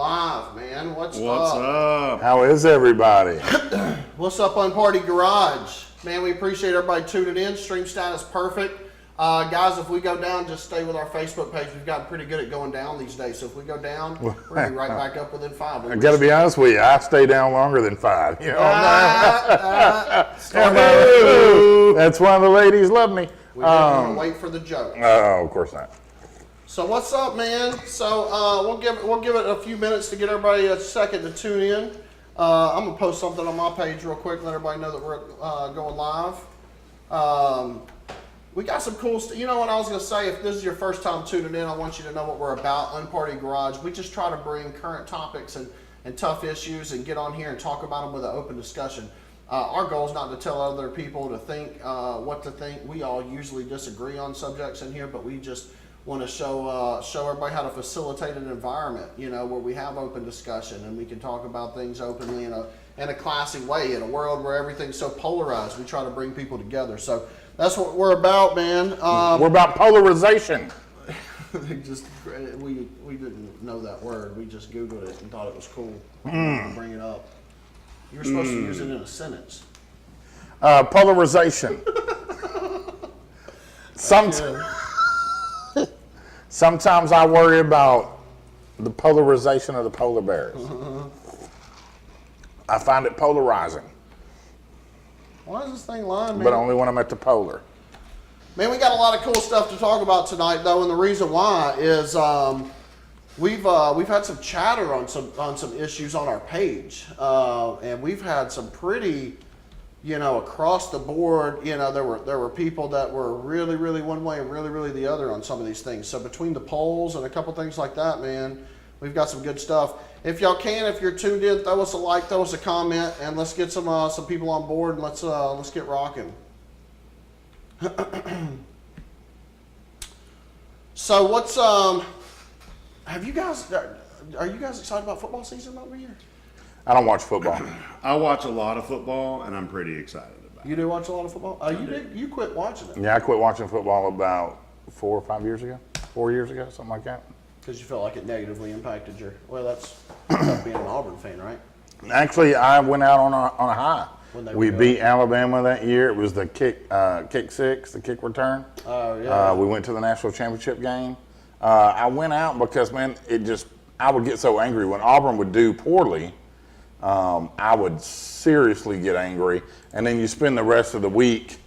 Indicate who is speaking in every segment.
Speaker 1: live, man. What's
Speaker 2: up?
Speaker 3: How is everybody?
Speaker 1: What's up on Party Garage? Man, we appreciate everybody tuning in. Stream status perfect. Guys, if we go down, just stay with our Facebook page. We've gotten pretty good at going down these days. So if we go down, we're going to be right back up within 5.
Speaker 3: I got to be honest with you. I stay down longer than 5. You know, that's why the ladies love me.
Speaker 1: We didn't wait for the joke.
Speaker 3: Oh, of course not.
Speaker 1: So what's up, man? So we'll give it a few minutes to get everybody a second to tune in. I'm gonna post something on my page real quick, let everybody know that we're going live. We got some cool stuff. You know what I was gonna say? If this is your first time tuning in, I want you to know what we're about. Unparty Garage. We just try to bring current topics and tough issues and get on here and talk about them with an open discussion. Our goal is not to tell other people to think what to think. We all usually disagree on subjects in here, but we just want to show everybody how to facilitate an environment, you know, where we have open discussion and we can talk about things openly in a classy way. In a world where everything's so polarized, we try to bring people together. So that's what we're about, man.
Speaker 3: We're about polarization.
Speaker 1: We didn't know that word. We just Googled it and thought it was cool. Bring it up. You were supposed to use it in a sentence.
Speaker 3: Polarization. Sometimes I worry about the polarization of the polar bears. I find it polarizing.
Speaker 1: Why is this thing lying, man?
Speaker 3: But only when I'm at the polar.
Speaker 1: Man, we got a lot of cool stuff to talk about tonight, though, and the reason why is we've had some chatter on some issues on our page, and we've had some pretty, you know, across the board. You know, there were people that were really, really one way and really, really the other on some of these things. So between the polls and a couple things like that, man, we've got some good stuff. If y'all can, if you're tuned in, throw us a like, throw us a comment, and let's get some people on board and let's get rocking. So what's are you guys excited about football season over here?
Speaker 3: I don't watch football.
Speaker 2: I watch a lot of football, and I'm pretty excited about it.
Speaker 1: You do watch a lot of football? You quit watching it.
Speaker 3: Yeah, I quit watching football about 4 or 5 years ago. 4 years ago, something like that.
Speaker 1: Because you felt like it negatively impacted your. Well, that's tough being an Auburn fan, right?
Speaker 3: Actually, I went out on a high. We beat
Speaker 1: good.
Speaker 3: Alabama that year. It was the kick six, the kick return.
Speaker 1: Oh yeah.
Speaker 3: We went to the national championship game. I went out because, man, I would get so angry when Auburn would do poorly. I would seriously get angry, and then you spend the rest of the week,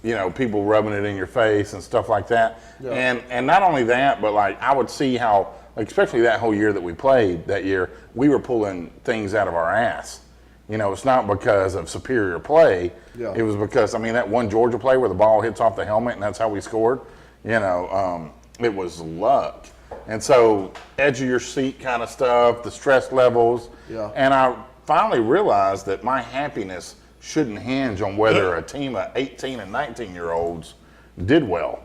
Speaker 3: you know, people rubbing it in your face and stuff like that. Yeah. And not only that, but like I would see how, like, especially that whole year that we played that year, we were pulling things out of our ass. You know, it's not because of superior play. Yeah. It was because, I mean, that one Georgia play where the ball hits off the helmet and that's how we scored, you know, it was luck. And so edge of your seat kind of stuff, the stress levels. Yeah. And I finally realized that my happiness shouldn't hinge on whether a team of 18 and 19-year-olds did well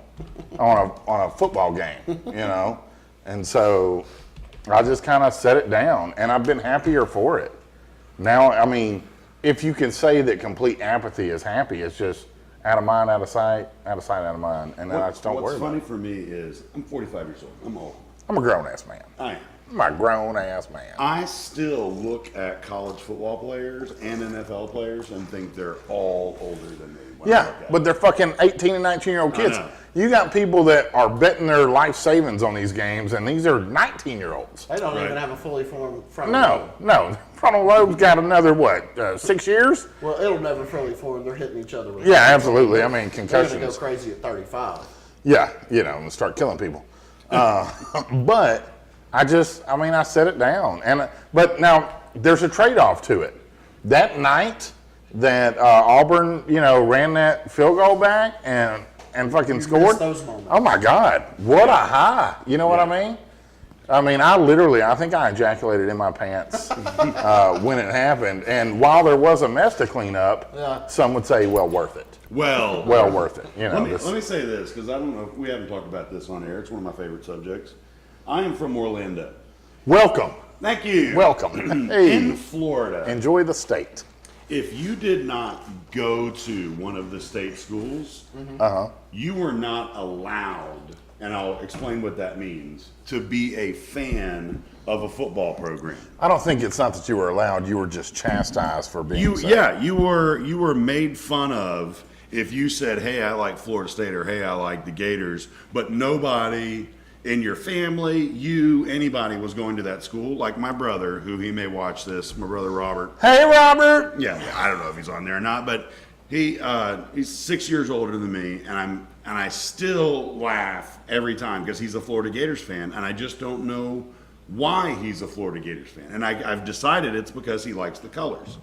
Speaker 3: on a football game, you know. And so I just kind of set it down, and I've been happier for it. Now, I mean, if you can say that complete apathy is happy, it's just out of mind, out of sight, out of mind, and then I just don't worry about it.
Speaker 2: What's funny for me is I'm 45 years old. I'm old.
Speaker 3: I'm a grown-ass man.
Speaker 2: I am.
Speaker 3: I'm a grown-ass man.
Speaker 2: I still look at college football players and NFL players and think they're all older than me.
Speaker 3: Yeah, but they're fucking 18 and 19-year-old kids. You got people that are betting their life savings on these games, and these are 19-year-olds.
Speaker 1: They don't even have a fully formed frontal lobe.
Speaker 3: No. Frontal lobe's got another, 6 years?
Speaker 1: Well, it'll never fully form. They're hitting each other with
Speaker 3: Yeah, absolutely. I mean, concussions.
Speaker 1: They're going to go crazy at 35.
Speaker 3: Yeah, you know, and start killing people. But I set it down. But now, there's a trade-off to it. That night that Auburn, you know, ran that field goal back and fucking scored.
Speaker 1: Those moments.
Speaker 3: Oh my God, what a high! You know what I mean? I think I ejaculated in my pants when it happened. And while there was a mess to clean up, some would say, well, worth it.
Speaker 2: Well
Speaker 3: worth it. You know.
Speaker 2: Let me say this, because I don't know if we haven't talked about this on air. It's one of my favorite subjects. I am from Orlando.
Speaker 3: Welcome.
Speaker 2: Thank you.
Speaker 3: Welcome. Hey.
Speaker 2: In Florida.
Speaker 3: Enjoy the state.
Speaker 2: If you did not go to one of the state schools, you were not allowed and I'll explain what that means, to be a fan of a football program.
Speaker 3: I don't think it's not that you were allowed. You were just chastised for being
Speaker 2: You,
Speaker 3: so.
Speaker 2: yeah, you were made fun of if you said, "Hey, I like Florida State," or "Hey, I like the Gators," but nobody in your family, anybody was going to that school. Like my brother, who he may watch this, my brother Robert.
Speaker 3: Hey, Robert.
Speaker 2: Yeah, I don't know if he's on there or not, but he's 6 years older than me, and I still laugh every time because he's a Florida Gators fan, and I just don't know why he's a Florida Gators fan. And I've decided it's because he likes the colors.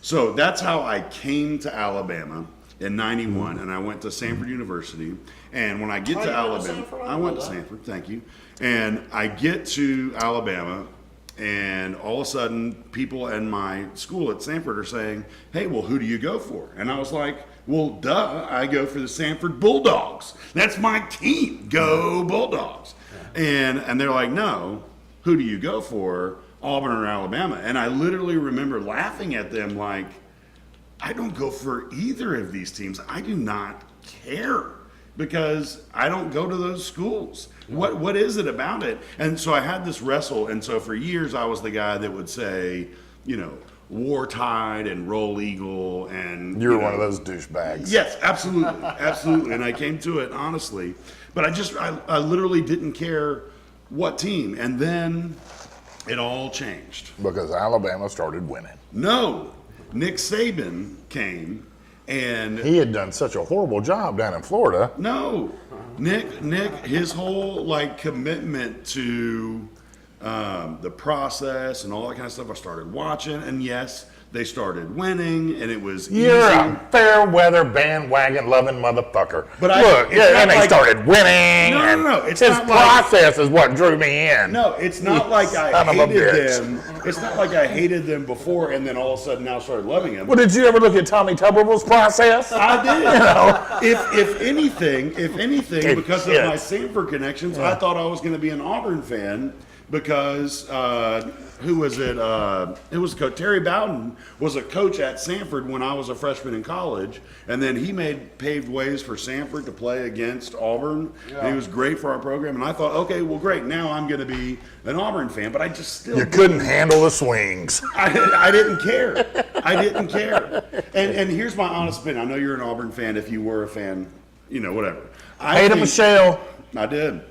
Speaker 2: So that's how I came to Alabama in '91, and I went to Samford University. And when I get to Alabama, I went to Samford, thank you. And I get to Alabama, and all of a sudden, people in my school at Samford are saying, "Hey, well, who do you go for?" And I was like, "Well, duh, I go for the Samford Bulldogs. That's my team. Go Bulldogs." And they're like, "No, who do you go for? Auburn or Alabama?" And I literally remember laughing at them like, I don't go for either of these teams. I do not care because I don't go to those schools. What is it about it? And so I had this wrestle. And so for years I was the guy that would say, War Tide and Roll Eagle, and
Speaker 3: You were one of those douchebags.
Speaker 2: Yes, absolutely, absolutely. And I came to it honestly, but I literally didn't care what team. And then it all changed.
Speaker 3: Because Alabama started winning.
Speaker 2: No, Nick Saban came, and
Speaker 3: He had done such a horrible job down in Florida.
Speaker 2: no, Nick, his whole commitment to the process and all that kind of stuff. I started watching, and yes, they started winning, and it was
Speaker 3: You're
Speaker 2: easy.
Speaker 3: a fair weather bandwagon loving motherfucker.
Speaker 2: But
Speaker 3: Look,
Speaker 2: it's not
Speaker 3: and they
Speaker 2: like-
Speaker 3: started winning.
Speaker 2: No,
Speaker 3: and
Speaker 2: no, it's
Speaker 3: his
Speaker 2: not like-
Speaker 3: process is what drew me in.
Speaker 2: No, it's not like I
Speaker 3: Son of a
Speaker 2: hated
Speaker 3: bitch.
Speaker 2: them. It's not like I hated them before, and then all of a sudden now started loving them.
Speaker 3: Well, did you ever look at Tommy Tuberville's process?
Speaker 2: I did. If anything, because of
Speaker 3: Shit.
Speaker 2: my Samford connections, I thought I was going to be an Auburn fan because who was it? It was Terry Bowden was a coach at Samford when I was a freshman in college, and then he paved ways for Samford to play against Auburn. And he was great for our program, and I thought, okay, well, great. Now I'm going to be an Auburn fan, but I just still
Speaker 3: You couldn't handle the swings.
Speaker 2: I didn't care. I didn't care. And here's my honest opinion. I know you're an Auburn fan. If you were a fan, whatever.
Speaker 3: Ada Michelle.
Speaker 2: I did.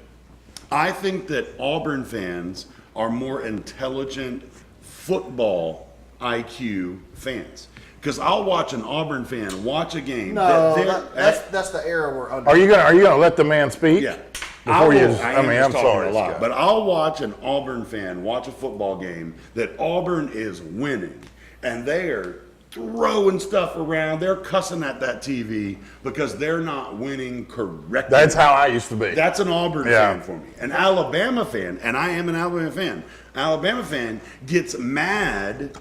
Speaker 2: I think that Auburn fans are more intelligent football IQ fans. Because I'll watch an Auburn fan watch a game.
Speaker 1: No, that's the era we're under.
Speaker 3: Are you gonna let the man speak?
Speaker 2: Yeah.
Speaker 3: Before
Speaker 2: I'm
Speaker 3: I'm
Speaker 2: talking
Speaker 3: sorry,
Speaker 2: a lot,
Speaker 3: Scott.
Speaker 2: but I'll watch an Auburn fan watch a football game that Auburn is winning, and they are throwing stuff around. They're cussing at that TV because they're not winning correctly.
Speaker 3: That's how I used to be.
Speaker 2: That's an Auburn
Speaker 3: Yeah.
Speaker 2: fan for me. An Alabama fan, and I am an Alabama fan. Alabama fan gets mad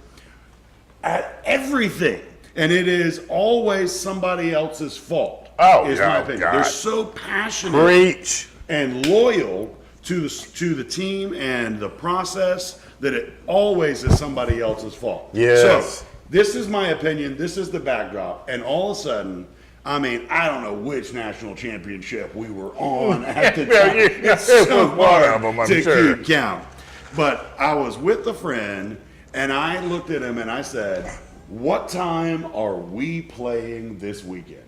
Speaker 2: at everything, and it is always somebody else's fault.
Speaker 3: Oh,
Speaker 2: is
Speaker 3: yeah,
Speaker 2: my opinion.
Speaker 3: God.
Speaker 2: They're so passionate
Speaker 3: Preach.
Speaker 2: and loyal to the team and the process that it always is somebody else's fault.
Speaker 3: Yes.
Speaker 2: So this is my opinion. This is the backdrop, and all of a sudden, I don't know which national championship we were on at the
Speaker 3: Yeah,
Speaker 2: time.
Speaker 3: yeah,
Speaker 2: It's
Speaker 3: it
Speaker 2: so
Speaker 3: was one
Speaker 2: hard
Speaker 3: of them, I'm
Speaker 2: to
Speaker 3: sure.
Speaker 2: keep count. But I was with a friend, and I looked at him and I said, "What time are we playing this weekend?"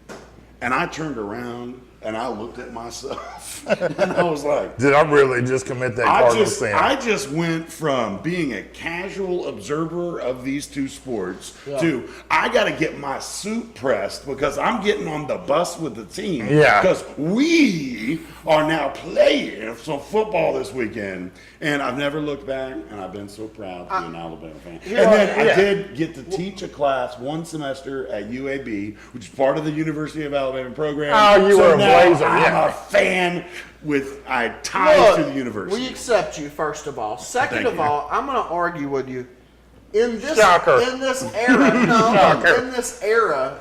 Speaker 2: And I turned around and I looked at myself, and I was like,
Speaker 3: Did I really just commit that cardinal sin?
Speaker 2: I just went from being a casual observer of these two sports to I got to get my suit pressed because I'm getting on the bus with the team.
Speaker 3: Yeah.
Speaker 2: Because we are now playing some football this weekend. And I've never looked back, and I've been so proud to be an Alabama fan. And then I did get to teach a class one semester at UAB, which is part of the University of Alabama program.
Speaker 3: Oh, you were a
Speaker 2: now
Speaker 3: Blazer,
Speaker 2: I'm
Speaker 3: yeah.
Speaker 2: a fan with ties to the university.
Speaker 1: We accept you, first of all. Second
Speaker 2: Thank
Speaker 1: of
Speaker 2: you.
Speaker 1: all, I'm going to argue with you. In this
Speaker 3: Shocker.
Speaker 1: in this era,
Speaker 3: Shocker.
Speaker 1: in this era,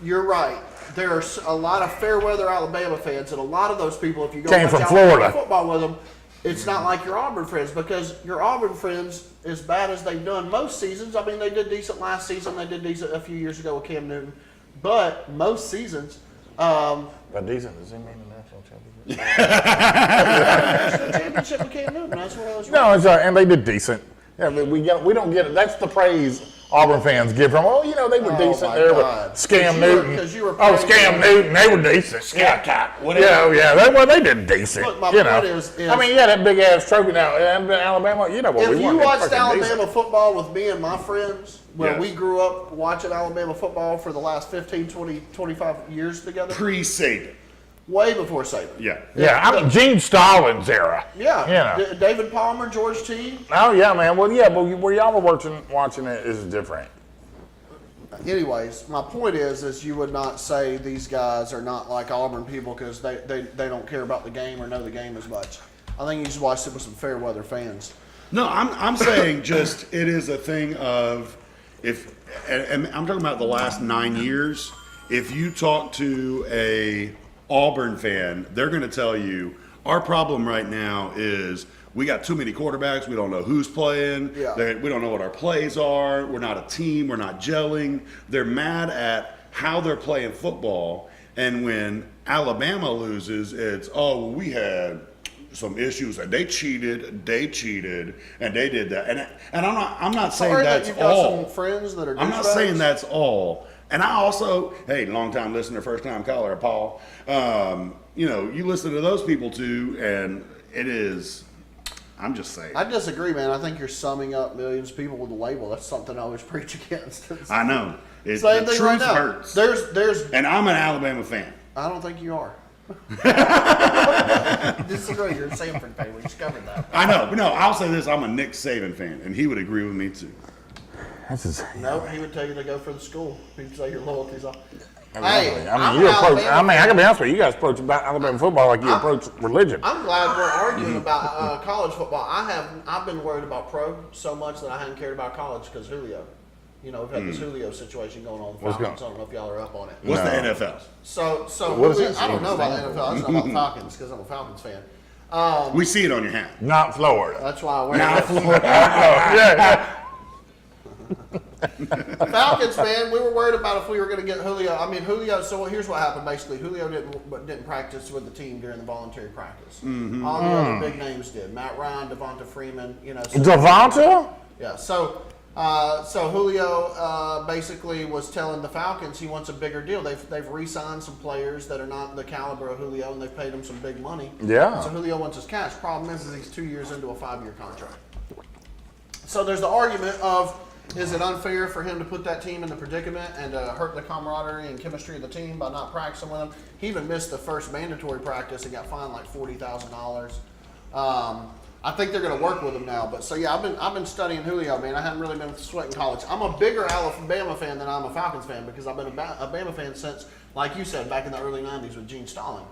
Speaker 1: you're right. There's a lot of fair weather Alabama fans, and a lot of those people, if you go
Speaker 3: Came
Speaker 1: watch
Speaker 3: from
Speaker 1: Alabama
Speaker 3: Florida.
Speaker 1: football with them, it's not like your Auburn friends, because your Auburn friends, as bad as they've done most seasons, I mean, they did decent last season, they did decent a few years ago with Cam Newton, but most seasons,
Speaker 3: By decent, does he mean the national championship?
Speaker 1: National championship with Cam Newton. That's what I was.
Speaker 3: No, it's and they did decent. Yeah, but we don't get it. That's the praise Auburn fans give from. Oh, they were decent
Speaker 1: my
Speaker 3: there
Speaker 1: God.
Speaker 3: with Scam
Speaker 1: 'Cause you were-
Speaker 3: Newton.
Speaker 1: 'cause you were
Speaker 3: Oh,
Speaker 1: praising
Speaker 3: Scam
Speaker 1: them.
Speaker 3: Newton, they were decent.
Speaker 2: Scat cat, whatever.
Speaker 3: Yeah. They did decent.
Speaker 1: Look, my point is-
Speaker 3: I mean, yeah, that big ass trophy now, Alabama. You know what
Speaker 1: If
Speaker 3: we
Speaker 1: you
Speaker 3: want? They're
Speaker 1: watched
Speaker 3: fucking
Speaker 1: Alabama
Speaker 3: decent.
Speaker 1: football with me and my friends, where
Speaker 2: Yes.
Speaker 1: we grew up watching Alabama football for the last 15, 20, 25 years together,
Speaker 2: Pre-Saban.
Speaker 1: way before Saban.
Speaker 2: Yeah.
Speaker 3: Yeah, I mean Gene Stallings era.
Speaker 1: Yeah. David Palmer, George T.
Speaker 3: Oh yeah, man. Well, yeah, but where y'all were watching it is different.
Speaker 1: Anyways, my point is you would not say these guys are not like Auburn people because they don't care about the game or know the game as much. I think you just watched it with some fair weather fans.
Speaker 2: No, I'm saying just it is a thing of and I'm talking about the last 9 years. If you talk to a Auburn fan, they're going to tell you our problem right now is we got too many quarterbacks. We don't know who's playing.
Speaker 1: Yeah.
Speaker 2: We don't know what our plays are. We're not a team. We're not gelling. They're mad at how they're playing football. And when Alabama loses, it's, oh, well, we had some issues and they cheated, and they did that. And I'm not saying
Speaker 1: Sorry that
Speaker 2: that's
Speaker 1: you've got
Speaker 2: all.
Speaker 1: some friends that are
Speaker 2: I'm not
Speaker 1: douchebags.
Speaker 2: saying that's all. And I also, hey, long time listener, first time caller, Paul. You listen to those people too, and it is. I'm just saying.
Speaker 1: I disagree, man. I think you're summing up millions of people with a label. That's something I always preach against.
Speaker 2: I know.
Speaker 1: Same
Speaker 2: The
Speaker 1: thing right
Speaker 2: truth
Speaker 1: now.
Speaker 2: hurts.
Speaker 1: There's.
Speaker 2: And I'm an Alabama fan.
Speaker 1: I don't think you are. Disagree. You're a Sanford fan. We discovered that.
Speaker 2: I know. But no, I'll say this. I'm a Nick Saban fan, and he would agree with me too.
Speaker 3: This is.
Speaker 1: No, he would tell you to go for the school. He'd say your loyalty's off.
Speaker 3: Hey,
Speaker 1: I'm
Speaker 3: I mean, you
Speaker 1: an
Speaker 3: approach.
Speaker 1: Alabama
Speaker 3: I can be honest with you. You guys approach about Alabama football like you approach religion.
Speaker 1: I'm glad we're arguing about college football. I've been worried about pro so much that I hadn't cared about college because Julio. We've had this Julio situation going on.
Speaker 3: What's
Speaker 1: Falcons.
Speaker 3: going-
Speaker 1: I don't know if y'all are up on it.
Speaker 2: What's
Speaker 3: No.
Speaker 2: the NFL?
Speaker 1: So
Speaker 3: What is
Speaker 1: Julio,
Speaker 3: that?
Speaker 1: I don't know about the NFL. I just know about the Falcons because I'm a Falcons fan.
Speaker 2: We see it on your hat.
Speaker 3: Not Florida.
Speaker 1: That's why I wear
Speaker 2: Not
Speaker 1: it.
Speaker 2: Florida.
Speaker 3: Yeah.
Speaker 1: Falcons, man, we were worried about if we were going to get Julio. I mean, Julio. So here's what happened. Basically, Julio didn't practice with the team during the voluntary practice. All the other big names did. Matt Ryan, Devonta Freeman.
Speaker 3: Devonta?
Speaker 1: Yeah. So Julio basically was telling the Falcons he wants a bigger deal. They've re-signed some players that are not the caliber of Julio, and they've paid him some big money.
Speaker 3: Yeah.
Speaker 1: So Julio wants his cash. Problem is he's 2 years into a 5-year contract. So there's the argument of, is it unfair for him to put that team in the predicament and hurt the camaraderie and chemistry of the team by not practicing with him? He even missed the first mandatory practice and got fined like $40,000. I think they're going to work with him now. But so yeah, I've been studying Julio, man. I haven't really been sweating college. I'm a bigger Alabama fan than I'm a Falcons fan because I've been a Bama fan since, like you said, back in the early '90s with Gene Stallings.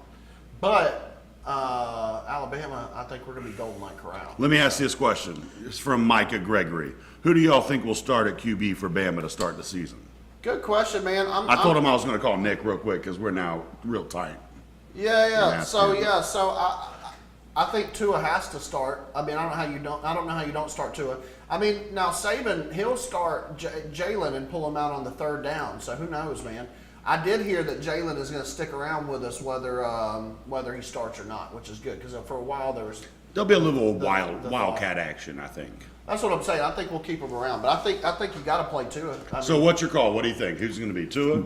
Speaker 1: But Alabama, I think we're going to be Golden Light Corral.
Speaker 2: Let me ask you this question. It's from Micah Gregory. Who do y'all think will start at QB for Bama to start the season?
Speaker 1: Good question, man.
Speaker 2: I told him I was going to call Nick real quick because we're now real tight.
Speaker 1: Yeah. So
Speaker 2: him.
Speaker 1: I think Tua has to start. I mean, I don't know how you don't start Tua. I mean, now Saban, he'll start Jalen and pull him out on the third down. So who knows, man? I did hear that Jalen is going to stick around with us whether he starts or not, which is good because for a while there was.
Speaker 2: There'll be a little
Speaker 1: the
Speaker 2: wildcat action, I think.
Speaker 1: That's what I'm saying. I think we'll keep him around, but I think you got to play Tua.
Speaker 2: So what's your call? What do you think? Who's going to be Tua?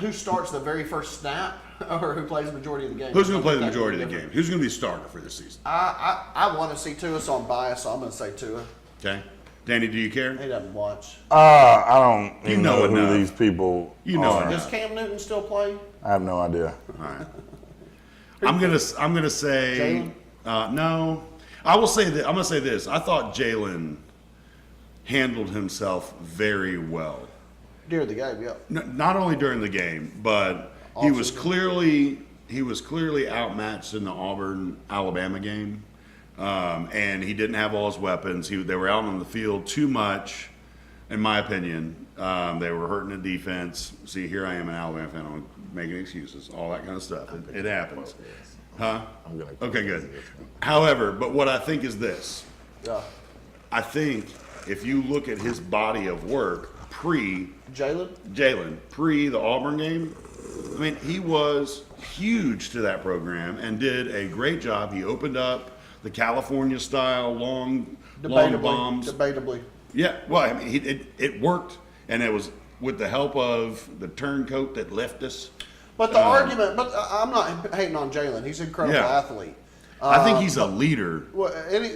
Speaker 1: Who starts the very first snap, or who plays the majority of the game?
Speaker 2: Who's going to play the majority of the game? Who's going to be the starter for this season?
Speaker 1: I want to see Tua, so I'm biased. So I'm going to say Tua.
Speaker 2: Okay. Danny, do you care?
Speaker 1: He doesn't watch.
Speaker 3: I don't even
Speaker 2: know
Speaker 3: know who
Speaker 2: enough.
Speaker 3: these people
Speaker 2: You know
Speaker 3: are.
Speaker 2: enough.
Speaker 1: Does Cam Newton still play?
Speaker 3: I have no idea.
Speaker 2: All right. I'm gonna say no. I will say that I'm gonna say this. I thought Jalen handled himself very well.
Speaker 1: During the game, yeah.
Speaker 2: Not only during the game, but he was clearly outmatched in the Auburn-Alabama game, and he didn't have all his weapons. They were out on the field too much, in my opinion. They were hurting the defense. See, here I am, an Alabama fan. I'm making excuses, all that kind of stuff. It happens. Huh? Okay, good. However, but what I think is this.
Speaker 1: Yeah.
Speaker 2: I think if you look at his body of work pre
Speaker 1: Jalen?
Speaker 2: the Auburn game, I mean, he was huge to that program and did a great job. He opened up the California style long bombs.
Speaker 1: Debatably.
Speaker 2: Yeah, well, I mean, it worked, and it was with the help of the turncoat that left us.
Speaker 1: But the argument, I'm not hating on Jalen. He's an incredible athlete.
Speaker 2: I think he's a leader.
Speaker 1: Well, and he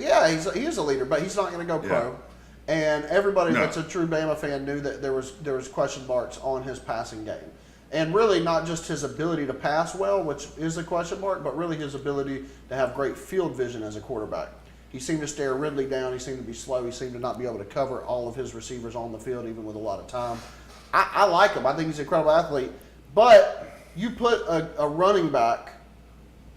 Speaker 1: is a leader, but he's not going to go pro. And everybody that's a true Bama fan knew that there was question marks on his passing game. And really not just his ability to pass well, which is a question mark, but really his ability to have great field vision as a quarterback. He seemed to stare Ridley down. He seemed to be slow. He seemed to not be able to cover all of his receivers on the field, even with a lot of time. I like him. I think he's an incredible athlete. But you put a running back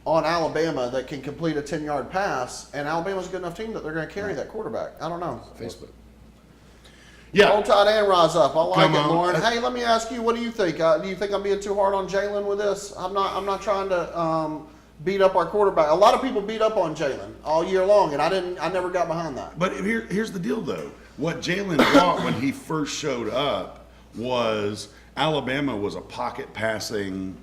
Speaker 1: on Alabama that can complete a 10-yard pass, and Alabama's a good enough team that they're going to carry that quarterback. I don't know.
Speaker 4: Facebook.
Speaker 2: Yeah.
Speaker 1: Roll Tide and rise up. I like
Speaker 2: Come
Speaker 1: it,
Speaker 2: on.
Speaker 1: Lauren. Hey, let me ask you, what do you think? Do you think I'm being too hard on Jalen with this? I'm not trying to beat up our quarterback. A lot of people beat up on Jalen all year long, and I never got behind that.
Speaker 2: But here's the deal, though. What Jalen brought when he first showed up was Alabama was a pocket passing,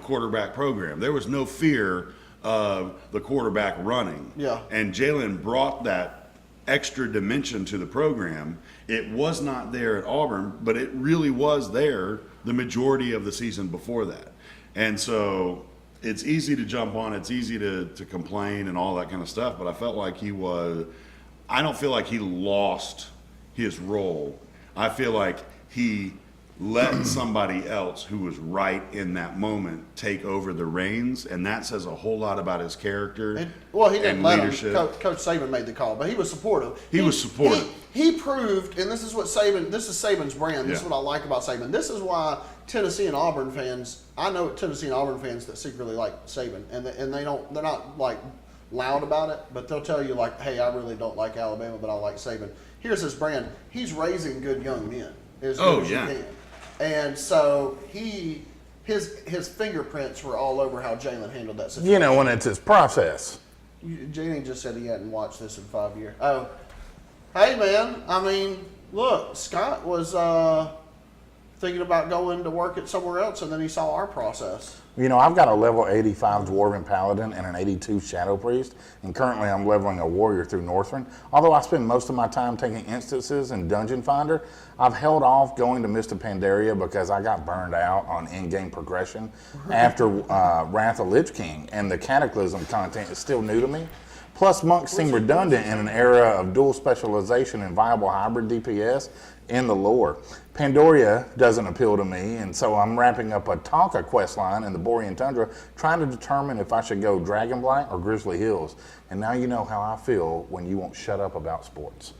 Speaker 2: quarterback program. There was no fear of the quarterback running.
Speaker 1: Yeah.
Speaker 2: And Jalen brought that extra dimension to the program. It was not there at Auburn, but it really was there the majority of the season before that. And so it's easy to jump on, it's easy to complain and all that kind of stuff, but I felt like I don't feel like he lost his role. I feel like he let somebody else who was right in that moment take over the reins, and that says a whole lot about his character.
Speaker 1: He didn't
Speaker 2: and
Speaker 1: let
Speaker 2: leadership.
Speaker 1: him. Coach Saban made the call, but he was supportive.
Speaker 2: He was supportive.
Speaker 1: He proved, and this is Saban's brand. This is what I like about Saban. This is why Tennessee and Auburn fans, I know Tennessee and Auburn fans that secretly like Saban, and they're not like loud about it, but they'll tell you like, hey, I really don't like Alabama, but I like Saban. Here's his brand. He's raising good young men as good as you can. And so his fingerprints were all over how Jalen handled that situation.
Speaker 3: When it's his process.
Speaker 1: Jalen just said he hadn't watched this in 5 years. Oh, hey man, I mean, look, Scott was thinking about going to work at somewhere else, and then he saw our process.
Speaker 3: I've got a level 85 Dwarven Paladin and an 82 Shadow Priest, and currently I'm leveling a Warrior through Northrend. Although I spend most of my time taking instances in Dungeon Finder, I've held off going to Mist of Pandaria because I got burned out on in-game progression after Wrath of Lich King, and the Cataclysm content is still new to me. Plus, monks seem redundant in an era of dual specialization and viable hybrid DPS in the lore. Pandaria doesn't appeal to me, and so I'm wrapping up a Tonka questline in the Borean Tundra, trying to determine if I should go Dragonblight or Grizzly Hills. And now you know how I feel when you won't shut up about sports.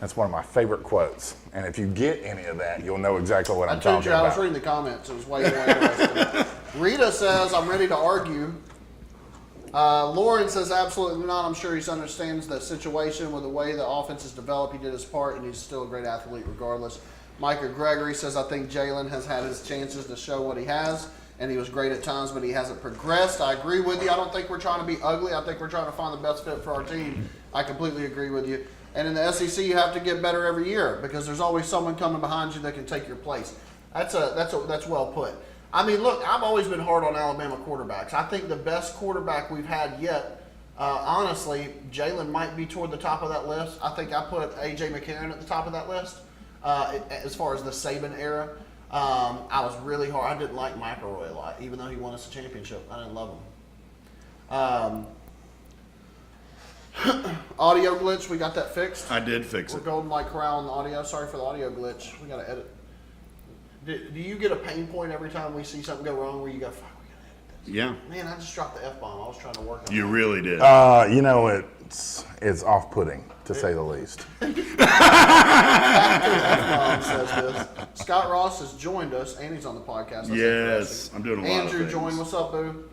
Speaker 3: That's one of my favorite quotes. And if you get any of that, you'll know exactly what I'm talking about.
Speaker 1: I was reading the comments. It was way more interesting. Rita says, I'm ready to argue. Lauren says, absolutely not. I'm sure he understands the situation with the way the offense is developed. He did his part, and he's still a great athlete regardless. Micah Gregory says, I think Jalen has had his chances to show what he has, and he was great at times, but he hasn't progressed. I agree with you. I don't think we're trying to be ugly. I think we're trying to find the best fit for our team. I completely agree with you. And in the SEC, you have to get better every year because there's always someone coming behind you that can take your place. That's well put. I mean, look, I've always been hard on Alabama quarterbacks. I think the best quarterback we've had yet, honestly, Jalen might be toward the top of that list. I think I put A.J. McCarron at the top of that list as far as the Saban era. I was really hard. I didn't like McElroy a lot, even though he won us a championship. I didn't love him. Audio glitch, we got that fixed?
Speaker 2: I did fix
Speaker 1: We're
Speaker 2: it.
Speaker 1: golden like corral on the audio. Sorry for the audio glitch. We got to edit. Do you get a pain point every time we see something go wrong where you go, fuck, we got to edit this?
Speaker 2: Yeah.
Speaker 1: Man, I just dropped the F-bomb. I was trying to work on
Speaker 2: You
Speaker 1: it.
Speaker 2: really did.
Speaker 3: It's off-putting, to say the least.
Speaker 1: F-bomb says this. Scott Ross has joined us, and he's on the podcast. That's
Speaker 2: Yes,
Speaker 1: interesting.
Speaker 2: I'm doing a lot of
Speaker 1: Andrew
Speaker 2: things.
Speaker 1: joined. What's up, boo?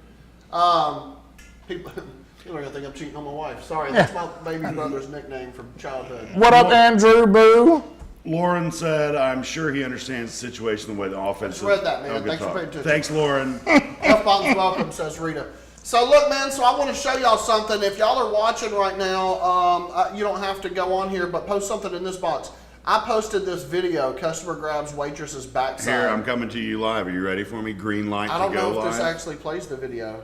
Speaker 1: People are going to think I'm cheating on my wife. Sorry, that's my baby brother's nickname from childhood.
Speaker 3: What up, Andrew Boo?
Speaker 2: Lauren said, I'm sure he understands the situation the way the offense
Speaker 1: Just read that, man.
Speaker 2: Oh, good
Speaker 1: Thanks for
Speaker 2: talk.
Speaker 1: paying attention.
Speaker 2: Thanks, Lauren.
Speaker 1: F-bombs welcome, says Rita. So look, man, so I want to show y'all something. If y'all are watching right now, you don't have to go on here, but post something in this box. I posted this video. Customer grabs waitress's backside.
Speaker 2: Here, I'm coming to you live. Are you ready for me? Green light
Speaker 1: I
Speaker 2: to
Speaker 1: don't
Speaker 2: go
Speaker 1: know if
Speaker 2: live.
Speaker 1: this actually plays the video.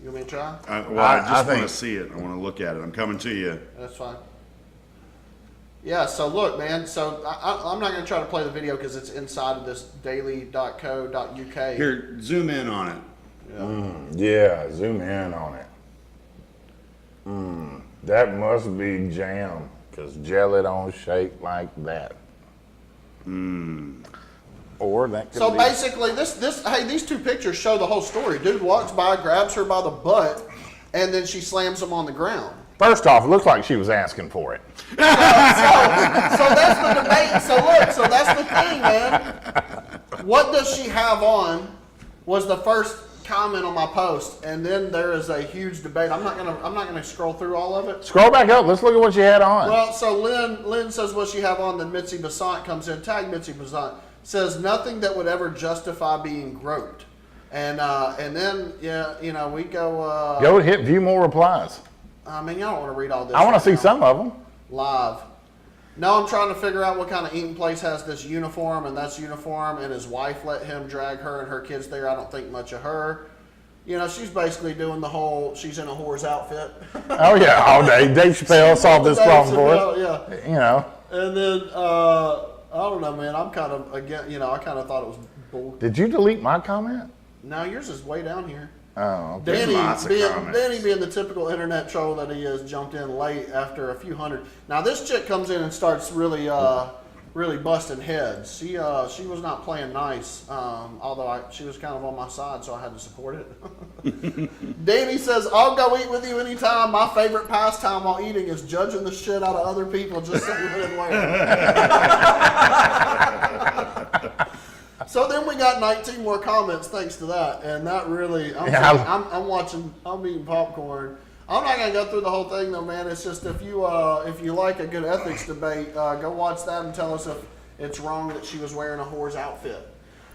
Speaker 1: You want me to try?
Speaker 2: I just want
Speaker 3: think-
Speaker 2: to see it. I want to look at it. I'm coming to you.
Speaker 1: That's fine. Yeah, so look, man. So I'm not going to try to play the video because it's inside of this daily.co.uk.
Speaker 2: Here, zoom in on it.
Speaker 3: Yeah, zoom in on it. That must be jam, because jelly don't shake like that. Or that could
Speaker 1: So
Speaker 3: be...
Speaker 1: basically, these two pictures show the whole story. Dude walks by, grabs her by the butt, and then she slams him on the ground.
Speaker 3: First off, it looks like she was asking for it.
Speaker 1: So that's the debate. So look, so that's the thing, man. What does she have on was the first comment on my post, and then there is a huge debate. I'm not gonna scroll through all of it.
Speaker 3: Scroll back up. Let's look at what she had on.
Speaker 1: Well, so Lynn says what she have on. Then Mitzi Basant comes in. Tag Mitzi Basant says nothing that would ever justify being groped. And then we go.
Speaker 3: Go to hit view more replies.
Speaker 1: I mean, y'all don't want to read all this.
Speaker 3: I want
Speaker 1: right
Speaker 3: to see
Speaker 1: now.
Speaker 3: some of them.
Speaker 1: Live. No, I'm trying to figure out what kind of eating place has this uniform, and that's uniform, and his wife let him drag her and her kids there. I don't think much of her. You know, she's basically doing the whole, she's in a whore's outfit.
Speaker 3: Oh, yeah, all day. Dave Chappelle solved this problem for us.
Speaker 1: Yeah.
Speaker 3: You know.
Speaker 1: And then, I don't know, man. I'm kind of, again, I kind of thought it was bull.
Speaker 3: Did you delete my comment?
Speaker 1: No, yours is way down here.
Speaker 3: Oh, okay.
Speaker 2: Lots of comments.
Speaker 1: Danny being the typical internet troll that he is, jumped in late after a few hundred. Now this chick comes in and starts really busting heads. She was not playing nice, although she was kind of on my side, so I had to support it. Danny says, "I'll go eat with you anytime. My favorite pastime while eating is judging the shit out of other people just so you wouldn't wear." So then we got 19 more comments thanks to that, and that really, I'm eating popcorn. I'm not gonna go through the whole thing though, man. It's just if you like a good ethics debate, go watch that and tell us if it's wrong that she was wearing a whore's outfit.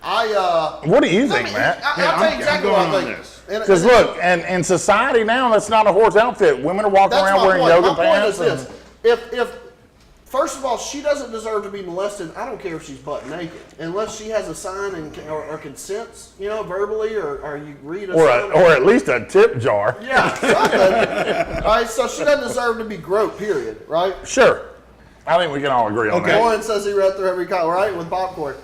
Speaker 3: What do you think, Matt?
Speaker 1: I'll tell you exactly what I think.
Speaker 3: Because look, and in society now, that's not a horse outfit. Women are walking
Speaker 1: That's
Speaker 3: around
Speaker 1: my
Speaker 3: wearing
Speaker 1: point.
Speaker 3: yoga
Speaker 1: My point
Speaker 3: pants.
Speaker 1: is this: if first of all, she doesn't deserve to be molested. I don't care if she's butt naked, unless she has a sign or consents, verbally, or you read a sign.
Speaker 3: Or at least a tip jar.
Speaker 1: Yeah, something. All right, so she doesn't deserve to be groped, period, right?
Speaker 3: Sure. I think we can all agree on that.
Speaker 1: Lauren says he read through every comment, right, with popcorn.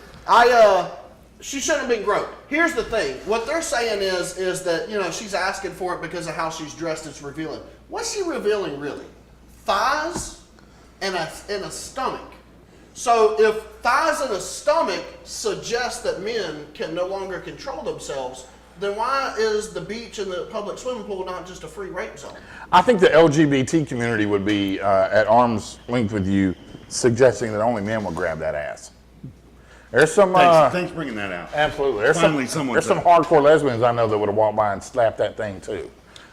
Speaker 1: She shouldn't have been groped. Here's the thing. What they're saying is that, she's asking for it because of how she's dressed. It's revealing. What's she revealing, really? Thighs and a stomach. So if thighs and a stomach suggest that men can no longer control themselves, then why is the beach and the public swimming pool not just a free rape zone?
Speaker 3: I think the LGBT community would be at arm's length with you, suggesting that only men will grab that ass. There's some.
Speaker 2: Thanks for bringing that out.
Speaker 3: Absolutely. There's
Speaker 2: Finally,
Speaker 3: some
Speaker 2: someone said it.
Speaker 3: hardcore lesbians I know that would have walked by and slapped that thing too.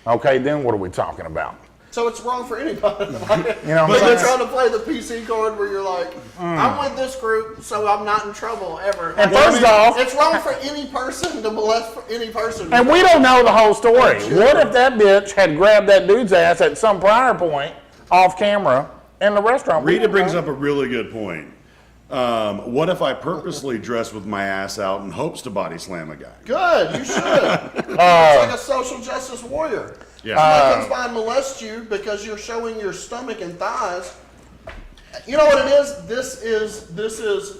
Speaker 3: Okay, then what are we talking about?
Speaker 1: So it's wrong for anybody.
Speaker 3: You know what
Speaker 1: But
Speaker 3: I'm
Speaker 1: they're
Speaker 3: saying?
Speaker 1: trying to play the PC card where you're like, I'm with this group, so I'm not in trouble ever.
Speaker 3: And first off-
Speaker 1: it's wrong for any person to molest any person.
Speaker 3: And we don't know the whole story. What if that bitch had grabbed that dude's ass at some prior point off camera in the restaurant? We
Speaker 2: Rita
Speaker 3: don't
Speaker 2: brings
Speaker 3: know.
Speaker 2: up a really good point. What if I purposely dress with my ass out in hopes to body slam a guy?
Speaker 1: Good, you should. It's like a social justice warrior.
Speaker 2: Yeah.
Speaker 1: Somebody comes by and molests you because you're showing your stomach and thighs. You know what it is? This is.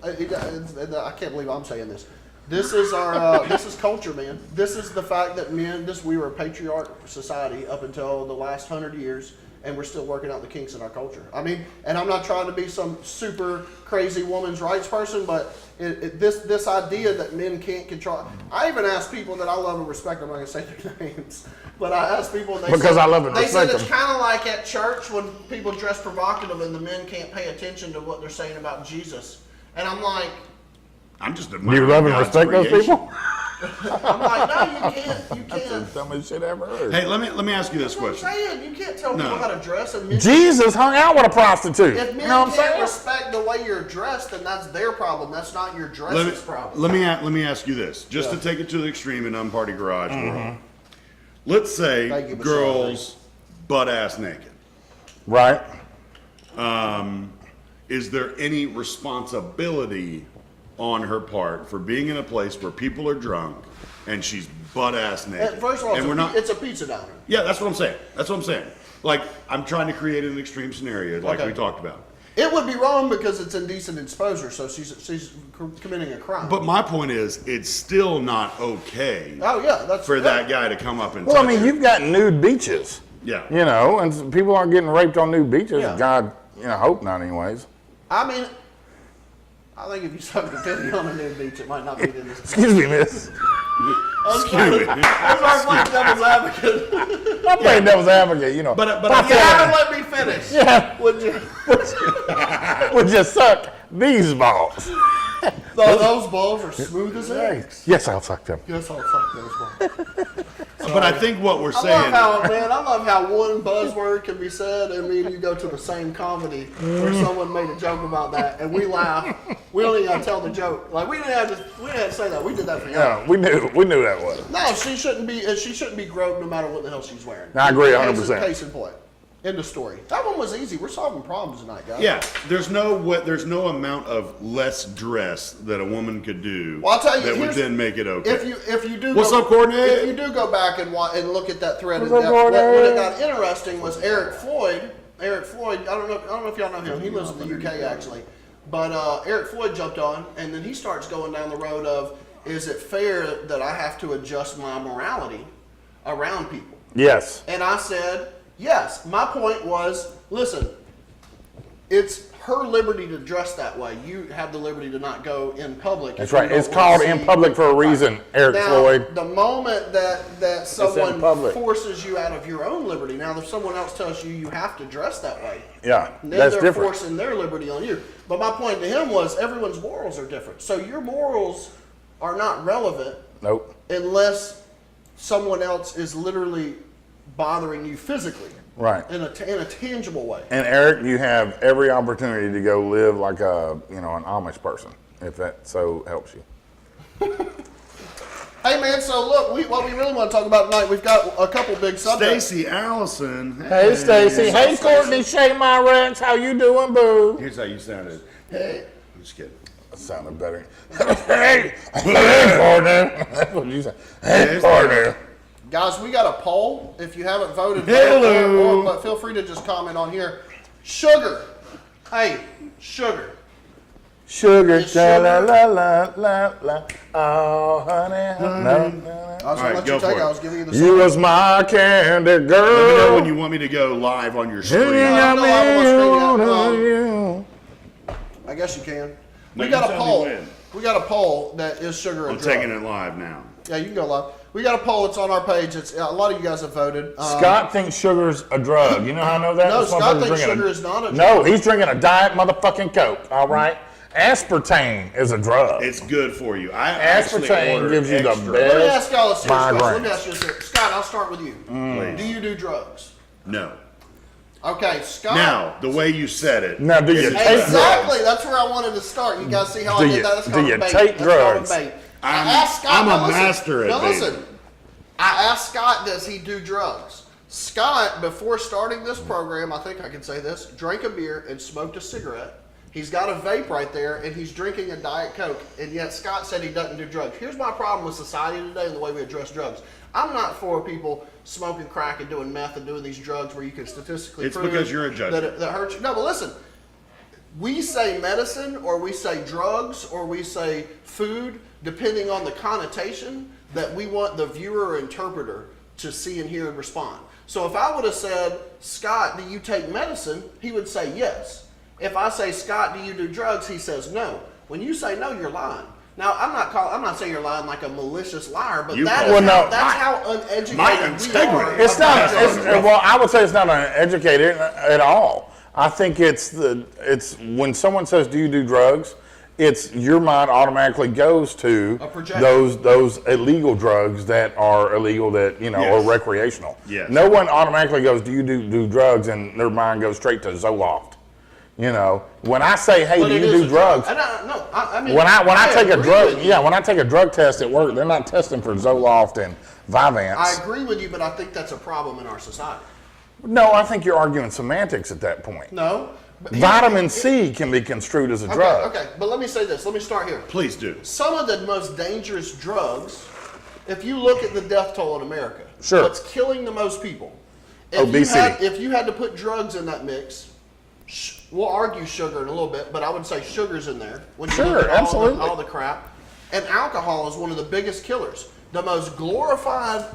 Speaker 1: I can't believe I'm saying this. This is our. This is culture, man. This is the fact that men. We were a patriarch society up until the last 100 years, and we're still working out the kinks in our culture. I mean, and I'm not trying to be some super crazy women's rights person, but this idea that men can't control. I even ask people that I love and respect. I'm not going to say their names, but I ask people.
Speaker 3: Because I love and
Speaker 1: They said
Speaker 3: respect
Speaker 1: it's
Speaker 3: them.
Speaker 1: kind of like at church when people dress provocative and the men can't pay attention to what they're saying about Jesus. And I'm like,
Speaker 2: I'm just
Speaker 3: Do
Speaker 2: admiring
Speaker 3: you love and
Speaker 2: God's
Speaker 3: respect those
Speaker 2: creation.
Speaker 3: people?
Speaker 1: I'm like, no, you can't. You
Speaker 3: That's the
Speaker 1: can't.
Speaker 3: dumbest shit I ever heard.
Speaker 2: Hey, let me ask you this
Speaker 1: That's what I'm
Speaker 2: question.
Speaker 1: saying. You can't tell people
Speaker 2: No.
Speaker 1: how to dress. And men,
Speaker 3: Jesus hung out with a prostitute.
Speaker 1: if men
Speaker 3: You know what I'm
Speaker 1: can't
Speaker 3: saying?
Speaker 1: respect the way you're dressed, then that's their problem. That's not your dress's problem.
Speaker 2: Let me ask you this, just to take it to the extreme in unparty garage
Speaker 3: Mm-hmm.
Speaker 2: world. Let's say
Speaker 1: Thank you, Michelle.
Speaker 2: girls butt ass naked.
Speaker 3: Right.
Speaker 2: is there any responsibility on her part for being in a place where people are drunk and she's butt-ass naked?
Speaker 1: And first of all,
Speaker 2: and
Speaker 1: it's a pizza diner.
Speaker 2: Yeah, that's what I'm saying. That's what I'm saying. Like, I'm trying to create an extreme scenario like
Speaker 1: Okay.
Speaker 2: we talked about.
Speaker 1: It would be wrong because it's indecent exposure, so she's committing a crime.
Speaker 2: But my point is, it's still not okay
Speaker 1: oh yeah, that's
Speaker 2: for that guy to come up and
Speaker 3: Well, I
Speaker 2: touch
Speaker 3: mean,
Speaker 2: her.
Speaker 3: you've got nude beaches.
Speaker 2: Yeah.
Speaker 3: You know, and people aren't getting raped on nude beaches.
Speaker 1: Yeah.
Speaker 3: God, hope not anyways.
Speaker 1: I mean, I think if you suck a titty on a nude beach, it might not be in this.
Speaker 3: Excuse me, miss.
Speaker 2: Excuse me.
Speaker 1: That's why I'm playing devil's advocate.
Speaker 3: I'm playing devil's advocate,
Speaker 2: But
Speaker 1: You
Speaker 2: I
Speaker 1: haven't let me finish.
Speaker 3: Yeah.
Speaker 1: Would you?
Speaker 3: would you suck these balls?
Speaker 1: Those balls are smooth as eggs.
Speaker 3: Yes, I'll suck them.
Speaker 1: Yes, I'll suck those balls.
Speaker 2: but I think what we're
Speaker 1: I
Speaker 2: saying.
Speaker 1: love how one buzzword can be said, and me and you go to the same comedy where someone made a joke about that, and we laugh. We don't even have to tell the joke. Like we didn't have to say that. We did that for you.
Speaker 3: Yeah, we knew that was.
Speaker 1: No, she shouldn't be groped no matter what the hell she's wearing.
Speaker 3: I agree
Speaker 1: 100%.
Speaker 3: 100%.
Speaker 1: Case in point. End of story. That one was easy. We're solving problems tonight, guys.
Speaker 2: Yeah, there's no amount of less dress that a woman could do
Speaker 1: Well, I'll tell you,
Speaker 2: that would
Speaker 1: here's-
Speaker 2: then make it okay.
Speaker 1: If you do
Speaker 2: What's
Speaker 1: go,
Speaker 2: up, Courtney?
Speaker 1: If you do go back and look at that thread,
Speaker 3: What's
Speaker 1: in
Speaker 3: up,
Speaker 1: depth,
Speaker 3: Courtney?
Speaker 1: when it got interesting was Eric Floyd. Eric Floyd. I don't know if y'all know him. He lives in the UK actually, but Eric Floyd jumped on, and then he starts going down the road of, is it fair that I have to adjust my morality around people?
Speaker 3: Yes.
Speaker 1: And I said, yes. My point was, listen, it's her liberty to dress that way. You have the liberty to not go in public.
Speaker 3: That's
Speaker 1: if you
Speaker 3: right.
Speaker 1: don't
Speaker 3: It's
Speaker 1: want
Speaker 3: called
Speaker 1: to
Speaker 3: in
Speaker 1: see-
Speaker 3: public for a reason,
Speaker 1: Right.
Speaker 3: Eric
Speaker 1: now,
Speaker 3: Floyd.
Speaker 1: the moment that someone
Speaker 3: public.
Speaker 1: forces you out of your own liberty, now if someone else tells you you have to dress that way,
Speaker 3: Yeah,
Speaker 1: then
Speaker 3: that's
Speaker 1: they're
Speaker 3: different.
Speaker 1: forcing their liberty on you. But my point to him was everyone's morals are different. So your morals are not relevant
Speaker 3: Nope.
Speaker 1: unless someone else is literally bothering you physically.
Speaker 3: Right.
Speaker 1: In a tangible way.
Speaker 3: And Eric, you have every opportunity to go live like an Amish person, if that so helps you.
Speaker 1: Hey man, so look, what we really want to talk about tonight, we've got a couple big subjects.
Speaker 2: Stacy Allison.
Speaker 3: Hey, Stacy.
Speaker 1: So,
Speaker 3: Hey,
Speaker 1: Stacey.
Speaker 3: Courtney. Shake my Rex. How you doing, boo?
Speaker 2: Here's how you sounded. Hey. I'm just kidding.
Speaker 3: That sounded better. Hey, Courtney. That's what you said. Hey, Courtney.
Speaker 1: Guys, we got a poll. If you haven't voted,
Speaker 2: Hello.
Speaker 1: but feel free to just comment on here. Sugar. Hey, sugar.
Speaker 3: Sugar,
Speaker 1: It's
Speaker 3: sha la
Speaker 1: sugar.
Speaker 3: la la la la. Oh, honey, no, no.
Speaker 1: I was going
Speaker 2: All
Speaker 1: to
Speaker 2: right,
Speaker 1: let
Speaker 2: go
Speaker 1: you take
Speaker 2: for
Speaker 1: it.
Speaker 2: it.
Speaker 1: I was giving you the
Speaker 3: You was my candy
Speaker 2: Let me
Speaker 3: girl.
Speaker 2: know when you want me to go live on your screen.
Speaker 1: got me on
Speaker 3: you.
Speaker 1: I guess you can.
Speaker 2: No,
Speaker 1: We
Speaker 2: you
Speaker 1: got a
Speaker 2: tell me
Speaker 1: poll.
Speaker 2: when.
Speaker 1: We got a poll that is sugar
Speaker 2: I'm
Speaker 1: and drug.
Speaker 2: taking it live now.
Speaker 1: Yeah, you can go live. We got a poll. It's on our page. It's a lot of you guys have voted.
Speaker 3: Scott thinks sugar's a drug. You know how I know that?
Speaker 1: No,
Speaker 3: This
Speaker 1: Scott
Speaker 3: motherfucker's
Speaker 1: thinks
Speaker 3: drinking
Speaker 1: sugar is not a
Speaker 3: No,
Speaker 1: drug.
Speaker 3: he's drinking a diet motherfucking Coke, all right? Aspartame is a drug.
Speaker 2: It's good for you. I actually
Speaker 3: Aspartame
Speaker 2: ordered
Speaker 3: gives you the
Speaker 2: extra.
Speaker 3: best.
Speaker 1: Let me ask y'all a serious question. Let me
Speaker 3: migraines.
Speaker 1: ask you a serious. Scott, I'll start with you.
Speaker 2: Please.
Speaker 1: Do you do drugs?
Speaker 2: No.
Speaker 1: Okay, Scott.
Speaker 2: Now, the way you said it.
Speaker 3: Now, do you
Speaker 2: is
Speaker 3: take
Speaker 1: Exactly. That's where I wanted to start. You guys see how
Speaker 3: Do
Speaker 1: I
Speaker 3: you-
Speaker 1: did that? That's
Speaker 3: do
Speaker 1: called
Speaker 3: you
Speaker 1: a bait.
Speaker 3: take
Speaker 1: That's called
Speaker 3: drugs?
Speaker 1: a bait. I
Speaker 2: I'm-
Speaker 1: asked Scott.
Speaker 2: I'm a
Speaker 1: now listen.
Speaker 2: master at
Speaker 1: Now
Speaker 2: baiting.
Speaker 1: listen. I asked Scott, does he do drugs? Scott, before starting this program, I think I can say this, drank a beer and smoked a cigarette. He's got a vape right there, and he's drinking a Diet Coke, and yet Scott said he doesn't do drugs. Here's my problem with society today and the way we address drugs. I'm not for people smoking crack and doing meth and doing these drugs where you can statistically
Speaker 2: It's
Speaker 1: prove
Speaker 2: because you're a judge.
Speaker 1: that it hurts you. No, but listen, we say medicine or we say drugs or we say food, depending on the connotation that we want the viewer or interpreter to see and hear and respond. So if I would have said, Scott, do you take medicine? He would say yes. If I say, Scott, do you do drugs? He says no. When you say no, you're lying. Now, I'm not saying you're lying like a malicious liar, but
Speaker 2: You
Speaker 1: that
Speaker 2: call-
Speaker 1: is
Speaker 3: Well,
Speaker 1: how,
Speaker 3: no,
Speaker 1: that's how uneducated
Speaker 2: my
Speaker 1: we
Speaker 2: integrity.
Speaker 1: are.
Speaker 3: It's not.
Speaker 1: about
Speaker 3: It's,
Speaker 1: drugs.
Speaker 3: well, I would say it's not uneducated at all. I think it's when someone says, "Do you do drugs?" It's your mind automatically goes to
Speaker 1: A projection.
Speaker 3: those illegal drugs that are illegal that or
Speaker 2: Yes.
Speaker 3: recreational.
Speaker 2: Yes.
Speaker 3: No one automatically goes, "Do you do drugs?" and their mind goes straight to Zoloft. When I say, "Hey,
Speaker 1: But
Speaker 3: do
Speaker 1: it
Speaker 3: you
Speaker 1: is
Speaker 3: do
Speaker 1: a drug.
Speaker 3: drugs?"
Speaker 1: I mean,
Speaker 3: When I take a
Speaker 1: agree
Speaker 3: drug,
Speaker 1: with you.
Speaker 3: when I take a drug test at work, they're not testing for Zoloft and Vyvanse.
Speaker 1: I agree with you, but I think that's a problem in our society.
Speaker 3: No, I think you're arguing semantics at that point.
Speaker 1: No,
Speaker 3: Vitamin C can be construed as a drug.
Speaker 1: Okay, but let me say this. Let me start here.
Speaker 2: Please do.
Speaker 1: Some of the most dangerous drugs, if you look at the death toll in America,
Speaker 3: Sure.
Speaker 1: what's killing the most people?
Speaker 3: Obesity.
Speaker 1: If you had to put drugs in that mix, we'll argue sugar in a little bit, but I would say sugar's in there. When you
Speaker 3: Sure,
Speaker 1: look at
Speaker 3: absolutely.
Speaker 1: all the crap. And alcohol is one of the biggest killers. The most glorified,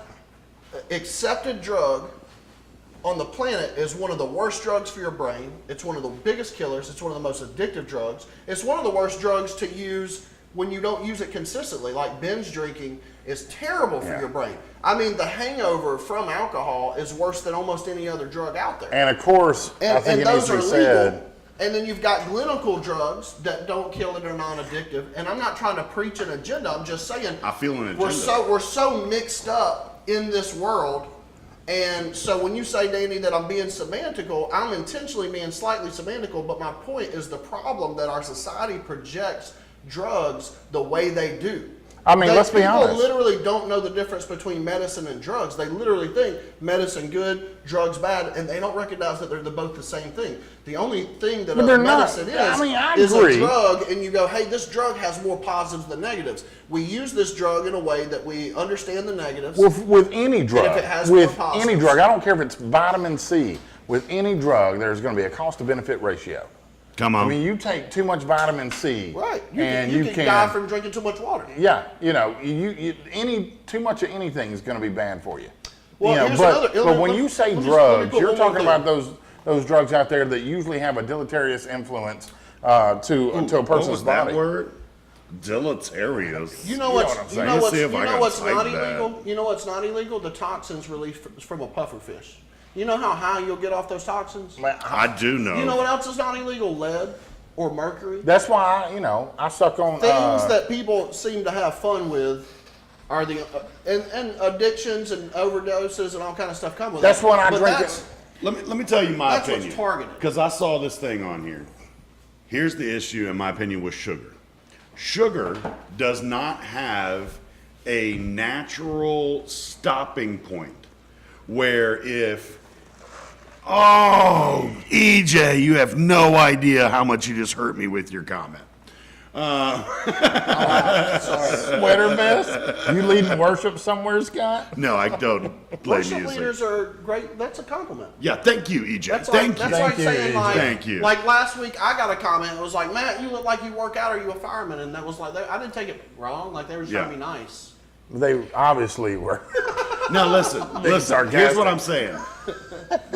Speaker 1: accepted drug on the planet is one of the worst drugs for your brain. It's one of the biggest killers. It's one of the most addictive drugs. It's one of the worst drugs to use when you don't use it consistently. Like binge drinking is terrible for your brain. I mean, the hangover from alcohol is worse than almost any other drug out there.
Speaker 3: And of course, I think it needs to be said.
Speaker 1: And then you've got clinical drugs that don't kill it or non-addictive. And I'm not trying to preach an agenda. I'm just saying
Speaker 2: I feel an agenda.
Speaker 1: we're so mixed up in this world. And so when you say, Danny, that I'm being semantical, I'm intentionally being slightly semantical, but my point is the problem that our society projects drugs the way they do.
Speaker 3: I mean, let's be honest.
Speaker 1: People literally don't know the difference between medicine and drugs. They literally think medicine good, drugs bad, and they don't recognize that they're both the same thing. The only thing that medicine is a drug, and you go, hey, this drug has more positives than negatives. We use this drug in a way that we understand the negatives.
Speaker 3: With any drug,
Speaker 1: if it has more positives.
Speaker 3: I don't care if it's vitamin C. With any drug, there's going to be a cost to benefit ratio.
Speaker 2: Come on.
Speaker 3: I mean, you take too much vitamin C,
Speaker 1: right?
Speaker 3: You
Speaker 1: can die from drinking too much water.
Speaker 3: Yeah, too much of anything is going to be bad for you.
Speaker 1: Well,
Speaker 3: but when you say drugs, you're talking about those drugs out there that usually have a deleterious influence to a person's
Speaker 2: what was
Speaker 3: body.
Speaker 2: that word? Deleterious.
Speaker 1: You know what's not
Speaker 2: type
Speaker 1: illegal? You know what's not illegal? The toxins released from a pufferfish. You know how high you'll get off those toxins?
Speaker 2: I do know.
Speaker 1: You know what else is not illegal? Lead or mercury.
Speaker 3: That's why I suck on
Speaker 1: things that people seem to have fun with are the and addictions and overdoses and all kind of stuff come with.
Speaker 3: That's when I drink
Speaker 1: it.
Speaker 2: Let me tell you my opinion.
Speaker 1: That's what's targeted.
Speaker 2: Because I saw this thing on here. Here's the issue, in my opinion, with sugar. Sugar does not have a natural stopping point where if oh, EJ, you have no idea how much you just hurt me with your comment.
Speaker 3: Sweater vest? You leading worship somewhere, Scott?
Speaker 2: No, I don't play
Speaker 1: worship
Speaker 2: music.
Speaker 1: Leaders are great. That's a compliment.
Speaker 2: Yeah, thank you, EJ.
Speaker 1: That's
Speaker 2: thank you.
Speaker 1: That's like saying, like,
Speaker 2: thank you.
Speaker 1: Like last week, I got a comment. It was like, Matt, you look like you work out. Are you a fireman? And that was like, I didn't take it wrong. Like they were trying to be nice.
Speaker 3: They obviously were.
Speaker 2: Now listen.
Speaker 3: Sarcastic.
Speaker 2: Here's what I'm saying.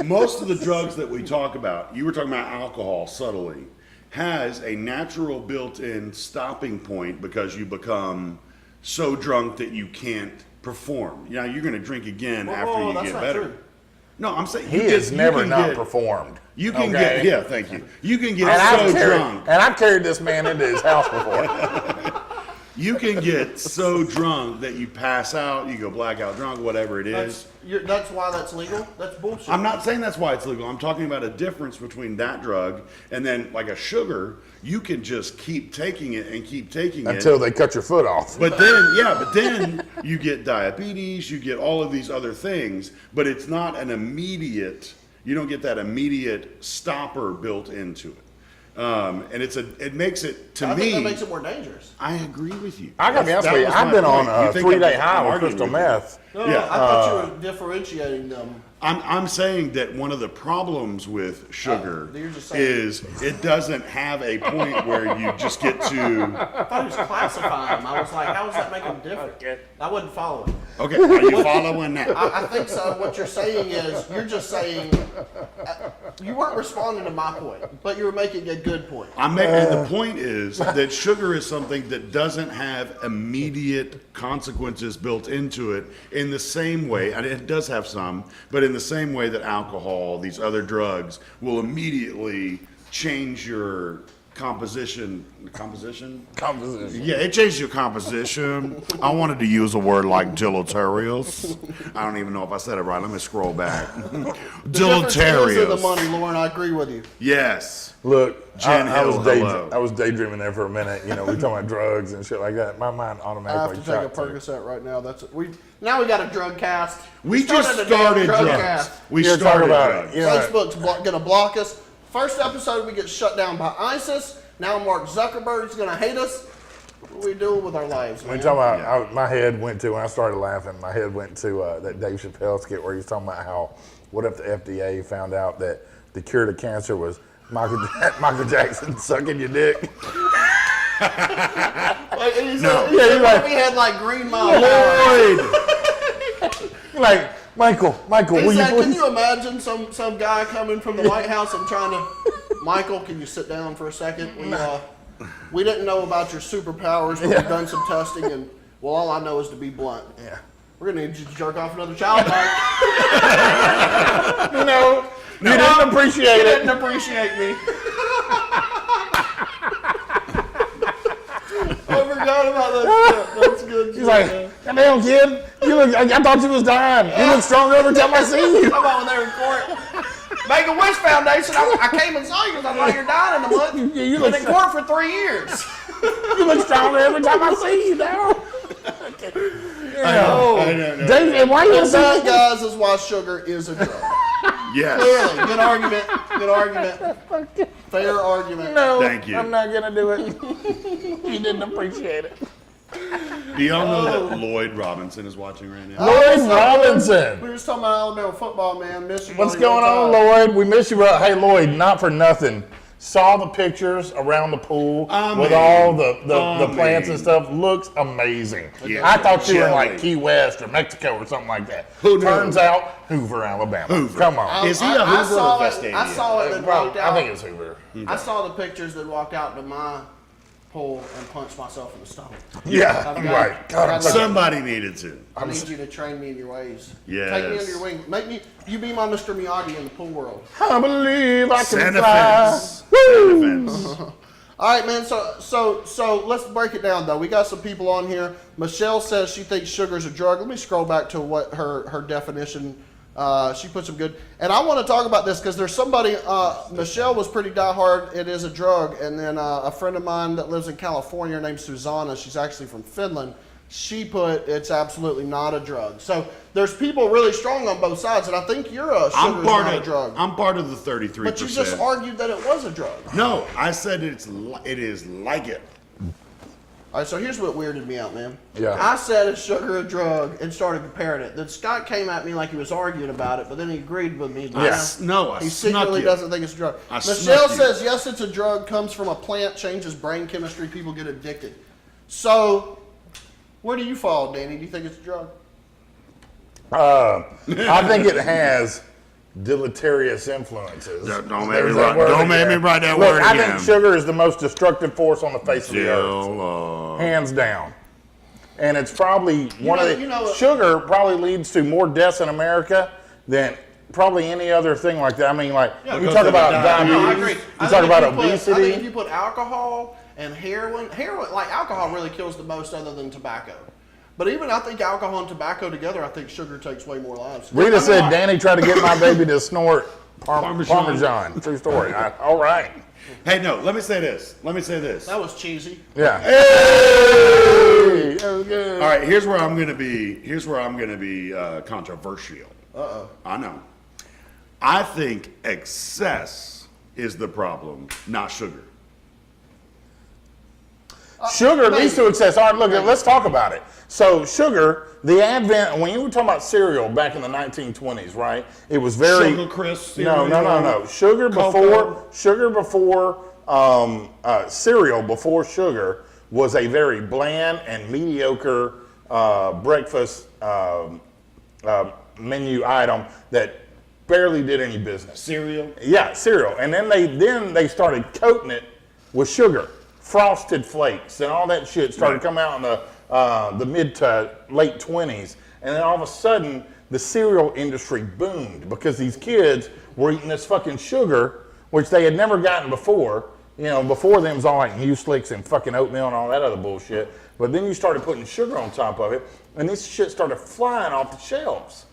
Speaker 2: Most of the drugs that we talk about, you were talking about alcohol subtly, has a natural built-in stopping point because you become so drunk that you can't perform. You're going to drink again after you get better.
Speaker 1: True.
Speaker 2: No, I'm saying
Speaker 3: he has never not performed.
Speaker 2: You can get thank you. You can get drunk.
Speaker 3: And I've carried this man into his house before.
Speaker 2: You can get so drunk that you pass out, you go blackout drunk, whatever it is.
Speaker 1: That's why that's legal? That's bullshit.
Speaker 2: I'm not saying that's why it's legal. I'm talking about a difference between that drug and then like a sugar. You can just keep taking it and keep taking it
Speaker 3: until they cut your foot off.
Speaker 2: But then you get diabetes, you get all of these other things, but it's not an immediate, you don't get that immediate stopper built into it. And it makes it, to me.
Speaker 1: I think that makes it more dangerous.
Speaker 2: I agree with you.
Speaker 3: I gotta be honest with you, I've been on a 3-day high with crystal meth.
Speaker 1: No, I thought you were differentiating them.
Speaker 2: I'm saying that one of the problems with sugar is it doesn't have a point where you just get to.
Speaker 1: I thought he was classifying them. I was like, how does that make them different? I wasn't following.
Speaker 2: Okay, are you following that?
Speaker 1: I think so. What you're saying is, you're just saying, you weren't responding to my point, but you were making a good point.
Speaker 2: The point is that sugar is something that doesn't have immediate consequences built into it in the same way, and it does have some, but in the same way that alcohol, these other drugs, will immediately change your composition. Yeah, it changes your composition. I wanted to use a word like deleterious. I don't even know if I said it right. Let me scroll back. Deleterious.
Speaker 1: The money, Lauren. I agree with you.
Speaker 2: Yes.
Speaker 3: Look,
Speaker 2: Jen
Speaker 3: I was daydreaming there for a minute. We talking about drugs and shit like that. My mind automatically.
Speaker 1: I have to take a Percocet right now. Now we got a drug cast.
Speaker 2: We just started drugs. We
Speaker 3: started
Speaker 2: drugs.
Speaker 3: it.
Speaker 1: Facebook's gonna block us. First episode, we get shut down by ISIS. Now Mark Zuckerberg's going to hate us. What are we doing with our lives, man?
Speaker 3: When you talking about, my head went to, when I started laughing, my head went to that Dave Chappelle skit where he was talking about how, what if the FDA found out that the cure to cancer was Michael Jackson sucking your dick?
Speaker 1: No. Yeah, like, he had like Green Mile.
Speaker 3: Lloyd! Like, Michael, will you please?
Speaker 1: Can you imagine some guy coming from the White House and trying to, Michael, can you sit down for a second? We didn't know about your superpowers, but we've done some testing, and well, all I know is to be blunt.
Speaker 3: Yeah.
Speaker 1: We're gonna need you to jerk off another child, Mike.
Speaker 3: No, you didn't appreciate it.
Speaker 1: You didn't appreciate me. I forgot about that shit. That's good.
Speaker 3: He's like, goddamn kid, you look. I thought you was dying. You look stronger every time I see you.
Speaker 1: Come on, there in court. Make-A-Wish Foundation. I came and saw you because I thought you're dying in a month.
Speaker 3: You look
Speaker 1: in court for 3 years.
Speaker 3: You look stronger every time I see you now.
Speaker 2: I know.
Speaker 3: Dave, and why you
Speaker 1: And that,
Speaker 3: saying
Speaker 1: guys, is why sugar is a drug.
Speaker 2: Yes.
Speaker 1: Clearly, good argument. Good argument. Fair argument.
Speaker 3: No,
Speaker 2: Thank you.
Speaker 3: I'm not gonna do it. You didn't appreciate it.
Speaker 2: Do y'all know that Lloyd Robinson is watching right now?
Speaker 3: Lloyd Robinson.
Speaker 1: We were just talking about Alabama football, man. Miss you.
Speaker 3: What's going on, Lloyd? We miss you, bro. Hey, Lloyd, not for nothing. Saw the pictures around the pool with all the plants and stuff. Looks amazing.
Speaker 2: Yeah.
Speaker 3: I thought you were in like
Speaker 2: Jelly.
Speaker 3: Key West or Mexico or something like that.
Speaker 2: Who knew?
Speaker 3: Turns out Hoover, Alabama.
Speaker 2: Hoover.
Speaker 3: Come on.
Speaker 2: Is he a Hoover or Vestavia?
Speaker 1: I saw it and walked out.
Speaker 3: I think it's Hoover.
Speaker 1: I saw the pictures that walked out to my pool and punched myself in the stomach.
Speaker 3: Yeah, right. God,
Speaker 2: Somebody needed to.
Speaker 1: I need you to train me in your ways.
Speaker 2: Yes.
Speaker 1: Take me under your wing. Make me. You be my Mr. Miyagi in the pool world.
Speaker 3: I believe I can
Speaker 2: Santa
Speaker 3: fly.
Speaker 2: Fence.
Speaker 1: All right, man. So let's break it down, though. We got some people on here. Michelle says she thinks sugar's a drug. Let me scroll back to what her definition. She put some good. And I want to talk about this because there's somebody. Michelle was pretty diehard. It is a drug. And then a friend of mine that lives in California named Susanna. She's actually from Finland. She put it's absolutely not a drug. So there's people really strong on both sides, and I think you're a sugar's not a drug.
Speaker 2: I'm part of the 33%.
Speaker 1: But you just argued that it was a drug.
Speaker 2: No, I said it is like it.
Speaker 1: All right, so here's what weirded me out, man.
Speaker 3: Yeah.
Speaker 1: I said is sugar a drug and started comparing it. Then Scott came at me like he was arguing about it, but then he agreed with me.
Speaker 2: I
Speaker 1: He
Speaker 2: snuck
Speaker 1: secretly
Speaker 2: you.
Speaker 1: doesn't think it's a drug.
Speaker 2: I
Speaker 1: Michelle
Speaker 2: snuck you.
Speaker 1: says yes, it's a drug. Comes from a plant, changes brain chemistry. People get addicted. So, where do you fall, Danny? Do you think it's a drug?
Speaker 3: I think it has deleterious influences.
Speaker 2: Don't make me
Speaker 3: There's that word
Speaker 2: write that
Speaker 3: again.
Speaker 2: word
Speaker 3: Look, I
Speaker 2: again.
Speaker 3: think sugar is the most destructive force on the face of the earth.
Speaker 2: Jello.
Speaker 3: Hands down. And it's probably one of the
Speaker 1: know-
Speaker 3: sugar probably leads to more deaths in America than probably any other thing like that. I mean, like you
Speaker 2: because
Speaker 3: talk
Speaker 2: of the
Speaker 3: about
Speaker 2: diabetes.
Speaker 1: No, I
Speaker 3: diabetes,
Speaker 1: agree.
Speaker 3: you talk about obesity.
Speaker 1: I think if you put alcohol and heroin, like alcohol really kills the most other than tobacco. But even I think alcohol and tobacco together, I think sugar takes way more lives.
Speaker 3: Rita said
Speaker 1: like,
Speaker 3: Danny tried to get my baby to snort
Speaker 2: Parmesan.
Speaker 3: Parmesan. True story. All right.
Speaker 2: Hey, no, let me say this.
Speaker 1: that was cheesy.
Speaker 3: Yeah. Hey! That was good.
Speaker 2: All right, here's where I'm gonna be controversial. I know. I think excess is the problem, not sugar.
Speaker 3: Sugar leads to excess. All right, look, let's talk about it. So sugar, the advent, when you were talking about cereal back in the 1920s, right? It was very...
Speaker 2: Sugar Crisp
Speaker 3: No.
Speaker 2: cereal,
Speaker 3: Sugar
Speaker 2: cocoa.
Speaker 3: before cereal, before sugar, was a very bland and mediocre breakfast menu item that barely did any business.
Speaker 2: Cereal.
Speaker 3: Yeah, cereal. And then they started coating it with sugar. Frosted Flakes and all that shit started coming out in the mid to late 20s. And then all of a sudden, the cereal industry boomed because these kids were eating this fucking sugar, which they had never gotten before. You know, before them was all like Mueslix and fucking oatmeal and all that other bullshit. But then you started putting sugar on top of it, and this shit started flying off the shelves.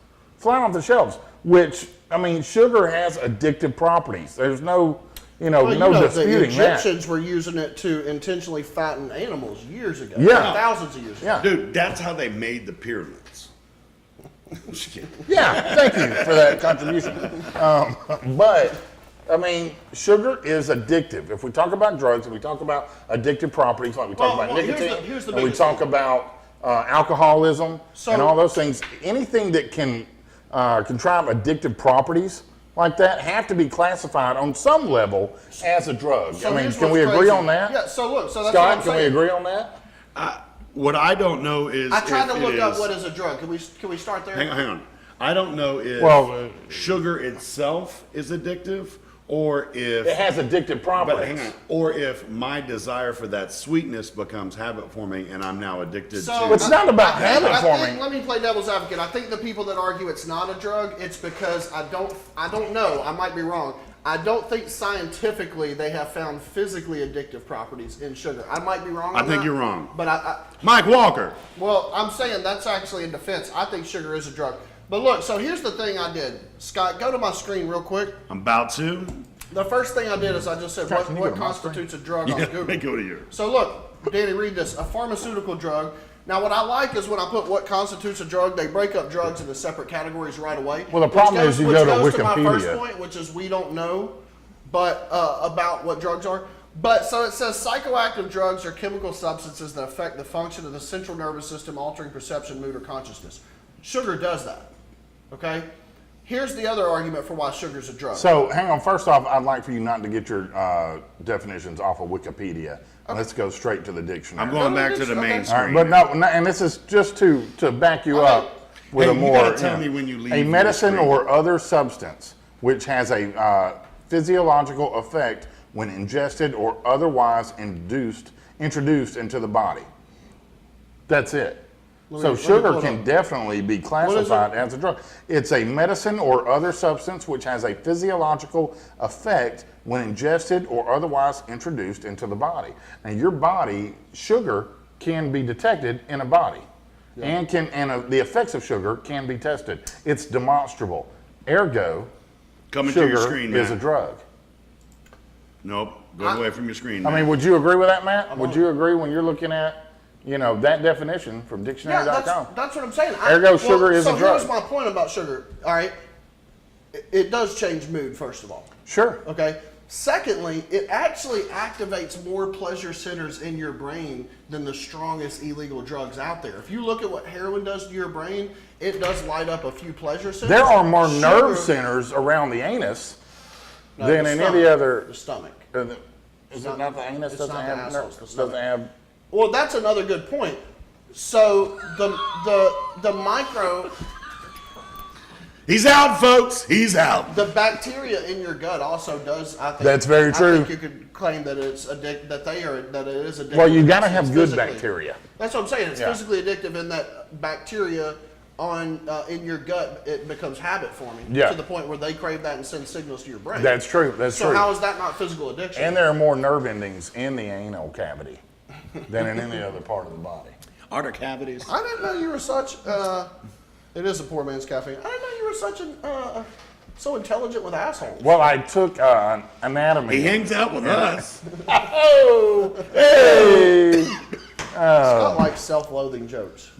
Speaker 3: Which, I mean, sugar has addictive properties. There's no...
Speaker 1: The
Speaker 3: disputing that.
Speaker 1: Egyptians were using it to intentionally fatten animals years ago.
Speaker 3: Yeah.
Speaker 1: Thousands of years ago.
Speaker 3: Yeah.
Speaker 2: Dude, that's how they made the pyramids.
Speaker 3: Yeah, thank you for that contribution. But I mean, sugar is addictive. If we talk about drugs and we talk about addictive properties, like we talk about nicotine,
Speaker 1: here's the
Speaker 3: and we
Speaker 1: biggest
Speaker 3: talk
Speaker 1: thing.
Speaker 3: about alcoholism
Speaker 1: So-
Speaker 3: and all those things, anything that can contrive addictive properties like that have to be classified on some level as a drug.
Speaker 1: So
Speaker 3: I mean,
Speaker 1: here's
Speaker 3: can
Speaker 1: what's
Speaker 3: we agree
Speaker 1: crazy.
Speaker 3: on that?
Speaker 1: Yeah, so look, so that's what
Speaker 3: Scott,
Speaker 1: I'm
Speaker 3: can we
Speaker 1: saying.
Speaker 3: agree on that?
Speaker 2: What I don't know is
Speaker 1: I tried to
Speaker 2: if
Speaker 1: look
Speaker 2: it
Speaker 1: up
Speaker 2: is-
Speaker 1: what is a drug. Can we start there?
Speaker 2: Hang on. I don't know if
Speaker 3: Well,
Speaker 2: sugar itself is addictive or if
Speaker 3: it has addictive
Speaker 2: but
Speaker 3: properties.
Speaker 2: hang on, or if my desire for that sweetness becomes habit forming and I'm now addicted
Speaker 1: So
Speaker 2: to
Speaker 3: It's not about
Speaker 1: I think-
Speaker 3: habit
Speaker 1: I think-
Speaker 3: forming.
Speaker 1: Let me play devil's advocate. I think the people that argue it's not a drug, it's because I don't know. I might be wrong. I don't think scientifically they have found physically addictive properties in sugar. I might be wrong.
Speaker 2: I
Speaker 1: on
Speaker 2: think
Speaker 1: that,
Speaker 2: you're wrong.
Speaker 1: But
Speaker 2: Mike Walker.
Speaker 1: well, I'm saying that's actually in defense. I think sugar is a drug. But look, so here's the thing I did. Scott, go to my screen real quick.
Speaker 2: I'm about to.
Speaker 1: The first thing I did is I just said
Speaker 3: Scott, can you
Speaker 1: what
Speaker 3: go to my
Speaker 1: constitutes a drug
Speaker 2: Yeah,
Speaker 1: on Google.
Speaker 2: let me go to yours.
Speaker 1: So look, Danny, read this. A pharmaceutical drug. Now, what I like is when I put what constitutes a drug, they break up drugs into separate categories right away.
Speaker 3: Well, the problem is you go to
Speaker 1: which goes to my first
Speaker 3: Wikipedia.
Speaker 1: point, which is we don't know, but about what drugs are. But so it says psychoactive drugs are chemical substances that affect the function of the central nervous system, altering perception, mood, or consciousness. Sugar does that. Okay. Here's the other argument for why sugar's a drug.
Speaker 3: So, hang on. First off, I'd like for you not to get your definitions off of Wikipedia. Let's go straight to the dictionary.
Speaker 2: I'm going back to the
Speaker 1: Okay.
Speaker 2: main
Speaker 3: All
Speaker 2: screen.
Speaker 3: right, but no, and this is just to back you
Speaker 1: Okay.
Speaker 3: up with
Speaker 2: Hey,
Speaker 3: a
Speaker 2: you
Speaker 3: more
Speaker 2: gotta tell me when you leave
Speaker 3: a
Speaker 2: your
Speaker 3: medicine
Speaker 2: screen.
Speaker 3: or other substance which has a physiological effect when ingested or otherwise introduced into the body. That's it.
Speaker 1: Let
Speaker 3: So
Speaker 1: me pull
Speaker 3: sugar
Speaker 1: it
Speaker 3: can
Speaker 1: up.
Speaker 3: definitely be classified as a drug. It's a medicine or other substance which has a physiological effect when ingested or otherwise introduced into the body. Now, your body, sugar can be detected in a body, and the effects of sugar can be tested. It's demonstrable. Ergo,
Speaker 2: Coming to your
Speaker 3: sugar
Speaker 2: screen
Speaker 3: is
Speaker 2: now.
Speaker 3: a drug.
Speaker 2: Nope. Go away from your screen.
Speaker 3: I
Speaker 2: now.
Speaker 3: mean, would you agree with that, Matt? Would you agree when you're looking at, that definition from
Speaker 1: Yeah,
Speaker 3: dictionary.com?
Speaker 1: that's what I'm saying.
Speaker 3: Ergo, sugar is a drug.
Speaker 1: So here's my point about sugar. All right, it does change mood. First of all,
Speaker 3: Sure.
Speaker 1: okay. Secondly, it actually activates more pleasure centers in your brain than the strongest illegal drugs out there. If you look at what heroin does to your brain, it does light up a few pleasure centers.
Speaker 3: There are more nerve
Speaker 1: Sugar-
Speaker 3: centers around the anus
Speaker 1: No,
Speaker 3: than
Speaker 1: the
Speaker 3: in
Speaker 1: stomach.
Speaker 3: any other.
Speaker 1: The stomach.
Speaker 3: Is it not the anus?
Speaker 1: It's
Speaker 3: Doesn't
Speaker 1: not the
Speaker 3: have
Speaker 1: asshole,
Speaker 3: nerve-
Speaker 1: it's the
Speaker 3: doesn't
Speaker 1: stomach.
Speaker 3: have.
Speaker 1: Well, that's another good point. So the micro.
Speaker 2: He's out, folks. He's out.
Speaker 1: The bacteria in your gut also does. I think
Speaker 3: That's very true.
Speaker 1: I think you could claim that it's that it is addictive.
Speaker 3: Well, you got to have
Speaker 1: It's
Speaker 3: good
Speaker 1: physically-
Speaker 3: bacteria.
Speaker 1: That's what I'm saying. It's
Speaker 3: Yeah.
Speaker 1: physically addictive in that bacteria in your gut it becomes habit forming
Speaker 3: Yeah.
Speaker 1: to the point where they crave that and send signals to your brain.
Speaker 3: That's true. That's
Speaker 1: so
Speaker 3: true.
Speaker 1: how is that not physical addiction?
Speaker 3: And there are more nerve endings in the anal cavity than in any other part of the body.
Speaker 2: Are there cavities?
Speaker 1: I didn't know you were such. It is a poor man's cafe. I didn't know you were such an so intelligent with assholes.
Speaker 3: Well, I took anatomy.
Speaker 2: He hangs out with us.
Speaker 3: Oh, hey!
Speaker 1: Scott likes self-loathing jokes.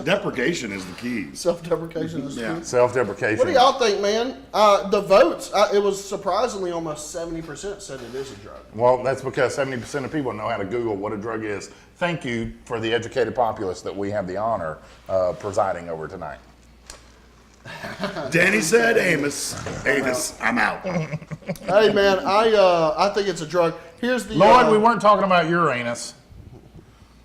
Speaker 2: Deprecation is the key.
Speaker 1: Self-deprecation is
Speaker 2: Yeah.
Speaker 1: key.
Speaker 3: Self-deprecation.
Speaker 1: What do y'all think, man? The votes, it was surprisingly almost 70% said it is a drug.
Speaker 3: Well, that's because 70% of people know how to Google what a drug is. Thank you for the educated populace that we have the honor of presiding over tonight.
Speaker 2: Danny said Amos. Amos, I'm out.
Speaker 1: Hey, man, I think it's a drug. Here's the.
Speaker 3: Lloyd, we weren't talking about Uranus.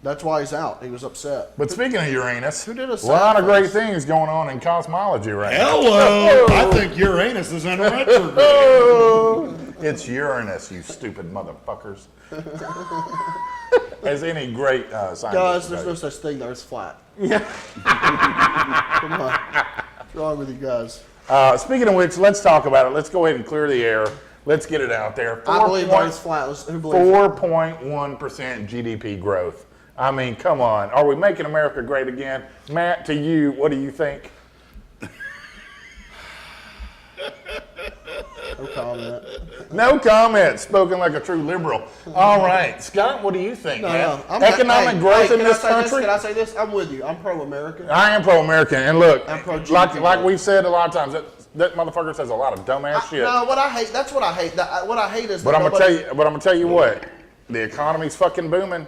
Speaker 1: That's why he's out. He was upset.
Speaker 3: But speaking of Uranus,
Speaker 1: Who did a
Speaker 3: a lot of
Speaker 1: sad
Speaker 3: great
Speaker 1: face?
Speaker 3: things going on in cosmology right
Speaker 2: Hello. I think Uranus is in retrograde.
Speaker 3: now. It's Uranus, you stupid motherfuckers. As any great scientist.
Speaker 1: Guys, there's no
Speaker 3: knows.
Speaker 1: such thing. There's flat. Come on. What's wrong with you guys?
Speaker 3: Speaking of which, let's talk about it. Let's go ahead and clear the air. Let's get it out there.
Speaker 1: I believe Earth's flat. Who believes it?
Speaker 3: 4.1% GDP growth. I mean, come on. Are we making America great again? Matt, to you, what do you think?
Speaker 1: No comment.
Speaker 3: No comment. Spoken like a true liberal. All right. Scott, what do you think, man? Economic growth in this country?
Speaker 1: Can I say this? I'm with you. I'm pro-American.
Speaker 3: I am pro-American. And look,
Speaker 1: I'm pro-GDP
Speaker 3: like
Speaker 1: growth.
Speaker 3: we've said a lot of times, that motherfucker says a lot of dumbass shit.
Speaker 1: No, what I hate, that's what I hate. What I hate is
Speaker 3: But
Speaker 1: that
Speaker 3: I'm gonna tell you what, the economy's fucking booming.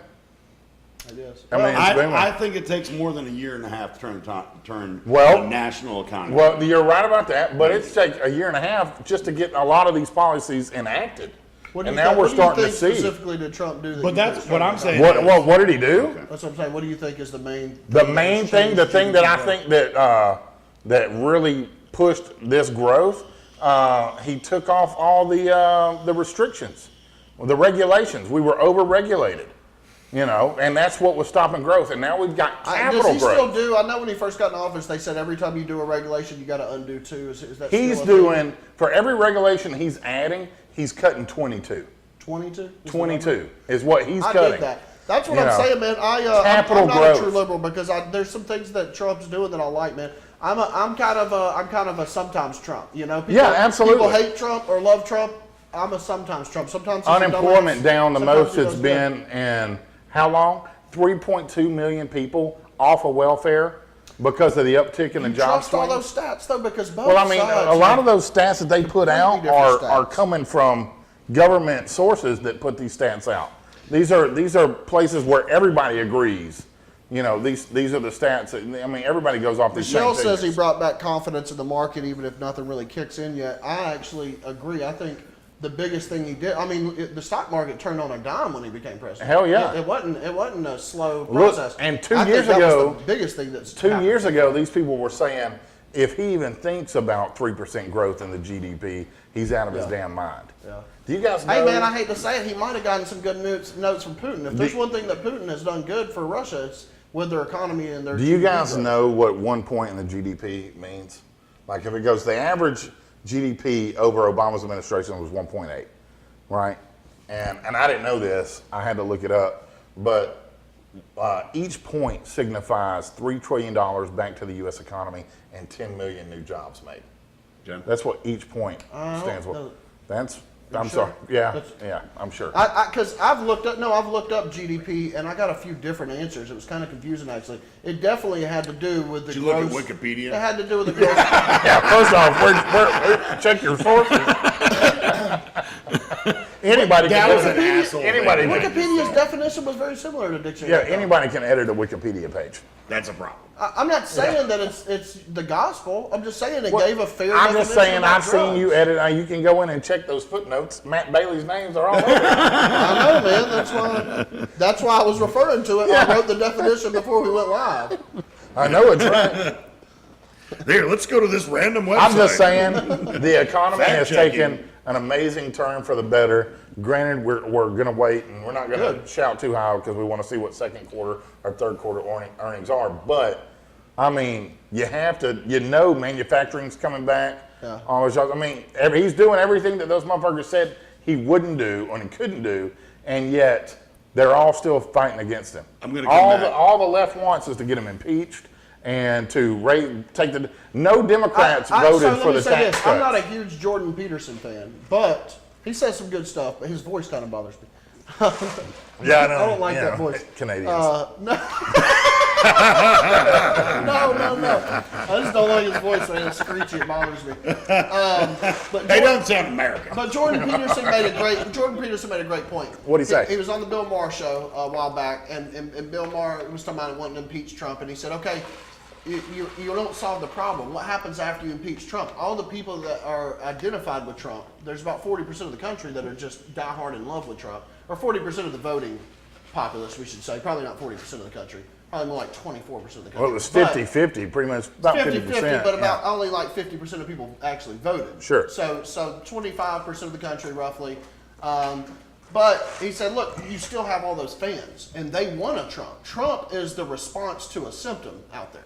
Speaker 1: It is.
Speaker 3: I mean, it's booming.
Speaker 2: I think it takes more than a year and a half to turn
Speaker 3: Well,
Speaker 2: the national economy.
Speaker 3: Well, you're right about that, but it's take a year and a half just to get a lot of these policies enacted. And now we're starting to see.
Speaker 1: Specifically did Trump do that?
Speaker 4: But that's what I'm saying.
Speaker 3: What did he do?
Speaker 1: That's what I'm saying. What do you think is the main?
Speaker 3: The main thing, the thing that I think that really pushed this growth, he took off all the restrictions, the regulations. We were over-regulated, you know, and that's what was stopping growth. And now we've got capital
Speaker 1: Does he
Speaker 3: growth.
Speaker 1: still do? I know when he first got in office, they said every time you do a regulation, you got to undo two. Is that
Speaker 3: He's
Speaker 1: still a thing?
Speaker 3: doing, for every regulation he's adding, he's cutting 22.
Speaker 1: 22?
Speaker 3: 22 is what he's
Speaker 1: I
Speaker 3: cutting.
Speaker 1: get that. That's what
Speaker 3: You
Speaker 1: I'm
Speaker 3: know,
Speaker 1: saying, man.
Speaker 3: capital
Speaker 1: I'm not
Speaker 3: growth.
Speaker 1: a true liberal because there's some things that Trump's doing that I like, man. I'm kind of a sometimes Trump. You know, people,
Speaker 3: Yeah, absolutely.
Speaker 1: People hate Trump or love Trump. I'm a sometimes Trump. Sometimes he's a
Speaker 3: Unemployment
Speaker 1: dumbass.
Speaker 3: down the
Speaker 1: Sometimes
Speaker 3: most
Speaker 1: he
Speaker 3: it's
Speaker 1: does
Speaker 3: been in how long? 3.2 million people off of welfare because of the uptick in the
Speaker 1: good.
Speaker 3: job
Speaker 1: Trust all
Speaker 3: swing.
Speaker 1: those stats though, because both
Speaker 3: Well, I mean,
Speaker 1: sides
Speaker 3: a lot
Speaker 1: have
Speaker 3: of those stats that they put out
Speaker 1: different
Speaker 3: are
Speaker 1: stats.
Speaker 3: coming from government sources that put these stats out. These are places where everybody agrees. You know, these are the stats. I mean, everybody goes off these same
Speaker 1: Michelle says he
Speaker 3: figures.
Speaker 1: brought back confidence in the market, even if nothing really kicks in yet. I actually agree. I think the biggest thing he did. I mean, the stock market turned on a dime when he became president.
Speaker 3: Hell yeah.
Speaker 1: It wasn't a slow
Speaker 3: Look,
Speaker 1: process.
Speaker 3: and 2
Speaker 1: I think
Speaker 3: years
Speaker 1: that was
Speaker 3: ago-
Speaker 1: the biggest thing that's
Speaker 3: 2
Speaker 1: happened.
Speaker 3: years ago, these people were saying if he even thinks about 3% growth in the GDP, he's out of his damn mind.
Speaker 1: Yeah.
Speaker 3: Do you guys know?
Speaker 1: Hey man, I hate to say it, he might have gotten some good notes from Putin. If there's one thing that Putin has done good for Russia, it's with their economy and their.
Speaker 3: Do you
Speaker 1: GDP
Speaker 3: guys
Speaker 1: growth.
Speaker 3: know what 1 point in the GDP means? Like if it goes, the average GDP over Obama's administration was 1.8, right? And I didn't know this. I had to look it up. But each point signifies $3 trillion back to the U.S. economy and 10 million new jobs made.
Speaker 2: Jen?
Speaker 3: That's what each point
Speaker 1: I
Speaker 3: stands
Speaker 1: don't
Speaker 3: for.
Speaker 1: know.
Speaker 3: That's. I'm
Speaker 1: sure?
Speaker 3: sorry. Yeah,
Speaker 1: That's-
Speaker 3: yeah. I'm sure.
Speaker 1: Because I've looked up GDP and I got a few different answers. It was kind of confusing actually. It definitely had to do with the.
Speaker 2: Did you look at
Speaker 1: gross-
Speaker 2: Wikipedia?
Speaker 1: It had to do with the growth.
Speaker 3: Yeah, first off, check your sources. Anybody
Speaker 2: That
Speaker 3: can
Speaker 2: was an
Speaker 3: edit.
Speaker 2: asshole.
Speaker 3: Anybody
Speaker 2: thing.
Speaker 3: can,
Speaker 1: Wikipedia's definition was very similar to
Speaker 3: yeah,
Speaker 1: dictionary.
Speaker 3: anybody can edit a Wikipedia page.
Speaker 2: That's a problem.
Speaker 1: I'm not saying that it's the gospel. I'm just saying it
Speaker 3: Well,
Speaker 1: gave a fair.
Speaker 3: I'm just
Speaker 1: definition
Speaker 3: saying,
Speaker 1: about
Speaker 3: I've seen you
Speaker 1: drugs.
Speaker 3: edit. You can go in and check those footnotes. Matt Bailey's names are all over.
Speaker 1: I know, man. That's why I was referring to it. I wrote the definition before we went live.
Speaker 3: I know it's right.
Speaker 2: Here, let's go to this random website.
Speaker 3: I'm just saying, the economy
Speaker 2: Fact
Speaker 3: has
Speaker 2: checking.
Speaker 3: taken an amazing turn for the better. Granted, we're going to wait, and we're not going to shout too high because we want to see what second quarter or third quarter earnings are. But I mean, you have to, manufacturing's coming back.
Speaker 1: Yeah.
Speaker 3: All those jobs. I mean, he's doing everything that those motherfuckers said he wouldn't do or he couldn't do, and yet they're all still fighting against him.
Speaker 2: I'm gonna come back.
Speaker 3: All the left wants is to get him impeached and to no Democrats voted
Speaker 1: so let
Speaker 3: for
Speaker 1: me
Speaker 3: the
Speaker 1: say
Speaker 3: tax
Speaker 1: this.
Speaker 3: cuts.
Speaker 1: I'm not a huge Jordan Peterson fan, but he says some good stuff. But his voice kind of bothers me.
Speaker 3: Yeah, I know.
Speaker 1: I don't like
Speaker 3: you
Speaker 1: that
Speaker 3: know,
Speaker 1: voice.
Speaker 3: Canadians.
Speaker 1: No. I just don't like his voice, man. It's screechy. It bothers me. But
Speaker 2: They
Speaker 1: Jordan,
Speaker 2: don't sound American.
Speaker 1: but Jordan Peterson made a great point.
Speaker 3: What'd he say?
Speaker 1: He was on the Bill Maher show a while back, and Bill Maher was talking about wanting to impeach Trump, and he said, okay, you don't solve the problem. What happens after you impeach Trump? All the people that are identified with Trump, there's about 40% of the country that are just diehard in love with Trump, or 40% of the voting populace, we should say. Probably not 40% of the country. Probably more like 24% of the country.
Speaker 3: Well, it was
Speaker 1: But-
Speaker 3: 50-50, pretty much about 50%.
Speaker 1: but about only like 50% of people actually voted.
Speaker 3: Sure.
Speaker 1: So 25% of the country roughly. But he said, look, you still have all those fans, and they want a Trump. Trump is the response to a symptom out there.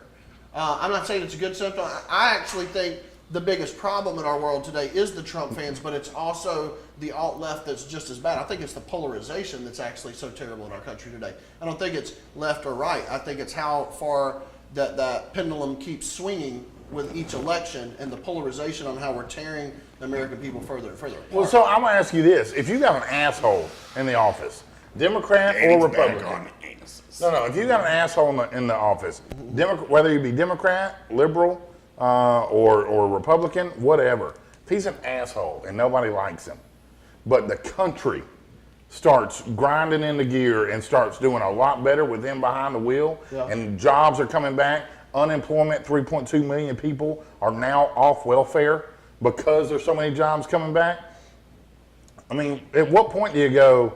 Speaker 1: I'm not saying it's a good symptom. I actually think the biggest problem in our world today is the Trump fans, but it's also the alt-left that's just as bad. I think it's the polarization that's actually so terrible in our country today. I don't think it's left or right. I think it's how far that pendulum keeps swinging with each election and the polarization on how we're tearing the American people further and further apart.
Speaker 3: Well, so I'm going to ask you this. If you got an asshole in the office, Democrat
Speaker 2: Danny's
Speaker 3: or
Speaker 2: back
Speaker 3: Republican.
Speaker 2: on anuses.
Speaker 3: No, if you got an asshole in the office, whether you be Democrat, liberal, or Republican, whatever. If he's an asshole and nobody likes him, but the country starts grinding into gear and starts doing a lot better with him behind the wheel, and jobs are coming back, unemployment, 3.2 million people are now off welfare because there's so many jobs coming back. I mean, at what point do you go,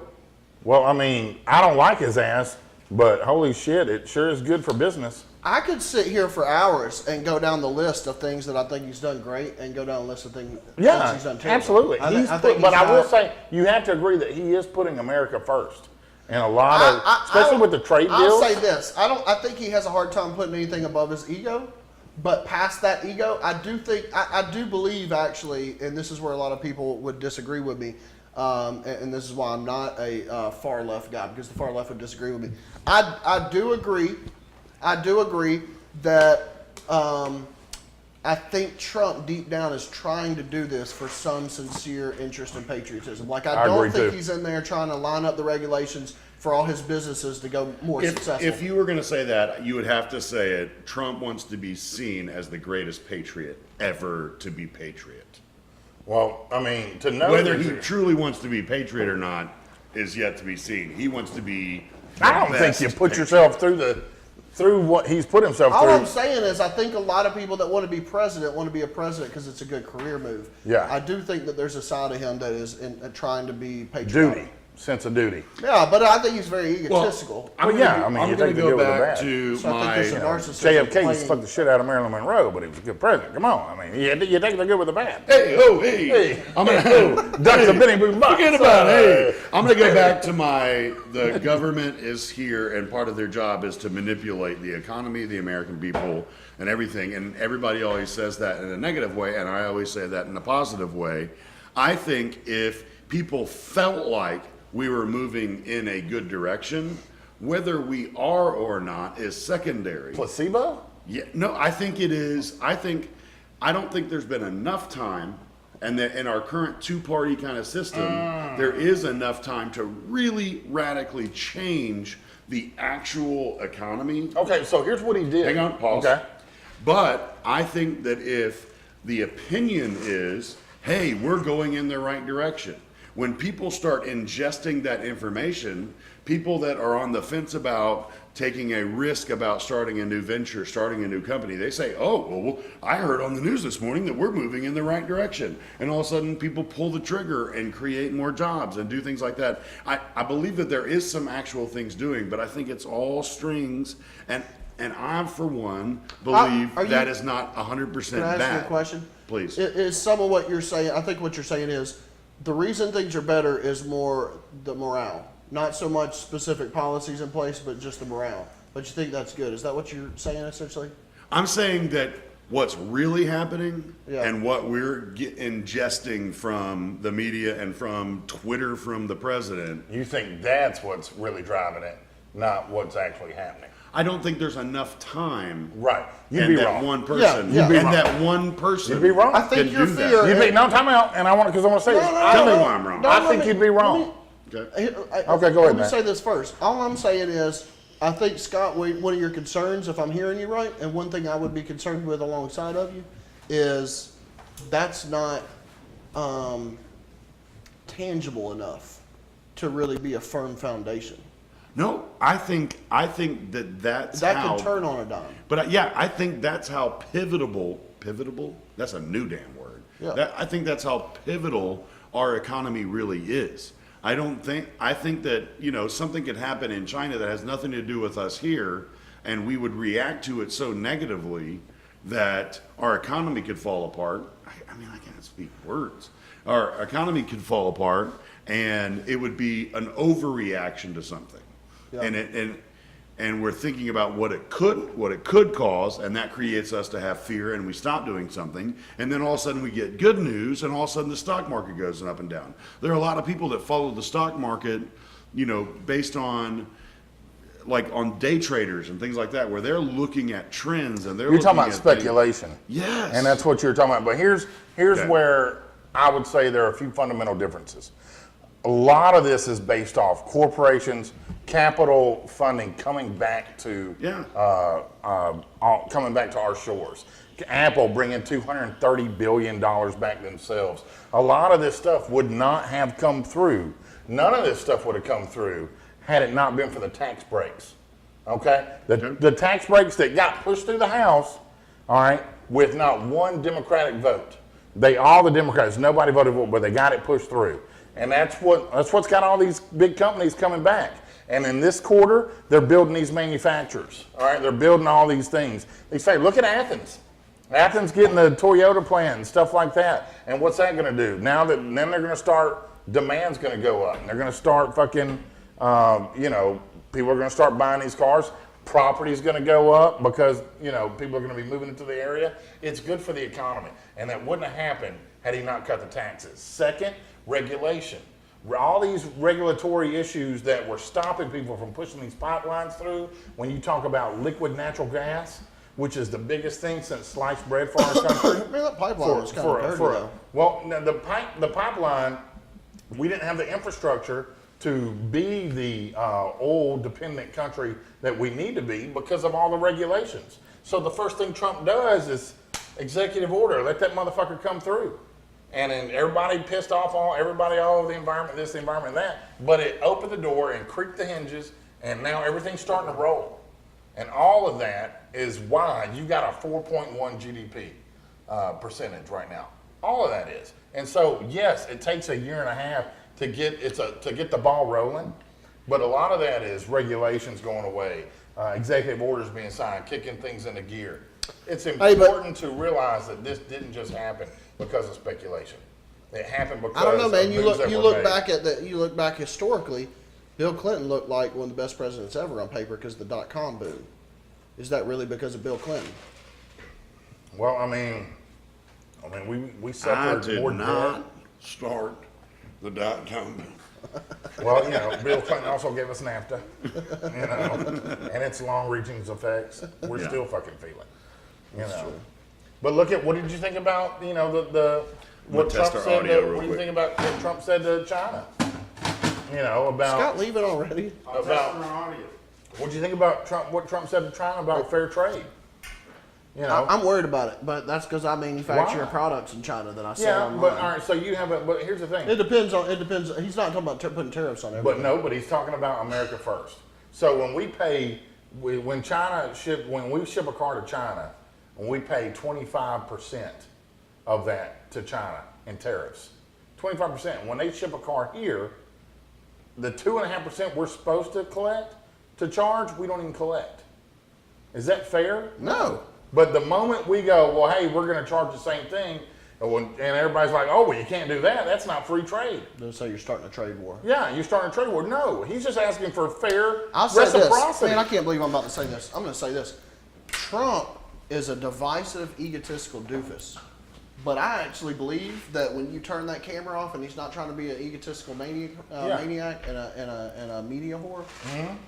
Speaker 3: well, I mean, I don't like his ass, but holy shit, it sure is good for business.
Speaker 1: I could sit here for hours and go down the list of things that I think he's done great and go down the list of things he's done terrible.
Speaker 3: Absolutely. But I will say, you have to agree that he is putting America first. And a lot of, especially with the trade deals.
Speaker 1: I'll say this. I think he has a hard time putting anything above his ego. But past that ego, I do believe actually, and this is where a lot of people would disagree with me, and this is why I'm not a far left guy, because the far left would disagree with me. I do agree that I think Trump deep down is trying to do this for some sincere interest and patriotism. Like I don't think he's in there trying to line up the regulations for all his businesses to go more successful.
Speaker 2: If you were going to say that, you would have to say it. Trump wants to be seen as the greatest patriot ever to be patriot.
Speaker 3: Well, I mean, to know
Speaker 2: whether he truly wants to be patriot or not is yet to be seen. He wants to be.
Speaker 3: I don't think you put yourself through what he's put himself through.
Speaker 1: All I'm saying is I think a lot of people that want to be president want to be a president because it's a good career move.
Speaker 3: Yeah.
Speaker 1: I do think that there's a side of him that is trying to be patriotic.
Speaker 3: Duty. Sense of duty.
Speaker 1: Yeah, but I think he's very egotistical.
Speaker 2: I'm going to go back to my
Speaker 3: JFK used to fuck the shit out of Marilyn Monroe, but he was a good president. Come on, I mean, you take the good with the bad.
Speaker 2: Hey, I'm gonna
Speaker 3: duck the Benny Boom box.
Speaker 2: Forget about it. Hey, I'm going to go back to the government is here, and part of their job is to manipulate the economy, the American people, and everything. And everybody always says that in a negative way, and I always say that in a positive way. I think if people felt like we were moving in a good direction, whether we are or not is secondary.
Speaker 3: Placebo?
Speaker 2: Yeah, no, I think it is. I don't think there's been enough time, and that in our current two-party kind of system, there is enough time to really radically change the actual economy.
Speaker 3: Okay, so here's what he did.
Speaker 2: Hang on, pause.
Speaker 3: Okay.
Speaker 2: But I think that if the opinion is, hey, we're going in the right direction, when people start ingesting that information, people that are on the fence about taking a risk about starting a new venture, starting a new company, they say, oh, well, I heard on the news this morning that we're moving in the right direction. And all of a sudden people pull the trigger and create more jobs and do things like that. I believe that there is some actual things doing, but I think it's all strings. And I, for one, believe that is not 100% bad.
Speaker 1: Can I ask you a question?
Speaker 2: Please.
Speaker 1: Is some of what you're saying, I think what you're saying is, the reason things are better is more the morale. Not so much specific policies in place, but just the morale. But you think that's good. Is that what you're saying essentially?
Speaker 2: I'm saying that what's really happening and what we're ingesting from the media and from Twitter from the president.
Speaker 3: You think that's what's really driving it, not what's actually happening.
Speaker 2: I don't think there's enough time.
Speaker 3: Right. You'd
Speaker 2: and
Speaker 3: be
Speaker 2: that
Speaker 3: wrong.
Speaker 2: one person.
Speaker 1: Yeah,
Speaker 2: and that one person.
Speaker 3: You'd be wrong.
Speaker 1: I think your fear.
Speaker 3: You'd be, no, time out. And I want to say this.
Speaker 2: Tell me why I'm wrong.
Speaker 3: I think you'd be wrong.
Speaker 2: Okay.
Speaker 3: Okay, go ahead,
Speaker 1: Let me
Speaker 3: Matt.
Speaker 1: say this first. All I'm saying is, I think, Scott, one of your concerns, if I'm hearing you right, and one thing I would be concerned with alongside of you, is that's not tangible enough to really be a firm foundation.
Speaker 2: No, I think that's
Speaker 1: that
Speaker 2: how.
Speaker 1: That can turn on a dime.
Speaker 2: But I think that's how pivotable, that's a new damn word.
Speaker 1: Yeah.
Speaker 2: I think that's how pivotal our economy really is. I think that, something could happen in China that has nothing to do with us here, and we would react to it so negatively that our economy could fall apart. I mean, I can't speak words. Our economy could fall apart, and it would be an overreaction to something. Yeah. And we're thinking about what it could cause, and that creates us to have fear, and we stop doing something, and then all of a sudden we get good news, and all of a sudden the stock market goes up and down. There are a lot of people that follow the stock market, based on on day traders and things like that, where they're looking at trends and
Speaker 3: you're talking about speculation.
Speaker 2: Yes,
Speaker 3: and that's what you're talking about. But here's where I would say there are a few fundamental differences. A lot of this is based off corporations, capital funding coming back to our shores. Apple bringing $230 billion back themselves. A lot of this stuff would not have come through. None of this stuff would have come through had it not been for the tax breaks. Okay? The tax breaks that got pushed through the House, all right, with not one Democratic vote. All the Democrats, nobody voted for it, but they got it pushed through. And that's what's got all these big companies coming back. And in this quarter, they're building these manufacturers. All right, they're building all these things. They say, look at Athens. Athens getting the Toyota plant and stuff like that. And what's that going to do? Then they're going to start, demand's going to go up. And they're going to start fucking, people are going to start buying these cars. Property's going to go up because, people are going to be moving into the area. It's good for the economy. And that wouldn't have happened had he not cut the taxes. Second, regulation. All these regulatory issues that were stopping people from pushing these pipelines through. When you talk about liquid natural gas, which is the biggest thing since sliced bread for our country.
Speaker 1: Man, that pipeline was kind of dirty, though.
Speaker 3: Well, the pipeline, we didn't have the infrastructure to be the oil-dependent country that we need to be because of all the regulations. So the first thing Trump does is executive order, let that motherfucker come through. And then everybody pissed off everybody all over the environment, this, the environment, that. But it opened the door and creaked the hinges, and now everything's starting to roll. And all of that is why you got a 4.1 GDP percentage right now. All of that is. And so, yes, it takes a year and a half to get the ball rolling, but a lot of that is regulations going away, executive orders being signed, kicking things into gear. It's important to realize that this didn't just happen because of speculation. It happened because
Speaker 1: I don't know, man. You look back historically. Bill Clinton looked like one of the best presidents ever on paper because of the .com boom. Is that really because of Bill Clinton?
Speaker 3: Well, I mean, we suffered more debt.
Speaker 2: I did not start the .com boom.
Speaker 3: Well, Bill Clinton also gave us NAFTA, and its long-reaching effects. We're still fucking feeling, True. But look at, what did you think about, what Trump said? What do you think about what Trump said to China? About
Speaker 1: Scott leaving already.
Speaker 3: What do you think about Trump? What Trump said to China about fair trade?
Speaker 1: I'm worried about it, but that's because I manufacture products in China that I sell online.
Speaker 3: But all right, so you have but here's the thing.
Speaker 1: It depends. He's not talking about putting tariffs on everything.
Speaker 3: But he's talking about America first. So when we ship a car to China, when we pay 25% of that to China in tariffs, 25%. When they ship a car here, the 2.5% we're supposed to charge, we don't even collect. Is that fair?
Speaker 1: No.
Speaker 3: But the moment we go, well, hey, we're going to charge the same thing, and everybody's like, oh, well, you can't do that. That's not free trade.
Speaker 1: So you're starting a trade war.
Speaker 3: Yeah, you're starting a trade war. No, he's just asking for fair
Speaker 1: I'll say
Speaker 3: reciprocity.
Speaker 1: This. Man, I can't believe I'm about to say this. I'm going to say this. Trump is a divisive, egotistical doofus. But I actually believe that when you turn that camera off and he's not trying to be an egotistical maniac and a media whore,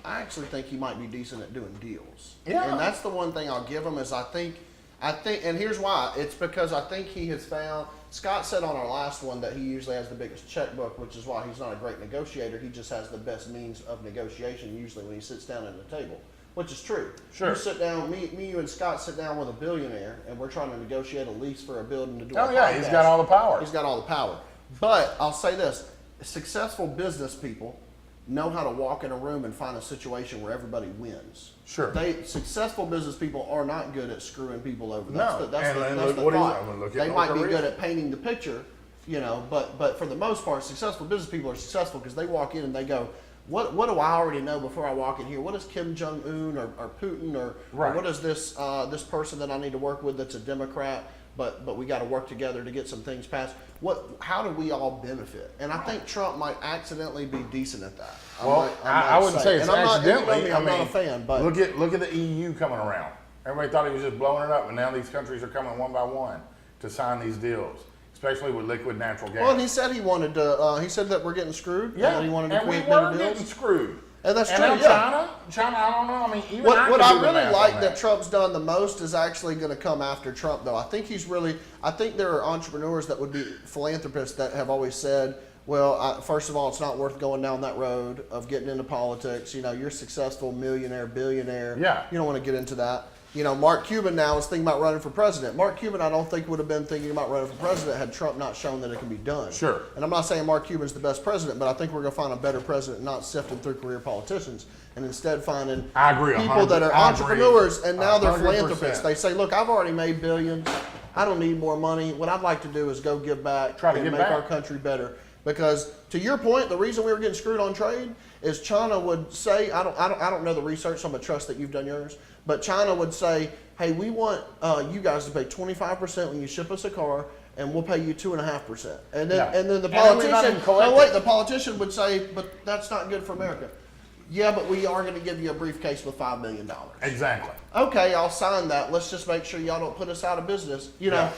Speaker 1: I actually think he might be decent at doing deals.
Speaker 3: Yeah.
Speaker 1: And that's the one thing I'll give him is I think, and here's why. It's because I think he has found, Scott said on our last one that he usually has the biggest checkbook, which is why he's not a great negotiator. He just has the best means of negotiation usually when he sits down at the table. Which is true.
Speaker 3: Sure.
Speaker 1: You sit down, you and Scott sit down with a billionaire, and we're trying to negotiate a lease for a building to do our podcast.
Speaker 3: He's got all the power.
Speaker 1: He's got all the power. But I'll say this, successful business people know how to walk in a room and find a situation where everybody wins.
Speaker 3: Sure.
Speaker 1: Successful business people are not good at screwing people over.
Speaker 3: That's
Speaker 1: the thought. They might be good at painting the picture, but for the most part, successful business people are successful because they walk in and they go, What do I already know before I walk in here? What is Kim Jong-un or Putin or what is this this person that I need to work with that's a Democrat, but we got to work together to get some things passed? How do we all benefit? And I think Trump might accidentally be decent at that.
Speaker 3: I wouldn't say it's accidentally.
Speaker 1: I'm not a fan, but
Speaker 3: look at the EU coming around. Everybody thought he was just blowing it up, and now these countries are coming one by one to sign these deals. Especially with liquid natural gas.
Speaker 1: Well, he said he wanted to. He said that we're getting screwed.
Speaker 3: Yeah,
Speaker 1: and he wanted to
Speaker 3: and we
Speaker 1: create better
Speaker 3: were
Speaker 1: deals.
Speaker 3: getting screwed.
Speaker 1: And that's true.
Speaker 3: And
Speaker 1: yeah.
Speaker 3: China, I don't know. I mean, even
Speaker 1: what I really like that Trump's done the most is actually going to come after Trump, though. I think there are entrepreneurs that would be philanthropists that have always said, well, first of all, it's not worth going down that road of getting into politics. You're successful, millionaire, billionaire.
Speaker 3: Yeah.
Speaker 1: You don't want to get into that. Mark Cuban now is thinking about running for president. Mark Cuban, I don't think would have been thinking about running for president had Trump not shown that it can be done.
Speaker 3: Sure.
Speaker 1: And I'm not saying Mark Cuban's the best president, but I think we're going to find a better president, not sifting through career politicians, and instead finding
Speaker 3: I agree,
Speaker 1: people that are entrepreneurs, and now they're
Speaker 3: 100%.
Speaker 1: philanthropists. They say, look, I've already made billions. I don't need more money. What I'd like to do is go give back and make our country better. Because to your point, the reason we were getting screwed on trade is China would say, I don't know the research, so I'm gonna trust that you've done yours, but China would say, hey, we want you guys to pay 25% when you ship us a car, and we'll pay you 2.5%. And then the politician would say, but that's not good for America. Yeah, but we are going to give you a briefcase with $5 million.
Speaker 3: Exactly.
Speaker 1: Okay, I'll sign that. Let's just make sure y'all don't put us out of business.
Speaker 3: And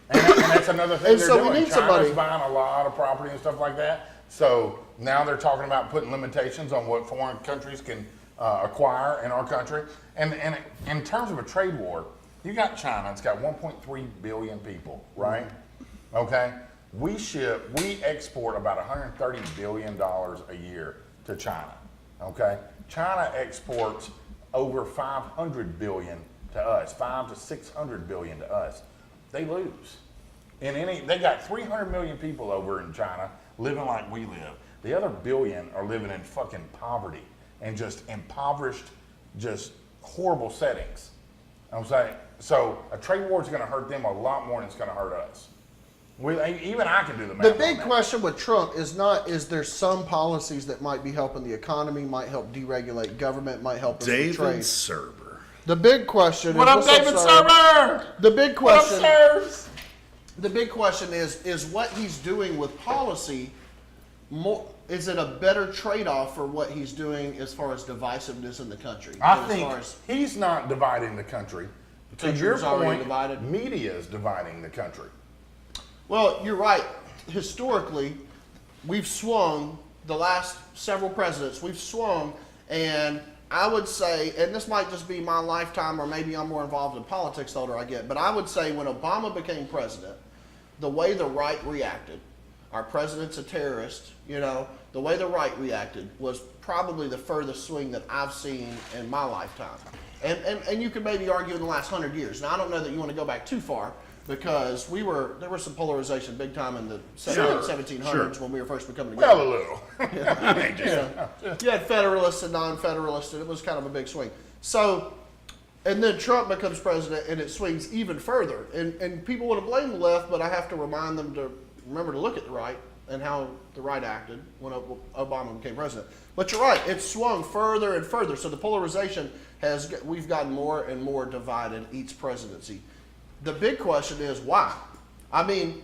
Speaker 3: that's another thing they're doing.
Speaker 1: We need
Speaker 3: China's
Speaker 1: somebody
Speaker 3: buying a lot of property and stuff like that. So now they're talking about putting limitations on what foreign countries can acquire in our country. And in terms of a trade war, you got China. It's got 1.3 billion people, right? Okay. We export about $130 billion a year to China. Okay. China exports over 500 billion to us, 500 to 600 billion to us. They lose. They got 300 million people over in China living like we live. The other billion are living in fucking poverty and just impoverished, just horrible settings. I'm saying, so a trade war is going to hurt them a lot more than it's going to hurt us. Even I can do the math.
Speaker 1: The big question with Trump is there some policies that might be helping the economy, might help deregulate government, might help us with trade.
Speaker 2: David Serber.
Speaker 1: The big question
Speaker 3: What up, David Serber?
Speaker 1: The big question.
Speaker 3: What up, sirs?
Speaker 1: The big question is what he's doing with policy more, is it a better trade-off for what he's doing as far as divisiveness in the country?
Speaker 3: I think he's not dividing the country. To your point, media is dividing the country.
Speaker 1: Well, you're right. Historically, we've swung, the last several presidents, we've swung, and I would say, and this might just be my lifetime, or maybe I'm more involved in politics the older I get, but I would say when Obama became president, the way the right reacted, our president's a terrorist, the way the right reacted was probably the furthest swing that I've seen in my lifetime. And you could maybe argue in the last 100 years. Now, I don't know that you want to go back too far, because there was some polarization big time in the 1700s when we were first becoming together.
Speaker 3: Well, a little.
Speaker 1: You had Federalists and non-Federalists, and it was kind of a big swing. So, and then Trump becomes president, and it swings even further. And people want to blame the left, but I have to remind them to remember to look at the right and how the right acted when Obama became president. But you're right, it's swung further and further. So the polarization we've gotten more and more divided each presidency. The big question is why? I mean,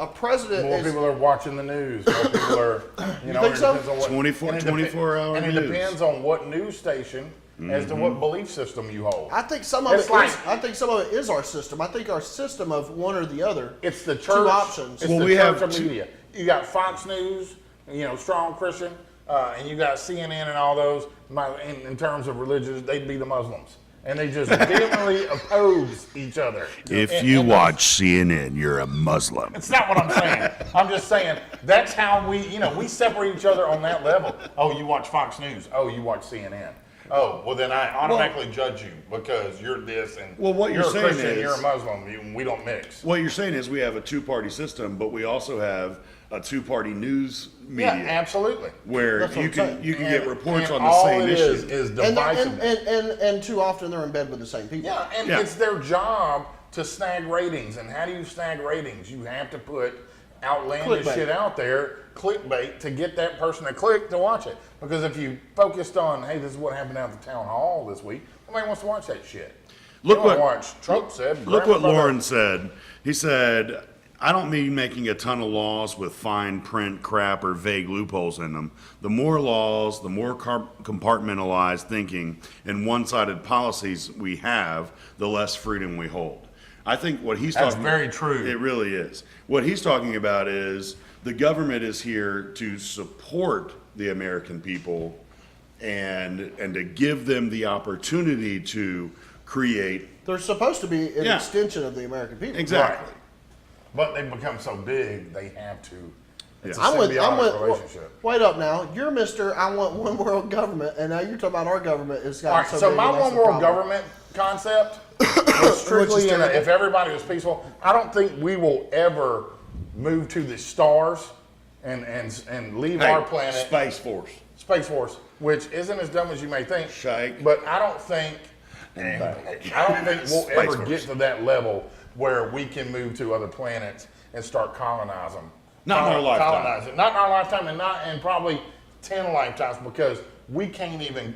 Speaker 1: a president
Speaker 3: More people are watching the news. More people are,
Speaker 1: you think so?
Speaker 2: 24 hour
Speaker 3: and
Speaker 2: news.
Speaker 3: it depends on what news station as to what belief system you hold.
Speaker 1: I think some of it is our system. I think our system of one or the the other.
Speaker 3: It's the church.
Speaker 1: Two options.
Speaker 3: It's the church of media. You got Fox News, strong Christian, and you got CNN and all those. In terms of religions, they'd be the Muslims. And they just vehemently oppose each other.
Speaker 2: If you watch CNN, you're a Muslim.
Speaker 3: It's not what I'm saying. I'm just saying that's how we separate each other on that level. Oh, you watch Fox News. Oh, you watch CNN. Oh, well then I automatically judge you because you're this and
Speaker 2: what
Speaker 3: you're
Speaker 2: you're
Speaker 3: a
Speaker 2: saying
Speaker 3: Christian,
Speaker 2: is,
Speaker 3: you're a Muslim. We don't mix.
Speaker 2: What you're saying is we have a two-party system, but we also have a two-party news media.
Speaker 3: Yeah, absolutely.
Speaker 2: Where you can get reports on the same issue.
Speaker 3: Is divisiveness.
Speaker 1: And too often they're in bed with the same people.
Speaker 3: Yeah, and it's their job to snag ratings. And how do you snag ratings? You have to put outlandish shit out there, clickbait, to get that person to click to watch it. Because if you focused on, hey, this is what happened out at the town hall this week, nobody wants to watch that shit. Look what Trump said.
Speaker 2: Look what Lauren said. He said, I don't mean making a ton of laws with fine print crap or vague loopholes in them. The more laws, the more compartmentalized thinking and one-sided policies we have, the less freedom we hold. I think what he's talking about...
Speaker 3: That's very true.
Speaker 2: It really is. What he's talking about is the government is here to support the American people and to give them the opportunity to create...
Speaker 1: They're supposed to be an extension of the American people.
Speaker 2: Exactly.
Speaker 3: Right. But they've become so big, they have to. It's a
Speaker 1: I'm with
Speaker 3: relationship.
Speaker 1: Wait up now. You're Mr. I want one world government, and now you're talking about our government. It's got
Speaker 3: All right, so my one world government concept, but strictly if everybody was peaceful, I don't think we will ever move to the stars and leave our planet.
Speaker 2: Space Force.
Speaker 3: Space Force, which isn't as dumb as you may think.
Speaker 2: Shake.
Speaker 3: But I don't think we'll ever get to that level where we can move to other planets and start colonizing them.
Speaker 2: Not in our lifetime.
Speaker 3: Not in our lifetime, and not in probably 10 lifetimes, because we can't even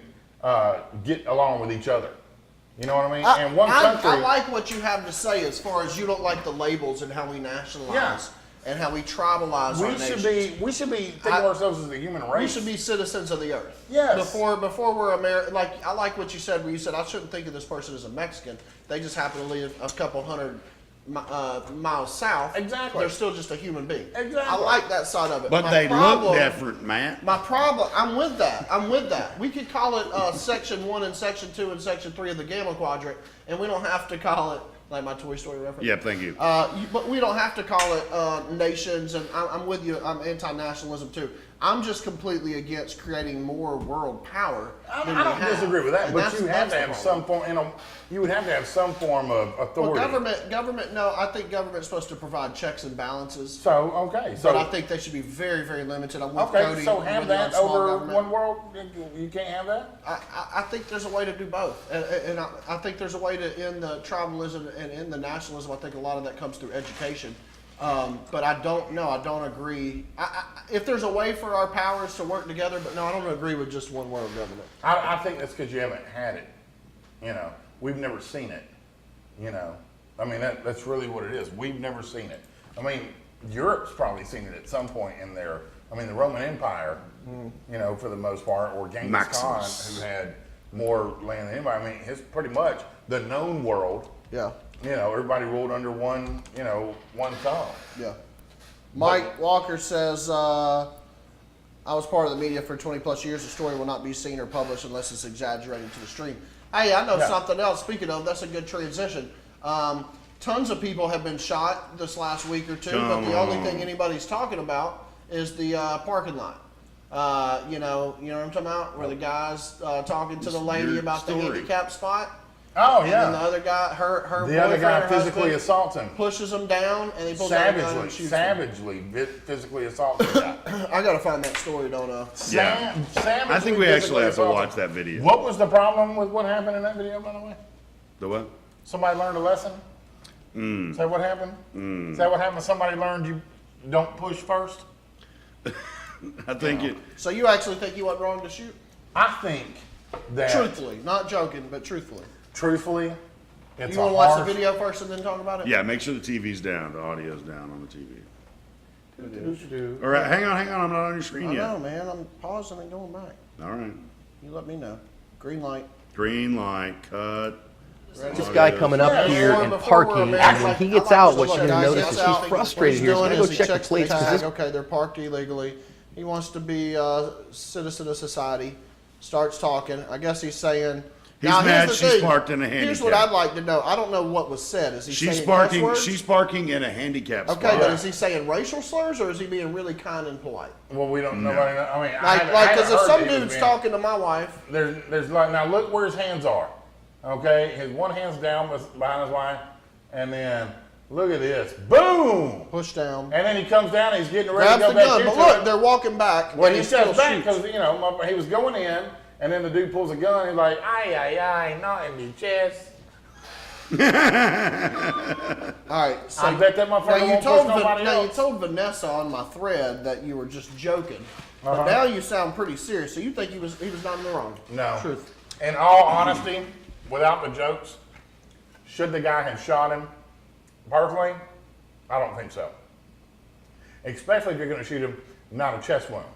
Speaker 3: get along with each other. You know what I mean? And one country.
Speaker 1: I like what you have to say as far as you don't like the labels and how we nationalize and how we tribalize our nation.
Speaker 3: We should be thinking of ourselves as the human race.
Speaker 1: We should be citizens of the earth.
Speaker 3: Yes.
Speaker 1: Before we're American. Like, I like what you said where you said I shouldn't think of this person as a Mexican. They just happen to live a couple hundred miles south.
Speaker 3: Exactly.
Speaker 1: They're still just a human being.
Speaker 3: Exactly.
Speaker 1: I like that side of it.
Speaker 2: But they look different, Matt.
Speaker 1: My problem, I'm with that. We could call it Section 1 and Section 2 and Section 3 of the Gamma Quadrant, and we don't have to call it, like my Toy Story reference.
Speaker 2: Yeah, thank you.
Speaker 1: But we don't have to call it nations, and I'm with you. I'm anti-nationalism too. I'm just completely against creating more world power.
Speaker 3: I don't disagree with that,
Speaker 1: And
Speaker 3: but you have to have some form. You would have to have some form of authority.
Speaker 1: Well, government. No, I think government's supposed to provide checks and balances.
Speaker 3: So okay, so
Speaker 1: But I think they should be very, very limited. I'm with
Speaker 3: okay,
Speaker 1: Cody.
Speaker 3: so have
Speaker 1: with you on
Speaker 3: that
Speaker 1: small
Speaker 3: over
Speaker 1: government.
Speaker 3: one world. You can't have that.
Speaker 1: I think there's a way to do both, and I think there's a way to end the tribalism and end the nationalism. I think a lot of that comes through education, but I don't know. I don't agree. If there's a way for our powers to work together, but no, I don't agree with just one world government.
Speaker 3: I think that's because you haven't had it. You know, we've never seen it. You know, I mean that's really what it is. We've never seen it. I mean, Europe's probably seen it at some point in their. I mean, the Roman Empire, you know, for the most part, or Genghis Khan, who had more land than anybody. I mean, it's pretty much the known world.
Speaker 1: Yeah.
Speaker 3: You know, everybody ruled under one thumb.
Speaker 1: Yeah. Mike Walker says, I was part of the media for 20 plus years. The story will not be seen or published unless it's exaggerated to the stream. Hey, I know something else. Speaking of, that's a good transition. Tons of people have been shot this last week or two, but the only thing anybody's talking about is the parking lot. You know what I'm talking about? Where the guy's talking to the lady about the handicap spot.
Speaker 3: Oh yeah.
Speaker 1: And the other guy, her
Speaker 3: the other guy physically
Speaker 1: husband
Speaker 3: assaults him.
Speaker 1: Pushes him down, and he pulls out a gun and shoots him.
Speaker 3: Savagely physically assaults the guy.
Speaker 1: I gotta find that story, don't I?
Speaker 2: I think we actually have to watch that video.
Speaker 3: What was the problem with what happened in that video, by the way?
Speaker 2: The what?
Speaker 3: Somebody learned a lesson? Is that what happened? Is that what happened? Somebody learned you don't push first?
Speaker 2: I think it.
Speaker 1: So you actually think he wasn't wrong to shoot?
Speaker 3: I think that.
Speaker 1: Truthfully, not joking, but truthfully.
Speaker 3: Truthfully, it's
Speaker 1: you want to watch the video first and then talk about it?
Speaker 2: Yeah, make sure the TV's down, the audio's down on the TV.
Speaker 3: All
Speaker 2: All right, hang on, I'm not on your screen
Speaker 1: I
Speaker 2: yet.
Speaker 1: know, man. I'm pausing and going back.
Speaker 2: All right.
Speaker 1: You let me know. Green light.
Speaker 2: Green light, cut.
Speaker 4: This guy coming up here and parking, and when he gets out, what you're going to notice is he's frustrated here. He's going to go check the plates because
Speaker 1: okay, they're parked illegally. He wants to be a citizen of society. Starts talking. I guess he's saying.
Speaker 2: He's
Speaker 1: now,
Speaker 2: mad she's parked in a handicap.
Speaker 1: Here's what I'd like to know. I don't know what was said. Is he saying
Speaker 2: parking?
Speaker 1: cuss words?
Speaker 2: She's parking in a handicap spot.
Speaker 1: Okay, but is he saying racial slurs or is he being really kind and polite?
Speaker 3: Well, we don't. Nobody know. I mean,
Speaker 1: like because if some dude's talking to my wife,
Speaker 3: there's like now look where his hands are. Okay, his one hand's down behind his wife, and then look at this, boom,
Speaker 1: push down,
Speaker 3: and then he comes down. And he's getting ready to go back into it.
Speaker 1: But look, they're walking back.
Speaker 3: Well, he steps back because he was going in. And then the dude pulls a gun. And he's like, "Ay, not in the chest."
Speaker 1: All right. So
Speaker 3: I bet that motherfucker won't push nobody else.
Speaker 1: You told Vanessa on my thread that you were just joking, but now you sound pretty serious. So you think he was not in the wrong?
Speaker 3: No.
Speaker 1: Truth.
Speaker 3: In all honesty, without the jokes, should the guy have shot him? Personally, I don't think so. Especially if you're going to shoot him, not a chest wound,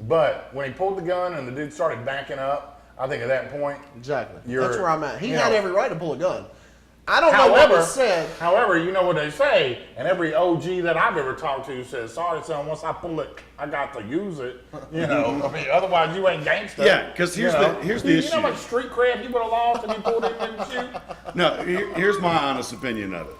Speaker 3: But when he pulled the gun and the dude started backing up, I think at that point,
Speaker 1: exactly. That's where I'm at. He had every right to pull a gun.
Speaker 3: I don't know what was said. However, you know what they say, and every OG that I've ever talked to says, "Sorry, son, once I pull it, I got to use it." I mean, otherwise you ain't gangster.
Speaker 2: Yeah, because here's the issue.
Speaker 3: You know how much street cred you would have lost if you pulled it and didn't shoot?
Speaker 2: No, here's my honest opinion of it.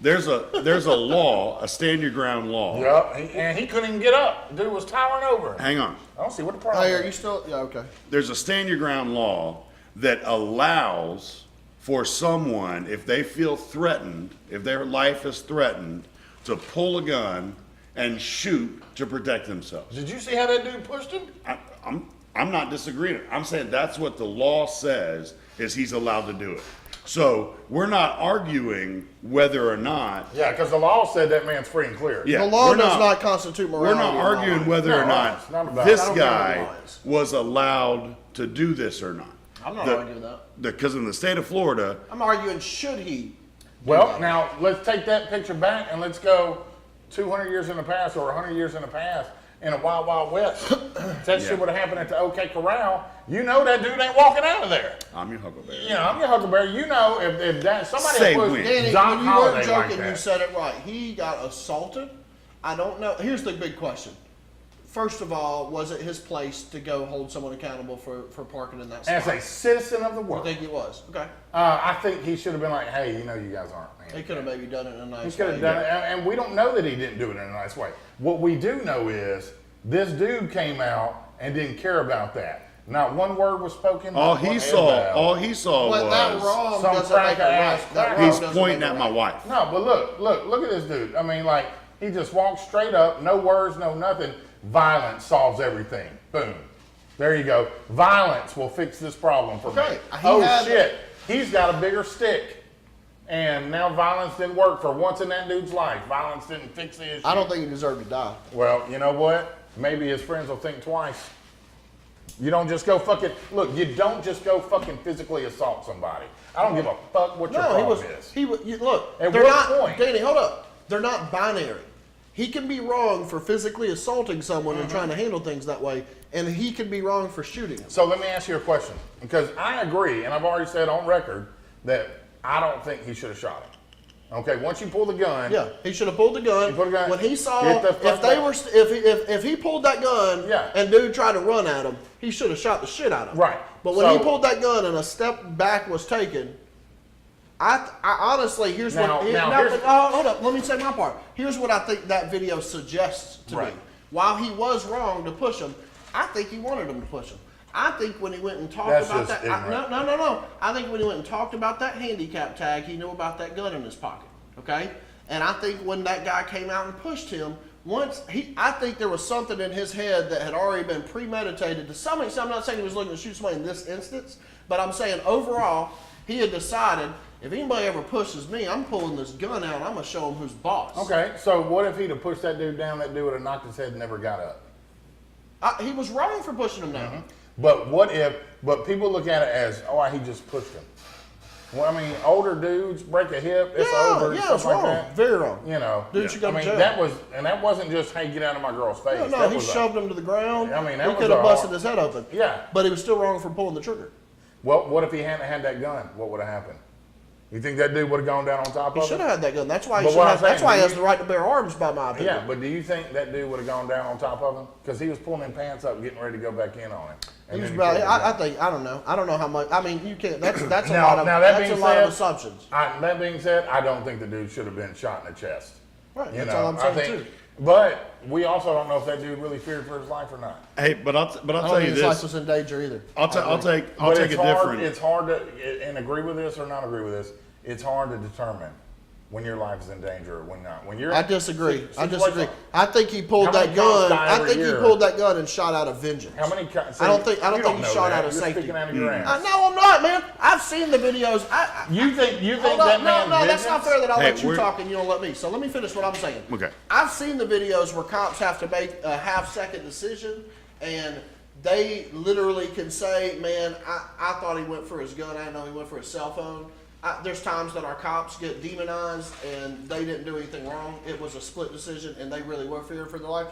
Speaker 2: There's a law, a stand your ground law.
Speaker 3: Yeah, and he couldn't even get up. The dude was towering over him.
Speaker 2: Hang on.
Speaker 3: I don't see what the problem is.
Speaker 1: Are you still? Yeah, okay.
Speaker 2: There's a stand your ground law that allows for someone, if they feel threatened, if their life is threatened, to pull a gun and shoot to protect themselves.
Speaker 3: Did you see how that dude pushed him?
Speaker 2: I'm not disagreeing. I'm saying that's what the law says, is he's allowed to do it. So we're not arguing whether or not.
Speaker 3: Yeah, because the law said that man's free and clear.
Speaker 2: Yeah,
Speaker 1: The law
Speaker 2: we're
Speaker 1: does not constitute morality.
Speaker 2: We're not arguing whether
Speaker 3: No,
Speaker 2: or
Speaker 3: it's not
Speaker 2: not
Speaker 3: about-
Speaker 2: this
Speaker 1: I don't care what the
Speaker 2: guy
Speaker 1: law is.
Speaker 2: was allowed to do this or not.
Speaker 1: I'm not arguing that.
Speaker 2: Because in the state of Florida,
Speaker 1: I'm arguing should he.
Speaker 3: Well, now let's take that picture back and let's go 200 years in the past or 100 years in the past in a Wild Wild West. If that shit would have happened at the OK Corral, you know that dude ain't walking out of there.
Speaker 2: I'm your huckleberry.
Speaker 3: You know, I'm your huckleberry. You know, if that somebody
Speaker 2: Say
Speaker 3: had pushed
Speaker 2: when.
Speaker 1: Danny,
Speaker 3: Doc
Speaker 1: when you weren't
Speaker 3: Holliday like
Speaker 1: joking, you
Speaker 3: that.
Speaker 1: said it right. He got assaulted. I don't know. Here's the big question. First of all, was it his place to go hold someone accountable for parking in that spot?
Speaker 3: As a citizen of the
Speaker 1: I
Speaker 3: world,
Speaker 1: think it was. Okay.
Speaker 3: I think he should have been like, hey, you know, you guys aren't, man.
Speaker 1: He could have maybe done it in a nice
Speaker 3: He could
Speaker 1: way.
Speaker 3: have done it, and we don't know that he didn't do it in a nice way. What we do know is this dude came out and didn't care about that. Not one word was spoken.
Speaker 2: All
Speaker 3: not
Speaker 2: he
Speaker 3: one
Speaker 2: saw
Speaker 3: L.
Speaker 1: But that
Speaker 2: was
Speaker 1: wrong
Speaker 3: some
Speaker 1: doesn't make it
Speaker 3: crack-ass
Speaker 1: right. That
Speaker 3: crack.
Speaker 1: wrong
Speaker 2: he's
Speaker 1: doesn't
Speaker 2: pointing
Speaker 1: make it
Speaker 2: at my
Speaker 1: right.
Speaker 2: wife.
Speaker 3: No, but look at this dude. I mean, like, he just walked straight up, no words, no nothing. Violence solves everything. Boom. There you go. Violence will fix this problem for
Speaker 1: Okay,
Speaker 3: me.
Speaker 1: he
Speaker 3: Oh
Speaker 1: had-
Speaker 3: shit, he's got a bigger stick. And now violence didn't work for once in that dude's life. Violence didn't fix the issue.
Speaker 1: I don't think he deserved to die.
Speaker 3: Well, you know what? Maybe his friends will think twice. You don't just go fucking, look, you don't just go fucking physically assault somebody. I don't give a fuck what your
Speaker 1: No, he
Speaker 3: problem
Speaker 1: was.
Speaker 3: is.
Speaker 1: Look,
Speaker 3: At
Speaker 1: they're
Speaker 3: what
Speaker 1: not.
Speaker 3: point?
Speaker 1: Danny, hold up. They're not binary. He can be wrong for physically assaulting someone and trying to handle things that way, and he can be wrong for shooting him.
Speaker 3: So let me ask you a question, because I agree, and I've already said on record that I don't think he should have shot him. Okay, once you pull the gun,
Speaker 1: Yeah, he should have pulled the gun.
Speaker 3: He pulled the gun.
Speaker 1: When he saw
Speaker 3: Get the fuck
Speaker 1: if they
Speaker 3: back.
Speaker 1: were if he pulled that gun
Speaker 3: Yeah.
Speaker 1: and dude tried to run at him, he should have shot the shit out of him.
Speaker 3: Right.
Speaker 1: But when he
Speaker 3: So-
Speaker 1: pulled that gun and a step back was taken, I honestly here's
Speaker 3: Now-
Speaker 1: what.
Speaker 3: now here's-
Speaker 1: Hold up. Let me say my part. Here's what I think that video suggests to
Speaker 3: Right.
Speaker 1: me. While he was wrong to push him, I think he wanted him to push him. I think when he went and talked
Speaker 3: That's
Speaker 1: about
Speaker 3: just
Speaker 1: that,
Speaker 3: ignorant.
Speaker 1: no. I think when he went and talked about that handicap tag, he knew about that gun in his pocket. Okay, and I think when that guy came out and pushed him, I think there was something in his head that had already been premeditated to some extent. I'm not saying he was looking to shoot somebody in this instance, but I'm saying overall, he had decided if anybody ever pushes me, I'm pulling this gun out. I'm gonna show him who's boss.
Speaker 3: Okay, so what if he'd have pushed that dude down, that dude would have knocked his head and never got up?
Speaker 1: He was wrong for pushing him down.
Speaker 3: But but people look at it as, oh, he just pushed him. Well, I mean, older dudes break a hip, it's over,
Speaker 1: Yeah,
Speaker 3: stuff
Speaker 1: it's
Speaker 3: like
Speaker 1: wrong.
Speaker 3: that.
Speaker 1: Very wrong.
Speaker 3: You know,
Speaker 1: Dude should go
Speaker 3: I
Speaker 1: to
Speaker 3: mean,
Speaker 1: jail.
Speaker 3: that wasn't just, hey, get out of my girl's face.
Speaker 1: No,
Speaker 3: That
Speaker 1: he
Speaker 3: was
Speaker 1: shoved him to the ground.
Speaker 3: I mean, that
Speaker 1: he
Speaker 3: was
Speaker 1: could have
Speaker 3: a
Speaker 1: busted
Speaker 3: hard-
Speaker 1: his head open.
Speaker 3: Yeah.
Speaker 1: But he was still wrong for pulling the trigger.
Speaker 3: Well, what if he hadn't had that gun? What would have happened? You think that dude would have gone down on top
Speaker 1: He
Speaker 3: of
Speaker 1: should
Speaker 3: him?
Speaker 1: have had that gun. That's why he
Speaker 3: But
Speaker 1: should
Speaker 3: what I'm
Speaker 1: have. That's
Speaker 3: saying,
Speaker 1: why he
Speaker 3: do
Speaker 1: has
Speaker 3: you-
Speaker 1: the right to bear arms, by my opinion.
Speaker 3: Yeah, but do you think that dude would have gone down on top of him? Because he was pulling his pants up, getting ready to go back in on him. And
Speaker 1: He was
Speaker 3: then he
Speaker 1: about,
Speaker 3: pulled the
Speaker 1: I
Speaker 3: gun.
Speaker 1: think I don't know. I don't know how much. I mean, you can't. That's a
Speaker 3: Now-
Speaker 1: lot of
Speaker 3: now that
Speaker 1: that's a
Speaker 3: being
Speaker 1: lot of
Speaker 3: said,
Speaker 1: assumptions.
Speaker 3: That being said, I don't think the dude should have been shot in the chest.
Speaker 1: Right.
Speaker 3: You
Speaker 1: That's
Speaker 3: know,
Speaker 1: all I'm saying
Speaker 3: I think,
Speaker 1: too.
Speaker 3: But we also don't know if that dude really feared for his life or not.
Speaker 2: Hey, but I'll
Speaker 1: I
Speaker 2: tell
Speaker 1: don't
Speaker 2: you
Speaker 1: think his life
Speaker 2: this.
Speaker 1: was in danger either.
Speaker 2: I'll take
Speaker 3: But
Speaker 2: a
Speaker 3: it's hard,
Speaker 2: different.
Speaker 3: It's hard to and agree with this or not agree with this. It's hard to determine when your life is in danger or when not. When you're
Speaker 1: I disagree. I
Speaker 3: situation-
Speaker 1: disagree. I think he pulled
Speaker 3: How many
Speaker 1: that
Speaker 3: cops
Speaker 1: gun.
Speaker 3: die
Speaker 1: I
Speaker 3: every
Speaker 1: think he
Speaker 3: year?
Speaker 1: pulled that gun and shot out of vengeance.
Speaker 3: How many?
Speaker 1: I don't think he
Speaker 3: know
Speaker 1: shot
Speaker 3: that.
Speaker 1: out of
Speaker 3: You're
Speaker 1: safety.
Speaker 3: speaking out of your ass.
Speaker 1: No, I'm not, man. I've seen the videos.
Speaker 3: You think
Speaker 1: Hold
Speaker 3: that
Speaker 1: up.
Speaker 3: man?
Speaker 1: No, that's not fair that I'll
Speaker 2: Hey,
Speaker 1: let you
Speaker 2: we're-
Speaker 1: talk and you don't let me. So let me finish what I'm saying.
Speaker 2: Okay.
Speaker 1: I've seen the videos where cops have to make a half-second decision, and they literally can say, man, I thought he went for his gun. I didn't know he went for his cell phone. There's times that our cops get demonized, and they didn't do anything wrong. It was a split decision, and they really were fearing for their life.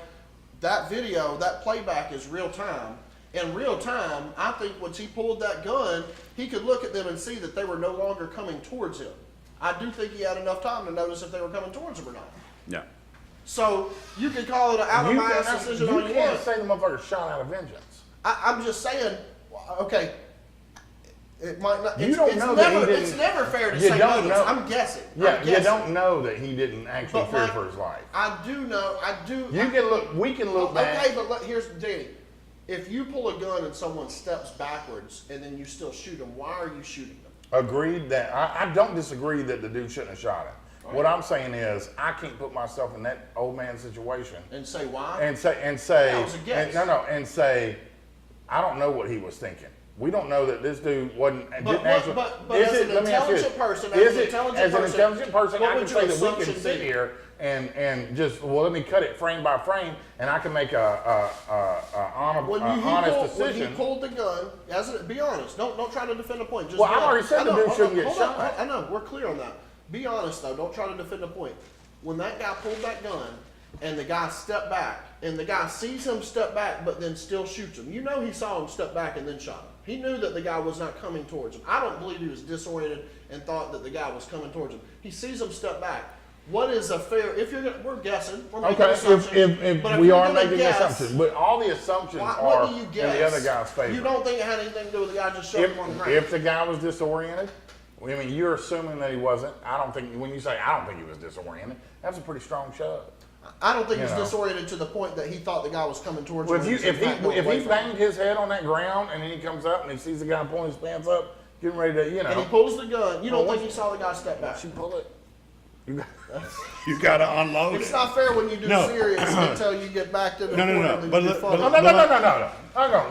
Speaker 1: That video, that playback is real time. In real time, I think once he pulled that gun, he could look at them and see that they were no longer coming towards him. I do think he had enough time to notice if they were coming towards him or not.
Speaker 2: Yeah.
Speaker 1: So you could call it an out of bias decision all
Speaker 3: You
Speaker 1: you
Speaker 3: can't
Speaker 1: want.
Speaker 3: say the motherfucker shot out of vengeance.
Speaker 1: I'm just saying, okay, it might not.
Speaker 3: You
Speaker 1: It's,
Speaker 3: don't
Speaker 1: it's
Speaker 3: know that he
Speaker 1: never,
Speaker 3: didn't-
Speaker 1: It's never fair to
Speaker 3: You
Speaker 1: say
Speaker 3: don't
Speaker 1: motives.
Speaker 3: know.
Speaker 1: I'm guessing.
Speaker 3: Yeah,
Speaker 1: I'm
Speaker 3: you
Speaker 1: guessing.
Speaker 3: don't know that he didn't actually
Speaker 1: But
Speaker 3: fear
Speaker 1: Mike,
Speaker 3: for his life.
Speaker 1: I do know. I do.
Speaker 3: You can look. We can look back.
Speaker 1: Okay, but look, here's Danny. if you pull a gun and someone steps backwards and then you still shoot them, why are you shooting them?
Speaker 3: Agreed that I don't disagree that the dude shouldn't have shot him.
Speaker 1: Right.
Speaker 3: What I'm saying is I can't put myself in that old man situation
Speaker 1: And say why?
Speaker 3: and say
Speaker 1: That was a guess.
Speaker 3: and say I don't know what he was thinking. We don't know that this dude wasn't didn't actually.
Speaker 1: But as an intelligent person,
Speaker 3: as an intelligent person,
Speaker 1: what
Speaker 3: I can
Speaker 1: would your
Speaker 3: say that we can
Speaker 1: assumption
Speaker 3: sit
Speaker 1: be?
Speaker 3: here and just let me cut it frame by frame, and I can make a honest decision.
Speaker 1: When he pulled the gun, be honest. Don't try to defend a point. Just
Speaker 3: Well,
Speaker 1: be
Speaker 3: I already
Speaker 1: honest.
Speaker 3: said the
Speaker 1: I know,
Speaker 3: dude shouldn't get
Speaker 1: hold on,
Speaker 3: shot.
Speaker 1: I know, we're clear on that. Be honest though. Don't try to defend a point. When that guy pulled that gun and the guy stepped back, and the guy sees him step back, but then still shoots him. You know he saw him step back and then shot him. He knew that the guy was not coming towards him. I don't believe he was disoriented and thought that the guy was coming towards him. He sees him step back. What is a fair? If you're gonna, we're guessing. We're making
Speaker 3: Okay,
Speaker 1: assumptions,
Speaker 3: if
Speaker 1: but
Speaker 3: we
Speaker 1: you're
Speaker 3: are
Speaker 1: gonna
Speaker 3: making
Speaker 1: guess,
Speaker 3: assumptions, but all the assumptions
Speaker 1: what
Speaker 3: are
Speaker 1: do you
Speaker 3: in
Speaker 1: guess?
Speaker 3: the other guy's favor.
Speaker 1: You don't think it had anything to do with the guy just shoving him on the ground?
Speaker 3: If the guy was disoriented, I mean, you're assuming that he wasn't. I don't think, when you say I don't think he was disoriented, that's a pretty strong shove.
Speaker 1: I don't think
Speaker 3: You
Speaker 1: he's
Speaker 3: know.
Speaker 1: disoriented to the point that he thought the guy was coming towards
Speaker 3: Well,
Speaker 1: him.
Speaker 3: if he banged his head on that ground and then he comes up and he sees the guy pulling his pants up, getting ready to,
Speaker 1: and he pulls the gun, you don't think he saw the guy step back?
Speaker 3: once you pull it,
Speaker 2: You gotta unload
Speaker 1: It's
Speaker 2: it.
Speaker 1: not fair when you do
Speaker 2: No.
Speaker 1: serious until you get back to the
Speaker 2: No, no,
Speaker 1: point
Speaker 2: no,
Speaker 1: and then
Speaker 2: but
Speaker 1: you do
Speaker 2: let-
Speaker 1: fun.
Speaker 2: but
Speaker 3: No.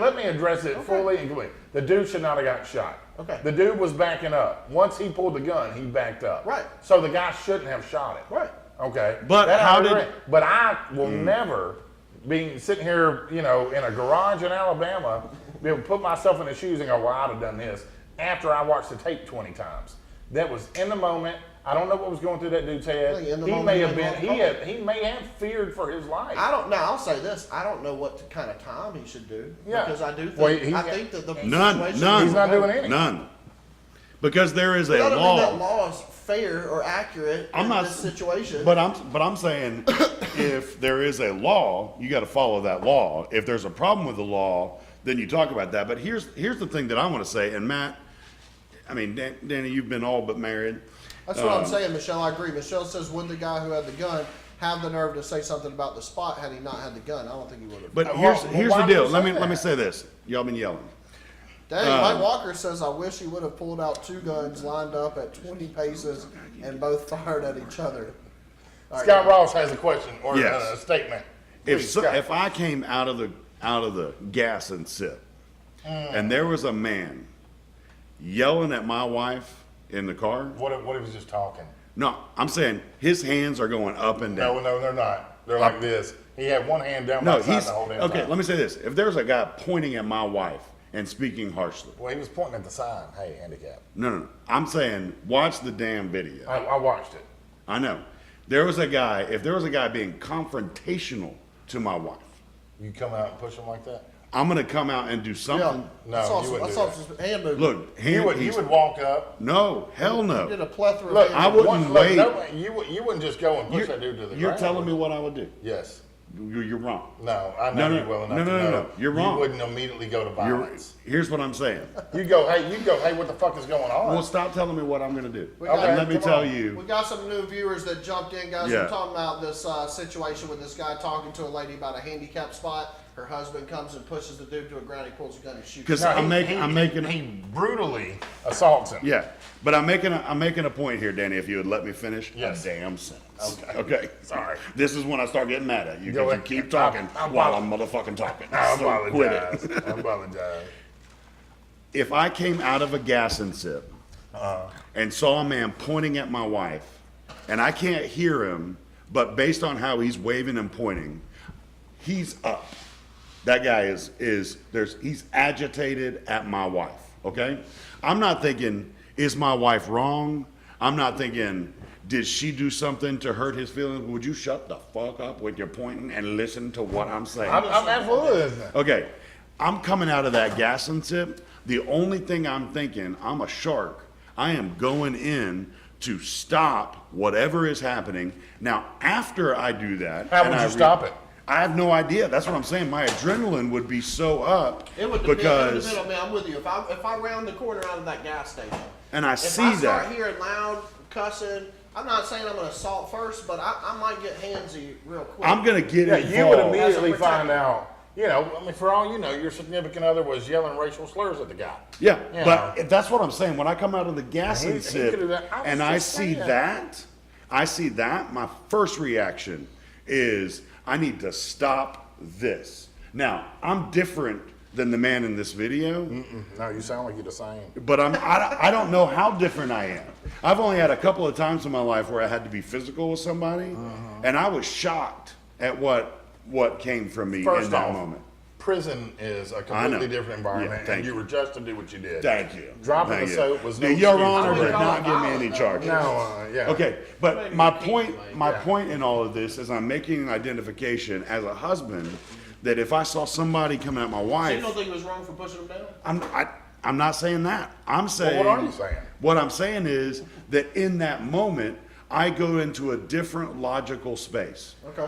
Speaker 3: Let me address it fully and completely. The dude should not have got shot.
Speaker 1: Okay.
Speaker 3: The dude was backing up. Once he pulled the gun, he backed up.
Speaker 1: Right.
Speaker 3: So the guy shouldn't have shot it.
Speaker 1: Right.
Speaker 3: Okay.
Speaker 2: But
Speaker 3: That
Speaker 2: how
Speaker 3: I
Speaker 2: did-
Speaker 3: agree. But I will never be sitting here, in a garage in Alabama, be able to put myself in the shoes and go, well, I'd have done this after I watched the tape 20 times. That was in the moment. I don't know what was going through that dude's head.
Speaker 1: Really, in the
Speaker 3: He
Speaker 1: moment,
Speaker 3: may
Speaker 1: he
Speaker 3: have
Speaker 1: made
Speaker 3: been.
Speaker 1: one call.
Speaker 3: He may have feared for his life.
Speaker 1: I'll say this. I don't know what kind of time he should do.
Speaker 3: Yeah.
Speaker 1: Because I do think,
Speaker 3: Well,
Speaker 1: I think that the
Speaker 2: None.
Speaker 1: situation.
Speaker 3: He's not doing anything.
Speaker 2: None. Because there is a
Speaker 1: It doesn't mean that
Speaker 2: law.
Speaker 1: law is fair or accurate
Speaker 2: I'm
Speaker 1: in
Speaker 2: not
Speaker 1: this situation.
Speaker 2: But I'm saying if there is a law, you got to follow that law. If there's a problem with the law, then you talk about that. But here's the thing that I want to say. And Matt, I mean, Danny, you've been all but married.
Speaker 1: That's what I'm saying, Michelle. I agree. Michelle says, would the guy who had the gun have the nerve to say something about the spot had he not had the gun? I don't think he would have.
Speaker 2: But
Speaker 3: Well,
Speaker 2: here's
Speaker 3: why
Speaker 2: the
Speaker 3: would
Speaker 2: deal.
Speaker 3: you
Speaker 2: Let
Speaker 3: say
Speaker 2: me
Speaker 3: that?
Speaker 2: say this. Y'all been yelling.
Speaker 1: Dang, Mike Walker says, I wish he would have pulled out two guns lined up at 20 paces and both fired at each other. All right,
Speaker 3: Scott Ross has a question or
Speaker 2: Yes.
Speaker 3: a statement.
Speaker 2: If
Speaker 3: Please, Scott.
Speaker 2: if I came out of the gas and sip, and there was a man yelling at my wife in the car,
Speaker 3: What if he was just talking?
Speaker 2: no, I'm saying his hands are going up and down.
Speaker 3: No, they're not. They're like this. He had one hand down
Speaker 2: No,
Speaker 3: my side
Speaker 2: he's
Speaker 3: the whole damn
Speaker 2: okay.
Speaker 3: time.
Speaker 2: Let me say this: if there's a guy pointing at my wife and speaking harshly,
Speaker 3: Well, he was pointing at the sign. Hey, handicap.
Speaker 2: no, I'm saying watch the damn video.
Speaker 3: I watched it.
Speaker 2: I know. There was a guy. If there was a guy being confrontational to my wife,
Speaker 3: You come out and push him like that?
Speaker 2: I'm gonna come out and do
Speaker 1: Yeah.
Speaker 2: something.
Speaker 3: No,
Speaker 1: I saw
Speaker 3: you wouldn't
Speaker 1: some,
Speaker 3: do
Speaker 1: I saw some hand movement.
Speaker 2: Look,
Speaker 3: You would walk up.
Speaker 2: No, hell
Speaker 1: He did
Speaker 2: no.
Speaker 1: a plethora
Speaker 3: Look,
Speaker 1: of
Speaker 2: I
Speaker 1: hand
Speaker 2: wouldn't
Speaker 1: movement.
Speaker 2: wait.
Speaker 3: You wouldn't just go and push that dude to the ground.
Speaker 2: You're telling me what I would do.
Speaker 3: Yes.
Speaker 2: You're wrong.
Speaker 3: No, I know
Speaker 2: No,
Speaker 3: you well enough
Speaker 2: no,
Speaker 3: to
Speaker 2: no,
Speaker 3: know.
Speaker 2: no. You're wrong.
Speaker 3: You wouldn't immediately go to
Speaker 2: You're,
Speaker 3: violence.
Speaker 2: here's what I'm saying.
Speaker 3: You go, hey, what the fuck is going on?
Speaker 2: Well, stop telling me what I'm gonna do.
Speaker 1: We got-
Speaker 2: And let me
Speaker 1: come
Speaker 2: tell
Speaker 1: on.
Speaker 2: you.
Speaker 1: We got some new viewers that jumped in, guys.
Speaker 2: Yeah.
Speaker 1: We're talking about this situation with this guy talking to a lady about a handicap spot. Her husband comes and pushes the dude to a ground. He pulls a gun and shoots.
Speaker 2: 'Cause
Speaker 1: him.
Speaker 2: I'm making.
Speaker 3: He brutally assaults him.
Speaker 2: Yeah, but I'm making a point here, Danny. If you would let me finish
Speaker 3: Yes.
Speaker 2: a damn sentence.
Speaker 3: Okay.
Speaker 2: Okay.
Speaker 3: Sorry.
Speaker 2: This is when I start getting mad at you
Speaker 3: Go
Speaker 2: because you
Speaker 3: ahead.
Speaker 2: keep talking
Speaker 3: I
Speaker 2: while I'm motherfucking talking.
Speaker 3: I
Speaker 2: So quit
Speaker 3: apologize.
Speaker 2: it.
Speaker 3: I apologize.
Speaker 2: If I came out of a gas and sip and saw a man pointing at my wife, and I can't hear him, but based on how he's waving and pointing, he's up. That guy he's agitated at my wife. Okay, I'm not thinking, is my wife wrong? I'm not thinking, did she do something to hurt his feelings? Would you shut the fuck up with your pointing and listen to what I'm saying?
Speaker 3: I'm absolutely listening.
Speaker 2: Okay, I'm coming out of that gas and sip. The only thing I'm thinking, I'm a shark. I am going in to stop whatever is happening. Now, after I do that,
Speaker 3: How
Speaker 2: and
Speaker 3: would
Speaker 2: I
Speaker 3: you stop it?
Speaker 2: I have no idea. That's what I'm saying. My adrenaline would be so up
Speaker 1: It would depend.
Speaker 2: because,
Speaker 1: I mean, I'm with you. If I round the corner out of that gas station,
Speaker 2: and I
Speaker 1: if
Speaker 2: see
Speaker 1: I start
Speaker 2: that.
Speaker 1: hearing loud cussing, I'm not saying I'm going to assault first, but I might get handsy real quick.
Speaker 2: I'm gonna get
Speaker 3: Yeah,
Speaker 2: involved.
Speaker 3: you would immediately
Speaker 1: As a protector.
Speaker 3: find out you know, I mean, for all you know, your significant other was yelling racial slurs at the guy.
Speaker 2: Yeah,
Speaker 3: You
Speaker 2: but
Speaker 3: know.
Speaker 2: that's what I'm saying. When I come out of the gas and
Speaker 3: He
Speaker 2: sip,
Speaker 3: could've done- I was
Speaker 2: and I
Speaker 3: just
Speaker 2: see
Speaker 3: saying.
Speaker 2: that, my first reaction is I need to stop this. Now, I'm different than the man in this video,
Speaker 3: No, you sound like you're the same.
Speaker 2: but I don't know how different I am. I've only had a couple of times in my life where I had to be physical with somebody, and I was shocked at what came from me
Speaker 3: First
Speaker 2: in that
Speaker 3: off,
Speaker 2: moment.
Speaker 3: prison is a
Speaker 2: I know.
Speaker 3: completely different environment,
Speaker 2: Yeah, thank
Speaker 3: and you
Speaker 2: you.
Speaker 3: were just to do what you did.
Speaker 2: Thank you.
Speaker 3: Dropping
Speaker 2: Thank
Speaker 3: the
Speaker 2: you.
Speaker 3: soap was no
Speaker 2: Now, Your
Speaker 3: excuse.
Speaker 2: Honor
Speaker 1: I
Speaker 2: did
Speaker 1: wouldn't
Speaker 2: not
Speaker 1: call
Speaker 2: give me
Speaker 1: it
Speaker 2: any
Speaker 1: violent,
Speaker 2: charges.
Speaker 3: No, yeah.
Speaker 2: Okay, but my point
Speaker 3: Yeah.
Speaker 2: in all of this is I'm making an identification as a husband that if I saw somebody coming at my
Speaker 1: So you
Speaker 2: wife,
Speaker 1: don't think it was wrong for pushing them down?
Speaker 2: I'm not saying that. I'm saying.
Speaker 3: what are you saying?
Speaker 2: What I'm saying is that in that moment, I go into a different logical space.
Speaker 1: Okay.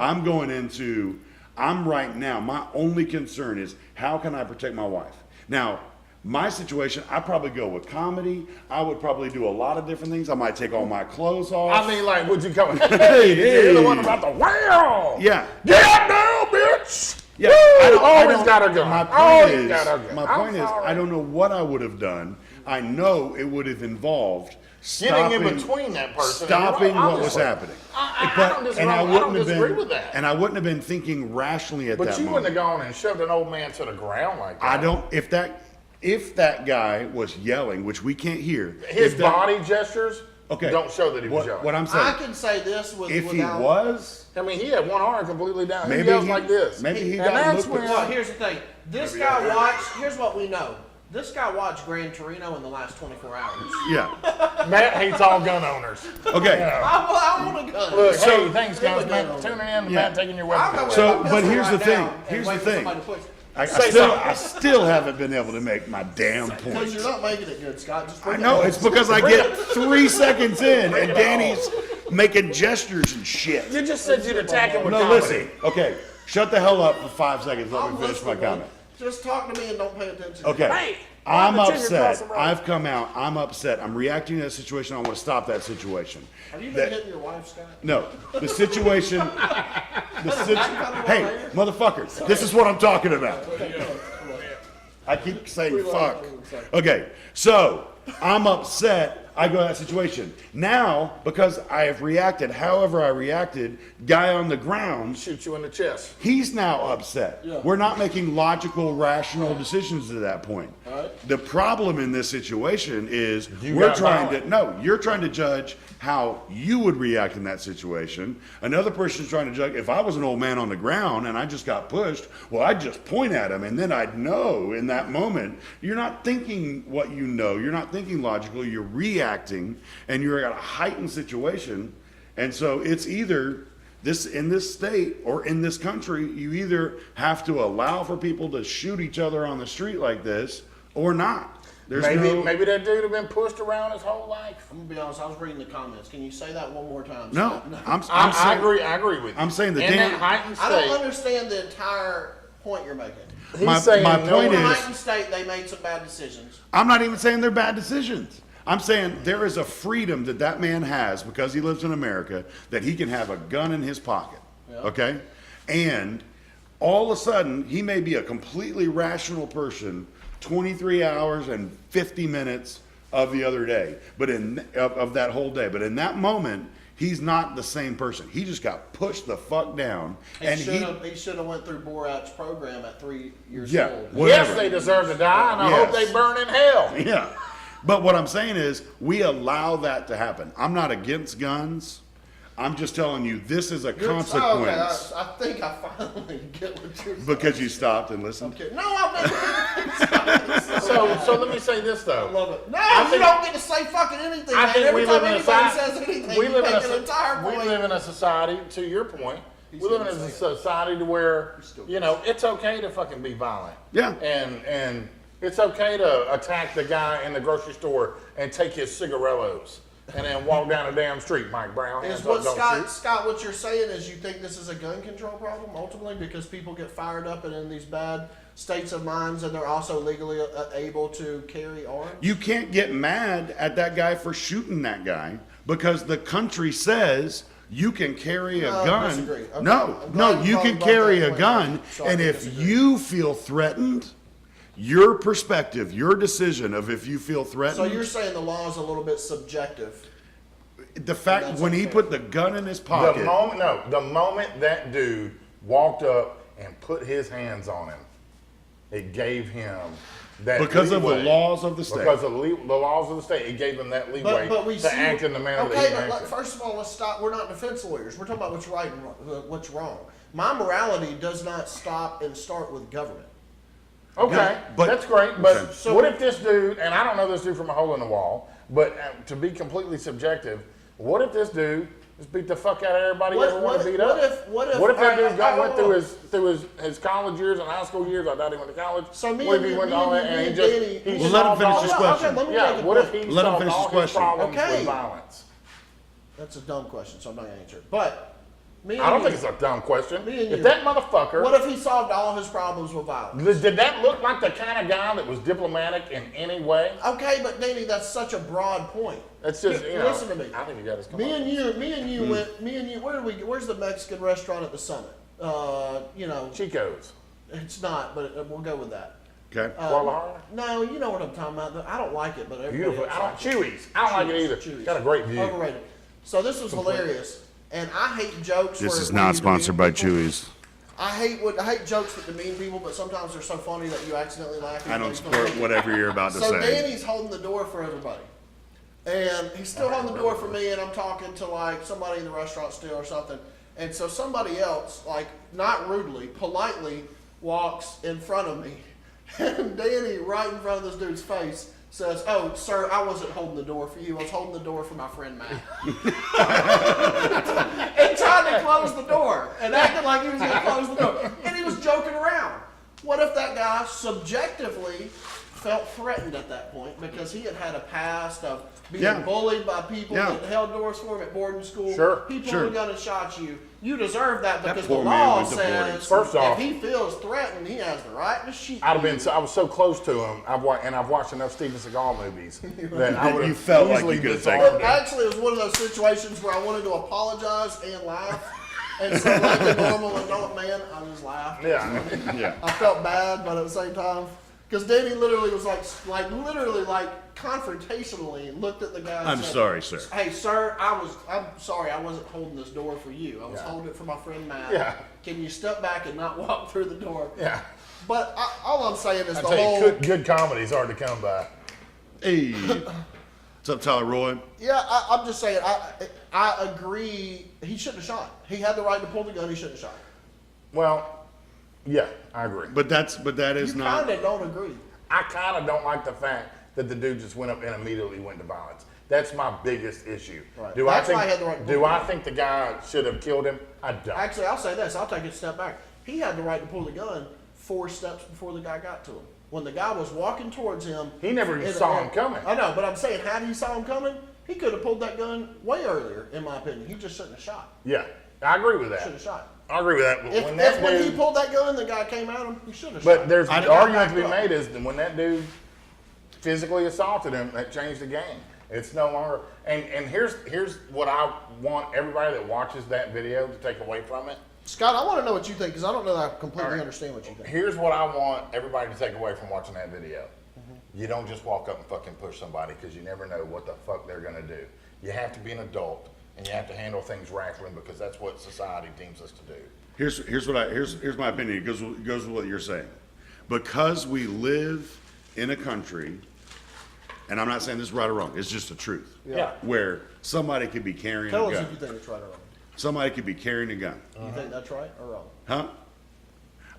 Speaker 2: I'm right now, my only concern is how can I protect my wife? Now, my situation, I probably go with comedy. I would probably do a lot of different things. I might take all my clothes off.
Speaker 3: I mean, like, would you come?
Speaker 2: Hey,
Speaker 3: You're the
Speaker 2: hey.
Speaker 3: one about the wow.
Speaker 2: Yeah.
Speaker 3: Get up now, bitch.
Speaker 2: Yeah,
Speaker 3: Woo!
Speaker 2: I
Speaker 3: Always
Speaker 2: don't-
Speaker 3: got a gun.
Speaker 2: My point
Speaker 3: Always
Speaker 2: is,
Speaker 3: got a gun.
Speaker 2: my
Speaker 3: I'm
Speaker 2: point is,
Speaker 3: sorry.
Speaker 2: I don't know what I would have done. I know it would have involved
Speaker 3: Getting
Speaker 2: stopping,
Speaker 3: in between that person.
Speaker 2: stopping
Speaker 3: and
Speaker 2: what was
Speaker 3: obviously.
Speaker 2: happening.
Speaker 3: I don't disagree, I don't disagree with that.
Speaker 2: And I wouldn't have been thinking rationally at
Speaker 3: But
Speaker 2: that
Speaker 3: you
Speaker 2: moment.
Speaker 3: wouldn't have gone and shoved an old man to the ground like that.
Speaker 2: I don't. If that guy was yelling, which we can't hear,
Speaker 3: His
Speaker 2: if that-
Speaker 3: body gestures
Speaker 2: okay,
Speaker 3: don't show that he was yelling.
Speaker 2: What I'm saying,
Speaker 1: I can say this with
Speaker 2: if he
Speaker 1: without.
Speaker 2: was,
Speaker 3: I mean, he had one arm completely down.
Speaker 2: maybe
Speaker 3: he yells
Speaker 2: he-
Speaker 3: like this.
Speaker 2: maybe he
Speaker 3: And
Speaker 2: got
Speaker 3: that's
Speaker 2: lupus.
Speaker 1: Well,
Speaker 3: when
Speaker 1: here's the thing. This guy watched. Here's what we know. This guy watched Gran Torino in the last 24 hours.
Speaker 2: yeah,
Speaker 3: Matt hates all gun owners.
Speaker 2: okay.
Speaker 1: I want a gun.
Speaker 3: Look,
Speaker 2: So-
Speaker 3: hey, thanks guys, man. Tuning in, Matt taking your
Speaker 1: I'll
Speaker 3: weapon.
Speaker 1: go
Speaker 3: away.
Speaker 1: with
Speaker 2: So,
Speaker 1: my
Speaker 2: but
Speaker 1: pistol
Speaker 2: here's the
Speaker 1: right
Speaker 2: thing.
Speaker 1: now and
Speaker 2: Here's
Speaker 1: wait
Speaker 2: the
Speaker 1: for
Speaker 2: thing.
Speaker 1: somebody to push it.
Speaker 2: I still haven't been able to make my damn
Speaker 1: Because
Speaker 2: point.
Speaker 1: you're not making it good, Scott. Just
Speaker 2: I
Speaker 1: bring
Speaker 2: know
Speaker 1: it
Speaker 2: it's because I get 3 seconds in and Danny's making gestures and shit.
Speaker 3: You just said you'd attack him with
Speaker 2: No,
Speaker 3: comedy.
Speaker 2: listen. Okay, shut the hell up for 5 seconds. Let
Speaker 1: I'm
Speaker 2: me finish my
Speaker 1: listening.
Speaker 2: comment.
Speaker 1: Just talk to me and don't pay attention.
Speaker 2: Okay.
Speaker 3: Hey,
Speaker 2: I'm
Speaker 3: why the chicken
Speaker 2: upset.
Speaker 3: cross the road?
Speaker 2: I've come out. I'm upset. I'm reacting to that situation. I want to stop that situation.
Speaker 1: Have you been
Speaker 2: That-
Speaker 1: hitting your wife, Scott?
Speaker 2: No, the situation. Hey, motherfucker, this is what I'm talking about. I keep saying fuck. Okay, so I'm upset. I go to that situation. Now, because I have reacted however I reacted, guy on the ground,
Speaker 3: Shoot you in the chest.
Speaker 2: he's now upset.
Speaker 1: Yeah.
Speaker 2: We're not making logical, rational decisions at that point.
Speaker 1: Right.
Speaker 2: The problem in this situation is
Speaker 3: You
Speaker 2: we're
Speaker 3: got
Speaker 2: trying
Speaker 3: violent.
Speaker 2: to, no, you're trying to judge how you would react in that situation. Another person's trying to judge, if I was an old man on the ground and I just got pushed, well, I'd just point at him and then I'd know in that moment. You're not thinking what you know. You're not thinking logical. You're reacting and you're at a heightened situation. And so it's either this in this state or in this country, you either have to allow for people to shoot each other on the street like this or not. There's
Speaker 3: Maybe that dude have been pushed around his whole life.
Speaker 1: I'm gonna be honest. I was reading the comments. Can you say that one more time?
Speaker 2: no.
Speaker 1: Scott?
Speaker 3: I agree with you.
Speaker 2: I'm saying the
Speaker 3: in
Speaker 2: damn-
Speaker 3: that heightened
Speaker 1: I don't
Speaker 3: state,
Speaker 1: understand the entire point you're making.
Speaker 3: he's
Speaker 2: My
Speaker 3: saying
Speaker 2: point
Speaker 3: no
Speaker 1: In
Speaker 3: one-
Speaker 1: a
Speaker 2: is-
Speaker 1: heightened state, they made some bad decisions.
Speaker 2: I'm not even saying they're bad decisions. I'm saying there is a freedom that that man has because he lives in America that he can have a gun in his pocket.
Speaker 1: Yeah.
Speaker 2: Okay? And all of a sudden, he may be a completely rational person 23 hours and 50 minutes of the other day, but of that whole day. But in that moment, he's not the same person. He just got pushed the fuck down.
Speaker 1: He should have went through Borat's program at 3 years
Speaker 2: Yeah.
Speaker 1: old.
Speaker 2: Whatever.
Speaker 3: Yes, they deserve to die, and I
Speaker 2: Yes.
Speaker 3: hope they burn in hell.
Speaker 2: Yeah. But what I'm saying is we allow that to happen. I'm not against guns. I'm just telling you this is a consequence
Speaker 1: Okay, I think I finally get what you're saying.
Speaker 2: because you stopped and listened.
Speaker 1: Okay. No, I'm not.
Speaker 3: So let me say this though.
Speaker 1: I love it. No,
Speaker 3: I
Speaker 1: you
Speaker 3: think-
Speaker 1: don't get to say fucking anything,
Speaker 3: I
Speaker 1: man.
Speaker 3: think
Speaker 1: Every
Speaker 3: we
Speaker 1: time
Speaker 3: live in a
Speaker 1: anybody
Speaker 3: society.
Speaker 1: says anything,
Speaker 3: We
Speaker 1: you
Speaker 3: live in
Speaker 1: make
Speaker 3: a
Speaker 1: an entire
Speaker 3: we
Speaker 1: point.
Speaker 3: live in a society. To your point, we live in a society to where it's okay to fucking be violent.
Speaker 2: Yeah.
Speaker 3: And it's okay to attack the guy in the grocery store and take his cigarillos and then walk down the damn street, Mike Brown.
Speaker 1: Is
Speaker 3: Hands
Speaker 1: what
Speaker 3: up, don't shoot.
Speaker 1: Scott, what you're saying is you think this is a gun control problem ultimately because people get fired up and in these bad states of minds and they're also legally able to carry arms?
Speaker 2: You can't get mad at that guy for shooting that guy because the country says You can carry a
Speaker 1: No, I
Speaker 2: gun.
Speaker 1: disagree. Okay.
Speaker 2: No,
Speaker 1: I'm
Speaker 2: no,
Speaker 1: glad
Speaker 2: you
Speaker 1: you
Speaker 2: can
Speaker 1: brought
Speaker 2: carry
Speaker 1: that
Speaker 2: a
Speaker 1: point
Speaker 2: gun,
Speaker 1: up, so I
Speaker 2: and
Speaker 1: can
Speaker 2: if
Speaker 1: disagree.
Speaker 2: you feel threatened, your perspective, your decision of if you feel threatened.
Speaker 1: So you're saying the law is a little bit subjective?
Speaker 2: The fact
Speaker 1: That's
Speaker 2: when he
Speaker 1: unfair.
Speaker 2: put the gun in his pocket.
Speaker 3: The moment that dude walked up and put his hands on him, it gave him that
Speaker 2: Because of the
Speaker 3: leeway.
Speaker 2: laws of the state.
Speaker 3: Because of the laws of the state, it gave him that leeway
Speaker 1: But we
Speaker 3: to
Speaker 1: see,
Speaker 3: act in the manner that
Speaker 1: okay,
Speaker 3: he
Speaker 1: but
Speaker 3: acted.
Speaker 1: first of all, let's stop. We're not defense lawyers. We're talking about what's right and what's wrong. My morality does not stop and start with government.
Speaker 3: Okay,
Speaker 2: but-
Speaker 3: that's great. But
Speaker 2: Okay.
Speaker 1: So-
Speaker 3: what if this dude, and I don't know this dude from a hole in the wall, but to be completely subjective, what if this dude just beat the fuck out of everybody
Speaker 1: What-
Speaker 3: ever wanted to
Speaker 1: what-
Speaker 3: beat
Speaker 1: what
Speaker 3: up?
Speaker 1: if- what if-
Speaker 3: that dude
Speaker 1: I
Speaker 3: went
Speaker 1: don't
Speaker 3: through his college years and high school years? I doubt he went to college.
Speaker 1: So me
Speaker 3: what
Speaker 1: and
Speaker 3: if he
Speaker 1: you-
Speaker 3: went
Speaker 1: me
Speaker 3: to all
Speaker 1: and
Speaker 3: that
Speaker 1: you-
Speaker 3: and
Speaker 1: me
Speaker 3: he
Speaker 1: and
Speaker 3: just
Speaker 1: Danny-
Speaker 3: he
Speaker 1: Well,
Speaker 2: let him
Speaker 3: solved
Speaker 2: finish
Speaker 3: all
Speaker 2: his
Speaker 3: his-
Speaker 2: question.
Speaker 1: Let me
Speaker 3: Yeah,
Speaker 1: make a
Speaker 3: what if
Speaker 1: point.
Speaker 3: he
Speaker 2: Let him
Speaker 3: solved
Speaker 2: finish
Speaker 3: all
Speaker 2: his
Speaker 3: his
Speaker 2: question.
Speaker 3: problems
Speaker 1: Okay.
Speaker 3: with violence?
Speaker 1: That's a dumb question, so I'm not gonna answer it. But me and
Speaker 3: I don't
Speaker 1: you-
Speaker 3: think it's a dumb question.
Speaker 1: Me and
Speaker 3: If
Speaker 1: you.
Speaker 3: that motherfucker,
Speaker 1: What if he solved all his problems with violence?
Speaker 3: did that look like the kind of guy that was diplomatic in any way?
Speaker 1: Okay, but Danny, that's such a broad point.
Speaker 3: That's just,
Speaker 1: Here,
Speaker 3: you know.
Speaker 1: listen to me.
Speaker 3: I think you got his
Speaker 1: Me and you went. Me and you. Where's the Mexican restaurant at the Summit? You know,
Speaker 3: Chico's.
Speaker 1: it's not, but we'll go with that.
Speaker 2: Okay.
Speaker 3: Guadalajara?
Speaker 1: No, you know what I'm talking about. I don't like it, but everybody
Speaker 3: Beautiful.
Speaker 1: else
Speaker 3: I don't
Speaker 1: likes it.
Speaker 3: Chewy's. I don't like it either.
Speaker 1: Chewy's.
Speaker 3: Got a great view.
Speaker 1: Overrated. So this was hilarious, and I hate jokes.
Speaker 2: This
Speaker 1: where
Speaker 2: is
Speaker 1: when
Speaker 2: not
Speaker 1: you
Speaker 2: sponsored
Speaker 1: demean
Speaker 2: by
Speaker 1: people.
Speaker 2: Chewy's.
Speaker 1: I hate jokes that demean people, but sometimes they're so funny that you accidentally laugh.
Speaker 2: I don't support whatever you're about to
Speaker 1: So
Speaker 2: say.
Speaker 1: Danny's holding the door for everybody. And he's still holding the door for me, and I'm talking to like somebody in the restaurant still or something. And so somebody else, like not rudely, politely walks in front of me. And Danny, right in front of this dude's face, says, "Oh, sir, I wasn't holding the door for you. I was holding the door for my friend Matt." And trying to close the door and acting like he was going to close the door. And he was joking around. What if that guy subjectively felt threatened at that point because he had had a past of being
Speaker 2: Yeah.
Speaker 1: bullied by people
Speaker 2: Yeah.
Speaker 1: that held doors for him at boarding school?
Speaker 3: Sure,
Speaker 1: He pulled
Speaker 2: sure.
Speaker 1: a gun and shot you. You deserve that because the
Speaker 2: poor man
Speaker 1: law
Speaker 2: went to boarding
Speaker 1: says
Speaker 3: school. First off-
Speaker 1: if he feels threatened, he has the right to shoot
Speaker 3: I
Speaker 1: you.
Speaker 3: was so close to him. I've watched enough Steven Seagal movies that I would
Speaker 2: You
Speaker 3: have
Speaker 2: felt like
Speaker 3: easily
Speaker 2: you could've
Speaker 3: disarmed
Speaker 2: taken
Speaker 3: him.
Speaker 1: Actually, it was one of those situations where I wanted to apologize and laugh. And so, like a normal adult man, I just laughed.
Speaker 3: Yeah.
Speaker 2: Yeah.
Speaker 1: I felt bad, but at the same time, because Danny literally was literally confrontationally looked at the guy. And
Speaker 2: I'm
Speaker 1: said,
Speaker 2: sorry, sir.
Speaker 1: Hey, sir, I'm sorry, I wasn't holding this door for you. I was
Speaker 3: Yeah.
Speaker 1: holding it for my friend Matt.
Speaker 3: Yeah.
Speaker 1: Can you step back and not walk through the door?
Speaker 3: Yeah.
Speaker 1: But all I'm saying is
Speaker 3: I
Speaker 1: the
Speaker 3: tell
Speaker 1: whole.
Speaker 3: you, good comedy is hard to come by.
Speaker 2: Hey. What's up, Tyler Roy?
Speaker 1: Yeah, I'm just saying. I agree. He shouldn't have shot. He had the right to pull the gun. He shouldn't have shot.
Speaker 3: Well, yeah, I agree.
Speaker 2: But that is
Speaker 1: You
Speaker 2: not.
Speaker 1: kind of don't agree.
Speaker 3: I kind of don't like the fact that the dude just went up and immediately went to violence. That's my biggest issue.
Speaker 1: Right.
Speaker 3: Do
Speaker 1: That's
Speaker 3: I
Speaker 1: why
Speaker 3: think?
Speaker 1: I had the right to
Speaker 3: do
Speaker 1: pull
Speaker 3: I
Speaker 1: the
Speaker 3: think the guy should have killed him? I don't.
Speaker 1: Actually, I'll say this. I'll take it a step back. He had the right to pull the gun 4 steps before the guy got to him. When the guy was walking towards him,
Speaker 3: He never even saw him coming.
Speaker 1: I know, but I'm saying, had he saw him coming, he could have pulled that gun way earlier, in my opinion. He just shouldn't have shot.
Speaker 3: Yeah, I agree with
Speaker 1: Should
Speaker 3: that.
Speaker 1: have shot.
Speaker 3: I agree with that. But
Speaker 1: If when he pulled that gun, the guy came at him, he should have shot.
Speaker 3: But there's
Speaker 2: I-
Speaker 3: the argument to be
Speaker 1: back up.
Speaker 3: made is that when that dude physically assaulted him, that changed the game. It's no longer. And here's what I want everybody that watches that video to take away from it.
Speaker 1: Scott, I want to know what you think because I don't know that I completely
Speaker 3: All right.
Speaker 1: understand what you think.
Speaker 3: Here's what I want everybody to take away from watching that video. You don't just walk up and fucking push somebody because you never know what the fuck they're gonna do. You have to be an adult and you have to handle things rationally because that's what society deems us to do.
Speaker 2: Here's my opinion. It goes with what you're saying. Because we live in a country, and I'm not saying this is right or wrong. It's just the truth.
Speaker 3: Yeah.
Speaker 2: Where somebody could be carrying
Speaker 1: Tell
Speaker 2: a
Speaker 1: us
Speaker 2: gun.
Speaker 1: if you think it's right or wrong.
Speaker 2: Somebody could be carrying a gun.
Speaker 1: You think that's right or wrong?
Speaker 2: Huh?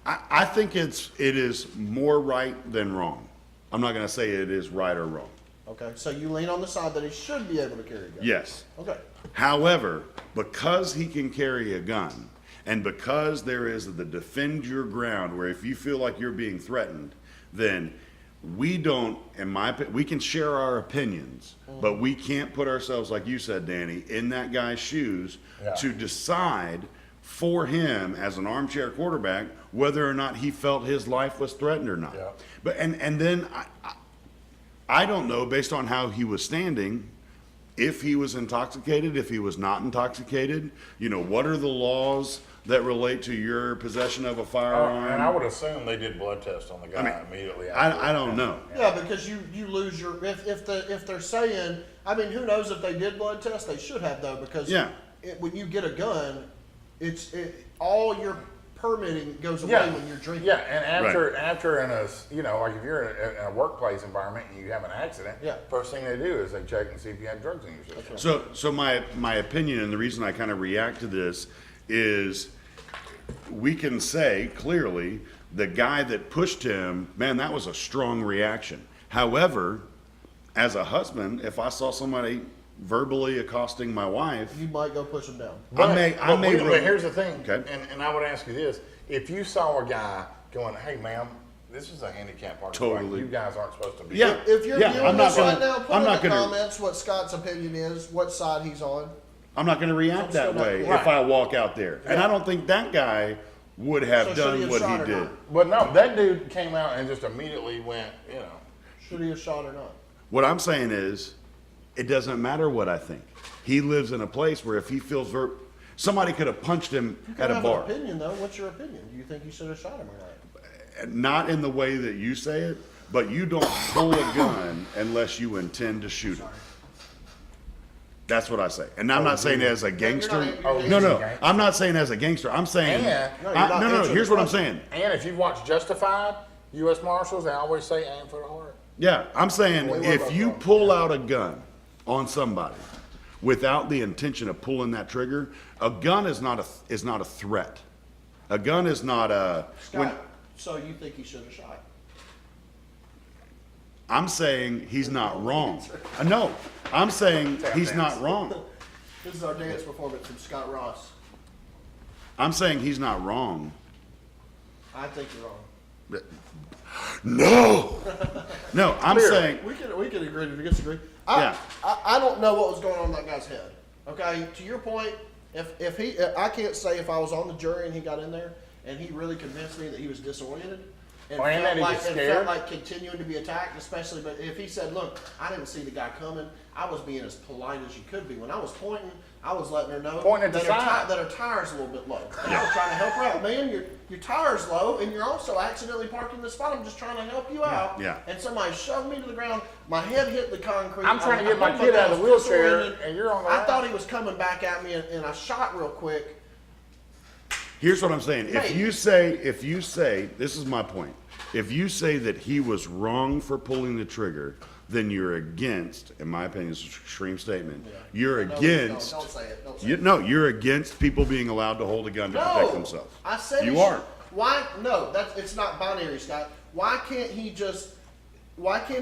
Speaker 2: I think it is more right than wrong. I'm not going to say it is right or wrong.
Speaker 1: Okay, so you lean on the side that he should be able to carry a gun.
Speaker 2: Yes.
Speaker 1: Okay.
Speaker 2: However, because he can carry a gun, and because there is the defend your ground, where if you feel like you're being threatened, then we don't, we can share our opinions, but we can't put ourselves, like you said, Danny, in that guy's shoes to decide for him as an armchair quarterback whether or not he felt his life was threatened or not.
Speaker 3: Yeah.
Speaker 2: But and then I don't know, based on how he was standing, if he was intoxicated, if he was not intoxicated, you know, what are the laws that relate to your possession of a firearm?
Speaker 3: And I would assume they did blood tests on the guy immediately after.
Speaker 2: I don't know.
Speaker 1: Yeah, because you lose your, if they're saying, I mean, who knows if they did blood tests? They should have though, because when you get a gun, all your permitting goes away when you're drinking.
Speaker 3: Yeah, and after in a, you know, like if you're in a workplace environment and you have an accident, first thing they do is they check and see if you have drugs in your system.
Speaker 2: So my opinion, and the reason I kind of react to this is, we can say clearly the guy that pushed him, man, that was a strong reaction. However, as a husband, if I saw somebody verbally accosting my wife,
Speaker 1: You might go push them down.
Speaker 3: But here's the thing,
Speaker 2: Okay.
Speaker 3: and I would ask you this: if you saw a guy going, "Hey, ma'am, this is a handicap parking spot.
Speaker 2: Totally.
Speaker 3: You guys aren't supposed to be."
Speaker 2: Yeah.
Speaker 1: If you're viewing
Speaker 2: I'm not
Speaker 1: this right
Speaker 2: gonna-
Speaker 1: now, put
Speaker 2: I'm
Speaker 1: in
Speaker 2: not
Speaker 1: the
Speaker 2: gonna-
Speaker 1: comments what Scott's opinion is, what side he's on.
Speaker 2: I'm not going to react that way if I walk out there. And I don't think that guy would have
Speaker 1: So should he
Speaker 2: done
Speaker 1: have
Speaker 2: what
Speaker 1: shot
Speaker 2: he
Speaker 1: or
Speaker 2: did.
Speaker 1: not?
Speaker 3: But no, that dude came out and just immediately went, you know.
Speaker 1: Should he have shot or not?
Speaker 2: What I'm saying is, it doesn't matter what I think. He lives in a place where if he feels somebody could have punched him
Speaker 1: You
Speaker 2: at
Speaker 1: can
Speaker 2: a
Speaker 1: have
Speaker 2: bar.
Speaker 1: an opinion though. What's your opinion? Do you think you should have shot him or not?
Speaker 2: Not in the way that you say it, but you don't pull a gun unless you intend to shoot him. That's what I say. And I'm not saying as a gangster. No, I'm not saying as a gangster. I'm saying, no, here's what I'm saying.
Speaker 3: And if you've watched Justified, U.S. Marshals, they always say aim for the heart.
Speaker 2: Yeah, I'm saying if you pull out a gun on somebody without the intention of pulling that trigger, a gun is not a threat. A gun is not a.
Speaker 1: Scott, so you think he should have shot?
Speaker 2: I'm saying he's not wrong. No, I'm saying he's not wrong.
Speaker 1: This is our dance performance from Scott Ross.
Speaker 2: I'm saying he's not wrong.
Speaker 1: I think you're wrong.
Speaker 2: No, no, I'm saying.
Speaker 1: We can agree to disagree. I don't know what was going on in that guy's head. Okay, to your point, if I can't say if I was on the jury and he got in there and he really convinced me that he was disoriented and felt like continuing to be attacked, especially. But if he said, "Look, I didn't see the guy coming. I was being as polite as you could be. When I was pointing, I was letting her know that her tire's a little bit low. And I was trying to help her out. Man, your tire's low, and you're also accidentally parking in the spot. I'm just trying to help you out.
Speaker 2: Yeah.
Speaker 1: And somebody shoved me to the ground. My head hit the concrete.
Speaker 3: I'm trying to get my kid out of the wheelchair, and you're on the
Speaker 1: I
Speaker 3: right.
Speaker 1: thought he was coming back at me, and I shot real quick.
Speaker 2: Here's what I'm saying. If you say, this is my point. If you say that he was wrong for pulling the trigger, then you're against, in my opinion, it's an extreme statement. You're against.
Speaker 1: Don't say it. Don't say
Speaker 2: You, no, you're against people being allowed to hold a gun to protect themselves.
Speaker 1: I said
Speaker 2: you are.
Speaker 1: Why? No, it's not binary, Scott. Why can't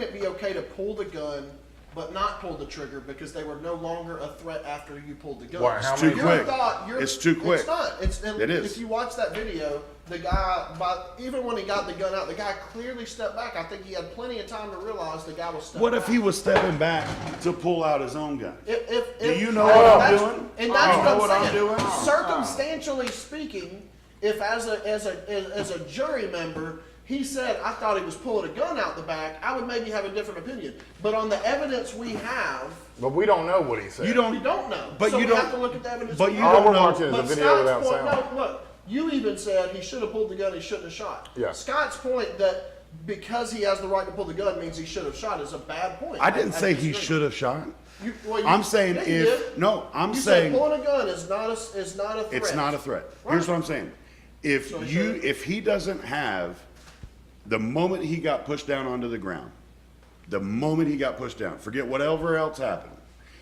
Speaker 1: it be okay to pull the gun but not pull the trigger because they were no longer a threat after you pulled the gun?
Speaker 3: Well,
Speaker 2: It's too quick. It's too quick.
Speaker 1: It's not.
Speaker 2: It is.
Speaker 1: If you watch that video, the guy, even when he got the gun out, the guy clearly stepped back. I think he had plenty of time to realize the guy was stepping
Speaker 2: What
Speaker 1: back.
Speaker 2: if he was stepping back to pull out his own gun?
Speaker 1: Do
Speaker 2: you know what I'm doing?
Speaker 1: And that's
Speaker 2: You know
Speaker 1: what
Speaker 2: what I'm
Speaker 1: saying.
Speaker 2: doing?
Speaker 1: Circumstantially speaking, if as a jury member, he said, I thought he was pulling a gun out the back, I would maybe have a different opinion. But on the evidence we have,
Speaker 3: But we don't know what he said.
Speaker 2: You don't.
Speaker 1: we don't know.
Speaker 2: But
Speaker 1: so
Speaker 2: you
Speaker 1: we
Speaker 2: don't.
Speaker 1: have to look at the evidence.
Speaker 2: But
Speaker 1: we
Speaker 2: you
Speaker 1: have.
Speaker 2: don't
Speaker 3: All we're
Speaker 2: know.
Speaker 3: watching is a
Speaker 1: But
Speaker 3: video
Speaker 1: Scott's
Speaker 3: without
Speaker 1: point,
Speaker 3: sound.
Speaker 1: no, look, you even said he should have pulled the gun, he shouldn't have shot.
Speaker 3: Yeah.
Speaker 1: Scott's point that because he has the right to pull the gun means he should have shot is a bad point.
Speaker 2: I didn't say he
Speaker 1: disagree.
Speaker 2: should have shot.
Speaker 1: Well,
Speaker 2: I'm saying
Speaker 1: yeah, you did.
Speaker 2: I'm
Speaker 1: You
Speaker 2: saying
Speaker 1: said pulling a gun is not a threat.
Speaker 2: it's not a threat.
Speaker 1: Right.
Speaker 2: Here's what I'm saying.
Speaker 1: So
Speaker 2: If he doesn't have, the moment he got pushed down onto the ground, forget whatever else happened.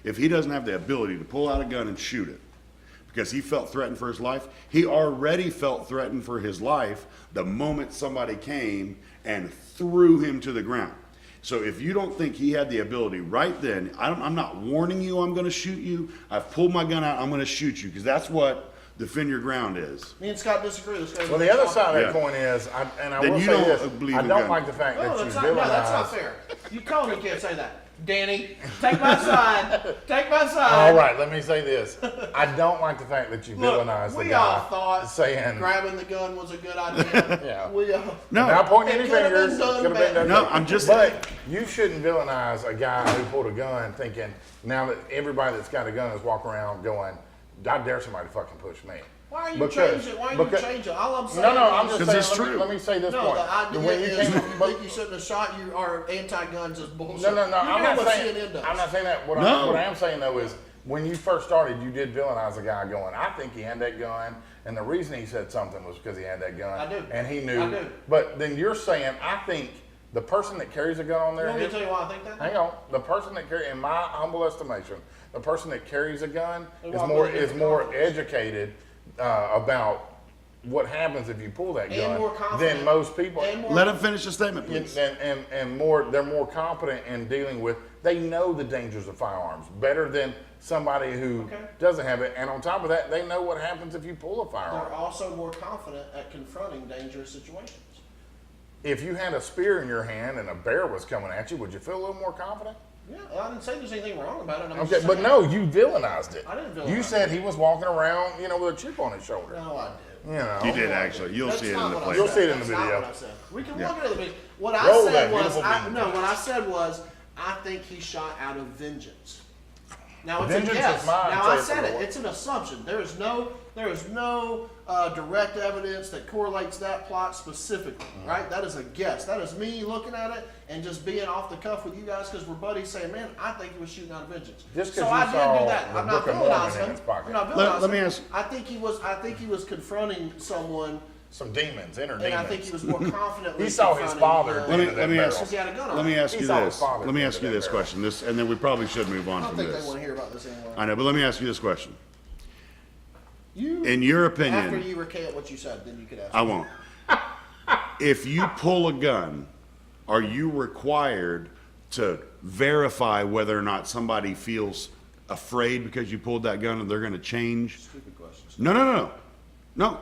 Speaker 2: If he doesn't have the ability to pull out a gun and shoot it because he felt threatened for his life, he already felt threatened for his life the moment somebody came and threw him to the ground. So if you don't think he had the ability right then, I'm not warning you I'm going to shoot you. I've pulled my gun out, I'm going to shoot you, because that's what defend your ground is.
Speaker 1: Me and Scott disagree.
Speaker 3: Well, the other side of that
Speaker 2: Yeah.
Speaker 3: coin is, I
Speaker 2: Then
Speaker 3: will
Speaker 2: you
Speaker 3: say
Speaker 2: don't
Speaker 3: this,
Speaker 2: believe
Speaker 3: I
Speaker 2: in
Speaker 3: don't
Speaker 2: gun.
Speaker 3: like the fact
Speaker 1: No,
Speaker 3: that you
Speaker 1: that's not, no, that's not
Speaker 3: villainize.
Speaker 1: fair. You totally can't say that. Danny, take my side. Take my side.
Speaker 3: All right, let me say this. I don't like the fact that you
Speaker 1: Look,
Speaker 3: villainize the
Speaker 1: we
Speaker 3: guy
Speaker 1: all thought
Speaker 3: saying,
Speaker 1: grabbing the gun was a good idea.
Speaker 3: yeah.
Speaker 1: We all,
Speaker 2: No.
Speaker 3: Not pointing
Speaker 1: It
Speaker 3: any
Speaker 1: could've been
Speaker 3: fingers.
Speaker 1: done
Speaker 3: Could've been
Speaker 1: better.
Speaker 3: done
Speaker 2: No, I'm just-
Speaker 3: But you shouldn't villainize a guy who pulled a gun thinking, now that everybody that's got a gun is walking around going, I dare somebody to fucking push me.
Speaker 1: why are you
Speaker 3: Because-
Speaker 1: changing? Why are you
Speaker 3: because-
Speaker 1: changing? All I'm saying
Speaker 3: No, I'm
Speaker 1: is,
Speaker 3: just
Speaker 2: 'Cause
Speaker 3: saying,
Speaker 2: it's
Speaker 3: let me,
Speaker 2: true.
Speaker 3: let me say this
Speaker 1: no,
Speaker 3: point.
Speaker 1: the idea
Speaker 3: When you
Speaker 1: is
Speaker 3: came-
Speaker 1: if you think you shouldn't have shot, you are anti-guns is bullshit.
Speaker 3: No,
Speaker 1: You
Speaker 3: I'm
Speaker 1: know
Speaker 3: not
Speaker 1: what
Speaker 3: saying.
Speaker 1: CNN does.
Speaker 3: I'm not saying that. What
Speaker 2: No.
Speaker 3: I am saying though is, when you first started, you did villainize a guy going, I think he had that gun, and the reason he said something was because he had that gun.
Speaker 1: I do.
Speaker 3: And he knew.
Speaker 1: I do.
Speaker 3: But then you're saying, I think the person that carries a gun on
Speaker 1: You
Speaker 3: their
Speaker 1: want me
Speaker 3: hip.
Speaker 1: to tell you why I think that?
Speaker 3: Hang on. The person that carries, in my humble estimation, the person that carries a gun
Speaker 1: They
Speaker 3: is
Speaker 1: want
Speaker 3: more
Speaker 1: to be
Speaker 3: is more
Speaker 1: confident.
Speaker 3: educated about what happens if you pull that
Speaker 1: And
Speaker 3: gun
Speaker 1: more confident.
Speaker 3: than most people.
Speaker 1: And more
Speaker 2: Let him finish the statement, please.
Speaker 3: And more, they're more competent in dealing with. They know the dangers of firearms better than somebody who
Speaker 1: Okay.
Speaker 3: doesn't have it. And on top of that, they know what happens if you pull a firearm.
Speaker 1: They're also more confident at confronting dangerous situations.
Speaker 3: If you had a spear in your hand and a bear was coming at you, would you feel a little more confident?
Speaker 1: Yeah, I didn't say there's anything wrong about it. I'm
Speaker 3: Okay,
Speaker 1: just
Speaker 3: but
Speaker 1: saying-
Speaker 3: no, you villainized it.
Speaker 1: I didn't
Speaker 3: You
Speaker 1: villainize
Speaker 3: said he was walking around, with a chip on his shoulder.
Speaker 1: No, I did.
Speaker 3: You know.
Speaker 2: You did actually. You'll
Speaker 1: That's
Speaker 2: see it
Speaker 1: not
Speaker 2: in the
Speaker 1: what I
Speaker 2: play.
Speaker 3: You'll
Speaker 1: said.
Speaker 3: see it in the
Speaker 1: That's not
Speaker 3: video.
Speaker 1: what I said. We can
Speaker 2: Yeah.
Speaker 1: look at the video. What I
Speaker 3: Roll
Speaker 1: said
Speaker 3: that
Speaker 1: was,
Speaker 3: beautiful beam.
Speaker 1: what I said was, I think he shot out of vengeance. Now it's
Speaker 3: Vengeance
Speaker 1: a guess.
Speaker 3: is mine,
Speaker 1: Now
Speaker 3: say
Speaker 1: I
Speaker 3: it
Speaker 1: said
Speaker 3: for
Speaker 1: it.
Speaker 3: the
Speaker 1: It's an assumption. There is no direct evidence that correlates that plot specifically. Right? That is a guess. That is me looking at it and just being off the cuff with you guys because we're buddies saying, man, I think he was shooting out of vengeance.
Speaker 3: Just 'cause
Speaker 1: so
Speaker 3: you
Speaker 1: I did
Speaker 3: saw
Speaker 1: do that.
Speaker 3: the
Speaker 1: I'm not
Speaker 3: Book of Mormon
Speaker 1: villainizing
Speaker 3: in
Speaker 1: him.
Speaker 3: his pocket.
Speaker 1: I'm not
Speaker 2: Let
Speaker 1: villainizing
Speaker 2: me
Speaker 1: him.
Speaker 2: ask-
Speaker 1: I think he was confronting someone.
Speaker 3: Some demons, inner
Speaker 1: And
Speaker 3: demons.
Speaker 1: I think he was more confidently.
Speaker 3: He saw his
Speaker 1: confronting,
Speaker 3: father
Speaker 2: Let me
Speaker 3: into
Speaker 2: let me
Speaker 3: that
Speaker 2: ask
Speaker 3: barrel.
Speaker 1: He had a gun on
Speaker 2: let me
Speaker 1: him.
Speaker 2: ask
Speaker 3: He
Speaker 2: you
Speaker 3: saw his
Speaker 2: this.
Speaker 3: father
Speaker 2: Let me
Speaker 3: into
Speaker 2: ask you
Speaker 3: that
Speaker 2: this
Speaker 3: barrel.
Speaker 2: question. This, and then we probably should move on
Speaker 1: I don't
Speaker 2: from
Speaker 1: think they
Speaker 2: this.
Speaker 1: want to hear about this anymore.
Speaker 2: I know, but let me ask you this question.
Speaker 1: You,
Speaker 2: In your
Speaker 1: after
Speaker 2: opinion,
Speaker 1: you recant what you said, then you could ask.
Speaker 2: I won't. If you pull a gun, are you required to verify whether or not somebody feels afraid because you pulled that gun and they're going to change?
Speaker 1: Stupid questions.
Speaker 2: No,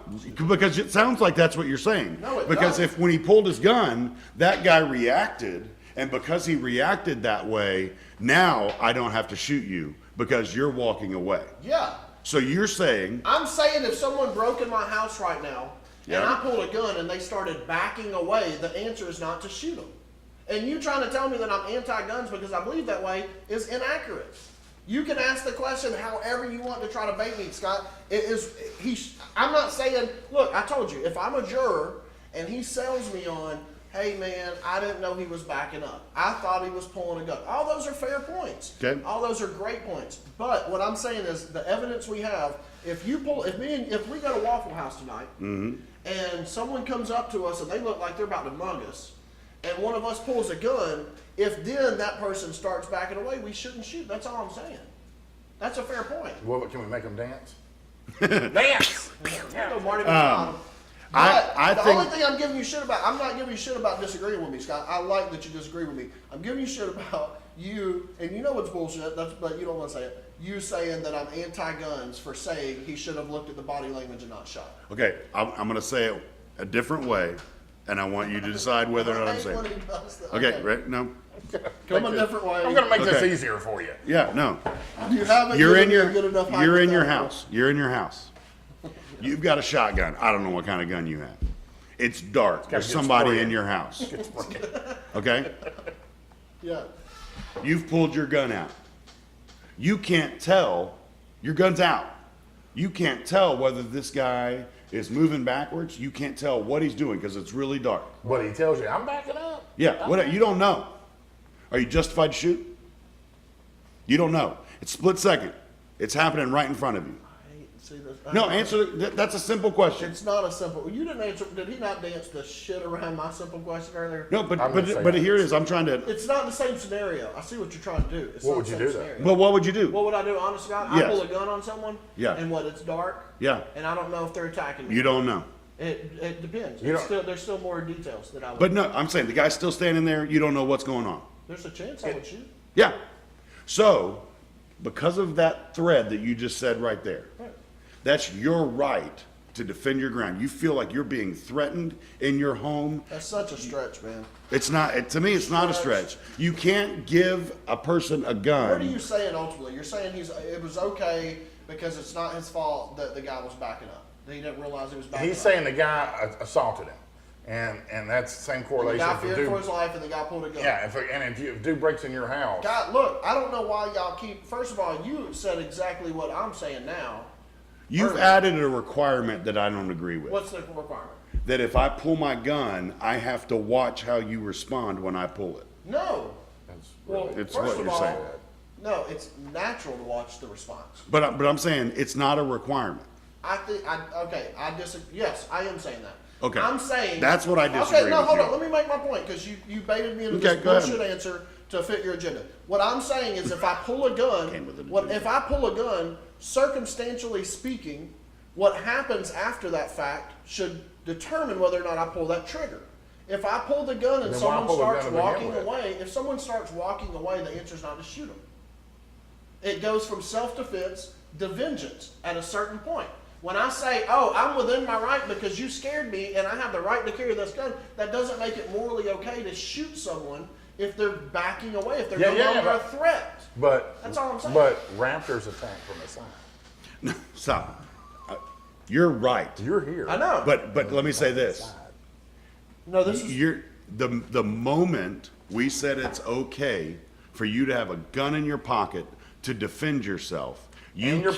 Speaker 2: because it sounds like that's what you're saying.
Speaker 1: No, it
Speaker 2: because
Speaker 1: doesn't.
Speaker 2: if when he pulled his gun, that guy reacted, and because he reacted that way, now I don't have to shoot you because you're walking away.
Speaker 1: Yeah.
Speaker 2: So you're saying,
Speaker 1: I'm saying if someone broke in my house right now and
Speaker 2: Yeah.
Speaker 1: I pulled a gun and they started backing away, the answer is not to shoot them. And you trying to tell me that I'm anti-guns because I believe that way is inaccurate. You can ask the question however you want to try to bait me, Scott. I'm not saying, look, I told you, if I'm a juror and he sells me on, hey man, I didn't know he was backing up. I thought he was pulling a gun. All those are fair points.
Speaker 2: Okay.
Speaker 1: All those are great points. But what I'm saying is the evidence we have, if we go to Waffle House tonight and someone comes up to us and they look like they're about to mug us, and one of us pulls a gun, if then that person starts backing away, we shouldn't shoot. That's all I'm saying. That's a fair point.
Speaker 3: Well, can we make them dance? Dance!
Speaker 1: There you go, Marty McFly.
Speaker 2: I
Speaker 1: The
Speaker 2: think-
Speaker 1: only thing I'm giving you shit about, I'm not giving you shit about disagreeing with me, Scott. I like that you disagree with me. I'm giving you shit about you, and you know it's bullshit, but you don't want to say it. You saying that I'm anti-guns for saying he should have looked at the body language and not shot.
Speaker 2: okay, I'm going to say it a different way, and I want you to decide whether or not I'm saying
Speaker 1: When
Speaker 2: it.
Speaker 1: he does that.
Speaker 2: Okay, right? No?
Speaker 1: Come a different way.
Speaker 3: I'm gonna make this
Speaker 2: Okay.
Speaker 3: easier for you.
Speaker 2: Yeah, no.
Speaker 1: You haven't
Speaker 2: You're
Speaker 1: given
Speaker 2: in
Speaker 1: me
Speaker 2: your
Speaker 1: a good enough
Speaker 2: you're in your
Speaker 1: hypothetical.
Speaker 2: house. You're in your house. You've got a shotgun. I don't know what kind of gun you have. It's dark. There's
Speaker 3: get
Speaker 2: somebody
Speaker 3: sprayed.
Speaker 2: in your house. Okay?
Speaker 1: Yeah.
Speaker 2: You've pulled your gun out. You can't tell. Your gun's out. You can't tell whether this guy is moving backwards. You can't tell what he's doing because it's really dark.
Speaker 3: But he tells you, I'm backing up.
Speaker 2: Yeah, what, you don't know. Are you justified to shoot? You don't know. It's split second. It's happening right in front of you.
Speaker 1: See this?
Speaker 2: No, answer. That's a simple question.
Speaker 1: It's not a simple. You didn't answer. Did he not dance the shit around my simple question earlier?
Speaker 2: No, but
Speaker 3: I'm gonna say
Speaker 2: but
Speaker 3: that.
Speaker 2: here it is. I'm trying to.
Speaker 1: It's not the same scenario. I see what you're trying to do. It's
Speaker 3: What
Speaker 1: not
Speaker 3: would
Speaker 1: the
Speaker 3: you
Speaker 1: same
Speaker 3: do, though?
Speaker 1: scenario.
Speaker 2: Well, what would you do?
Speaker 1: What would I do, honest to God? I
Speaker 2: Yes.
Speaker 1: pull a gun on someone.
Speaker 2: Yeah.
Speaker 1: And what? It's dark.
Speaker 2: Yeah,
Speaker 1: And I don't know if they're attacking me.
Speaker 2: you don't know.
Speaker 1: It depends.
Speaker 3: You
Speaker 1: There's still more details that I would.
Speaker 2: But no, I'm saying the guy's still standing there. You don't know what's going on.
Speaker 1: There's a chance I would shoot.
Speaker 2: Yeah. So, because of that thread that you just said right there,
Speaker 1: Right.
Speaker 2: that's your right to defend your ground. You feel like you're being threatened in your home.
Speaker 1: That's such a stretch, man.
Speaker 2: It's not, to me, it's not a stretch. You can't give a person a gun.
Speaker 1: What are you saying ultimately? You're saying it was okay because it's not his fault that the guy was backing up. That he didn't realize he was backing up.
Speaker 3: He's saying the guy assaulted him. And that's the same correlation.
Speaker 1: The guy feared for his life and the guy pulled a gun.
Speaker 3: Yeah, if a dude breaks in your house.
Speaker 1: God, look, I don't know why y'all keep, first of all, you said exactly what I'm saying now.
Speaker 2: You've added a requirement that I don't agree with.
Speaker 1: What's the requirement?
Speaker 2: That if I pull my gun, I have to watch how you respond when I pull it.
Speaker 1: No. Well,
Speaker 2: It's
Speaker 1: first
Speaker 2: what
Speaker 1: of
Speaker 2: you're
Speaker 1: all,
Speaker 2: saying.
Speaker 1: no, it's natural to watch the response.
Speaker 2: But I'm saying it's not a requirement.
Speaker 1: I disagree. Yes, I am saying that.
Speaker 2: Okay.
Speaker 1: I'm saying.
Speaker 2: That's what I disagree
Speaker 1: Okay, no,
Speaker 2: with
Speaker 1: hold
Speaker 2: you.
Speaker 1: on. Let me make my point because you baited me into
Speaker 2: Okay,
Speaker 1: this
Speaker 2: go ahead.
Speaker 1: bullshit answer to fit your agenda. What I'm saying is if I pull a gun, if I pull a gun, circumstantially speaking, what happens after that fact should determine whether or not I pull that trigger. If I pull the gun and
Speaker 3: Then why
Speaker 1: someone
Speaker 3: pull the
Speaker 1: starts
Speaker 3: gun to begin
Speaker 1: walking
Speaker 3: with?
Speaker 1: away, if someone starts walking away, the answer is not to shoot them. It goes from self-defense to vengeance at a certain point. When I say, oh, I'm within my right because you scared me and I have the right to carry this gun, that doesn't make it morally okay to shoot someone if they're backing away, if they're no longer a threat.
Speaker 3: But
Speaker 1: that's all I'm saying.
Speaker 3: But raptors attack from the side.
Speaker 2: No, stop. You're right.
Speaker 3: You're here.
Speaker 1: I know.
Speaker 2: But let me say this.
Speaker 1: No, this is
Speaker 2: The moment we said it's okay for you to have a gun in your pocket to defend yourself,
Speaker 3: And your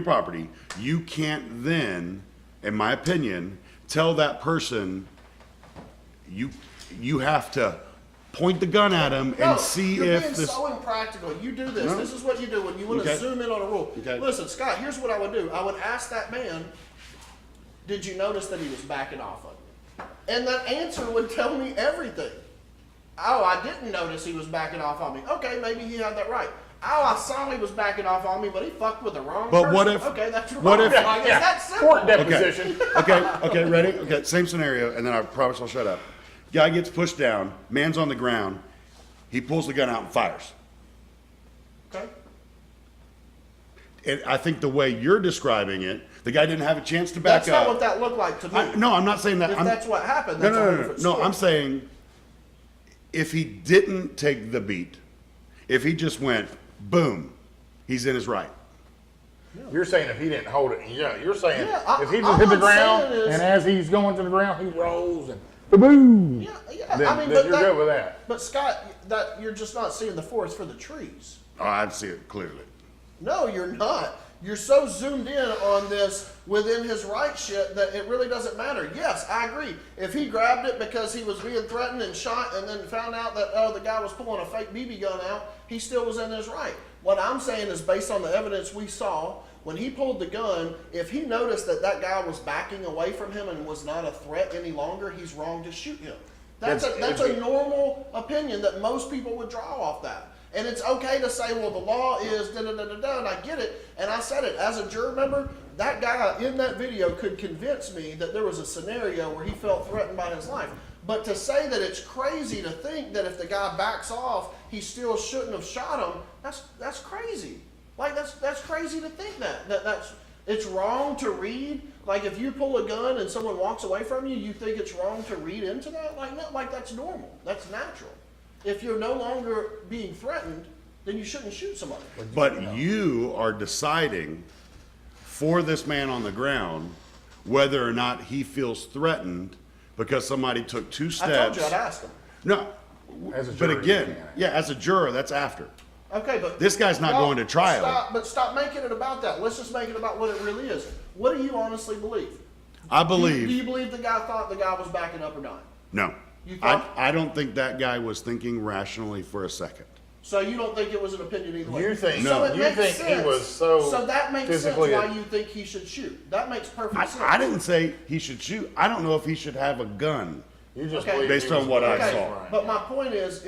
Speaker 2: property, you can't then, in my opinion, tell that person you have to point the gun at him and see
Speaker 1: you're
Speaker 2: if
Speaker 1: being
Speaker 2: this.
Speaker 1: so impractical. You do this.
Speaker 2: No.
Speaker 1: This is what you do when you want to zoom in on a rule.
Speaker 2: Okay.
Speaker 1: Listen, Scott, here's what I would do. I would ask that man, did you notice that he was backing off of you? And that answer would tell me everything. Oh, I didn't notice he was backing off on me. Okay, maybe he had that right. Oh, I saw he was backing off on me, but he fucked with the wrong person.
Speaker 2: What if?
Speaker 1: Okay, that's wrong.
Speaker 2: What if?
Speaker 1: Like, it's that simple.
Speaker 3: Court deposition.
Speaker 2: Okay, ready? Okay, same scenario, and then I promise I'll shut up. Guy gets pushed down, man's on the ground, he pulls the gun out and fires.
Speaker 1: Okay.
Speaker 2: And I think the way you're describing it, the guy didn't have a chance to back
Speaker 1: That's
Speaker 2: up.
Speaker 1: not what that looked like to me.
Speaker 2: No, I'm not saying that.
Speaker 1: If that's what happened,
Speaker 2: No,
Speaker 1: that's a different
Speaker 2: no.
Speaker 1: story.
Speaker 2: I'm saying if he didn't take the beat, if he just went, boom, he's in his right.
Speaker 3: You're saying if he didn't hold it, you're saying
Speaker 1: Yeah,
Speaker 3: if he
Speaker 1: all
Speaker 3: just hit the
Speaker 1: I'm
Speaker 3: ground
Speaker 1: saying is-
Speaker 3: and as he's going to the ground, he rolls and boom.
Speaker 1: Yeah.
Speaker 3: Then,
Speaker 1: I mean,
Speaker 3: then you're good with that.
Speaker 1: But Scott, that you're just not seeing the forest for the trees.
Speaker 2: Oh, I see it clearly.
Speaker 1: No, you're not. You're so zoomed in on this within his right shit that it really doesn't matter. Yes, I agree. If he grabbed it because he was being threatened and shot and then found out that, oh, the guy was pulling a fake BB gun out, he still was in his right. What I'm saying is based on the evidence we saw, when he pulled the gun, if he noticed that that guy was backing away from him and was not a threat any longer, he's wrong to shoot him. That's a normal opinion that most people would draw off that. And it's okay to say, well, the law is da-da-da-da-da, and I get it. And I said it. As a juror member, that guy in that video could convince me that there was a scenario where he felt threatened by his life. But to say that it's crazy to think that if the guy backs off, he still shouldn't have shot him, that's crazy. Like, that's crazy to think that. It's wrong to read. Like, if you pull a gun and someone walks away from you, you think it's wrong to read into that? Like, no, like that's normal. That's natural. If you're no longer being threatened, then you shouldn't shoot somebody.
Speaker 2: But you are deciding for this man on the ground whether or not he feels threatened because somebody took 2 steps.
Speaker 1: I told you I'd ask him.
Speaker 2: No,
Speaker 3: As a
Speaker 2: but
Speaker 3: juror, you
Speaker 2: again,
Speaker 3: can't.
Speaker 2: yeah, as a juror, that's after.
Speaker 1: Okay, but
Speaker 2: This guy's not going to trial.
Speaker 1: Stop making it about that. Let's just make it about what it really is. What do you honestly believe?
Speaker 2: I
Speaker 1: Do
Speaker 2: believe.
Speaker 1: you believe the guy thought the guy was backing up or not?
Speaker 2: No.
Speaker 1: You thought-
Speaker 2: I don't think that guy was thinking rationally for a second.
Speaker 1: So you don't think it was an opinion either way?
Speaker 3: You think-
Speaker 1: So
Speaker 3: No.
Speaker 1: it
Speaker 3: You
Speaker 1: makes
Speaker 3: think he
Speaker 1: sense.
Speaker 3: was so
Speaker 1: that makes sense
Speaker 3: physically-
Speaker 1: why you think he should shoot. That makes perfect sense.
Speaker 2: I didn't say he should shoot. I don't know if he should have a gun.
Speaker 3: You just
Speaker 1: Okay.
Speaker 3: believe
Speaker 2: Based
Speaker 3: he was
Speaker 2: on what I
Speaker 3: right.
Speaker 2: saw.
Speaker 1: But my point is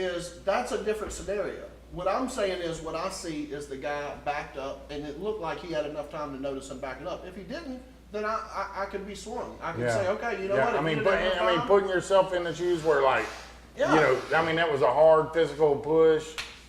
Speaker 1: that's a different scenario. What I'm saying is what I see is the guy backed up, and it looked like he had enough time to notice him backing up. If he didn't, then I could be swung. I could say, okay, you know what?
Speaker 3: I
Speaker 1: if
Speaker 3: mean,
Speaker 1: he didn't have enough time-
Speaker 3: putting yourself in the shoes where, like,
Speaker 1: Yeah.
Speaker 3: you know, I mean, that was a hard physical push,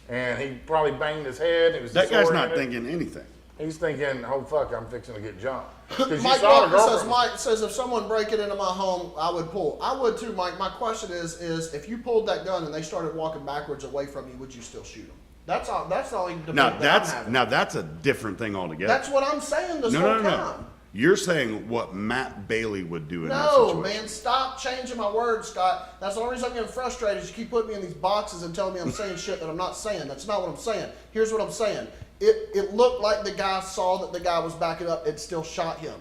Speaker 3: and he probably banged his head. It was
Speaker 2: That guy's not
Speaker 3: disoriented.
Speaker 2: thinking anything.
Speaker 3: He's thinking, oh fuck, I'm fixing to get jumped. 'Cause
Speaker 1: Mike
Speaker 3: saw the
Speaker 1: Walker says,
Speaker 3: girlfriend.
Speaker 1: Mike says, if someone break it into my home, I would pull. I would too, Mike. My question is if you pulled that gun and they started walking backwards away from you, would you still shoot them? That's all. That's the only debate
Speaker 2: Now
Speaker 1: that I'm having.
Speaker 2: that's a different thing altogether.
Speaker 1: That's what I'm saying this whole time.
Speaker 2: You're saying what Matt Bailey would do in that
Speaker 1: No,
Speaker 2: situation.
Speaker 1: man, stop changing my words, Scott. That's the only reason I'm getting frustrated is you keep putting me in these boxes and telling me I'm saying shit that I'm not saying. That's not what I'm saying. Here's what I'm saying. It looked like the guy saw that the guy was backing up and still shot him.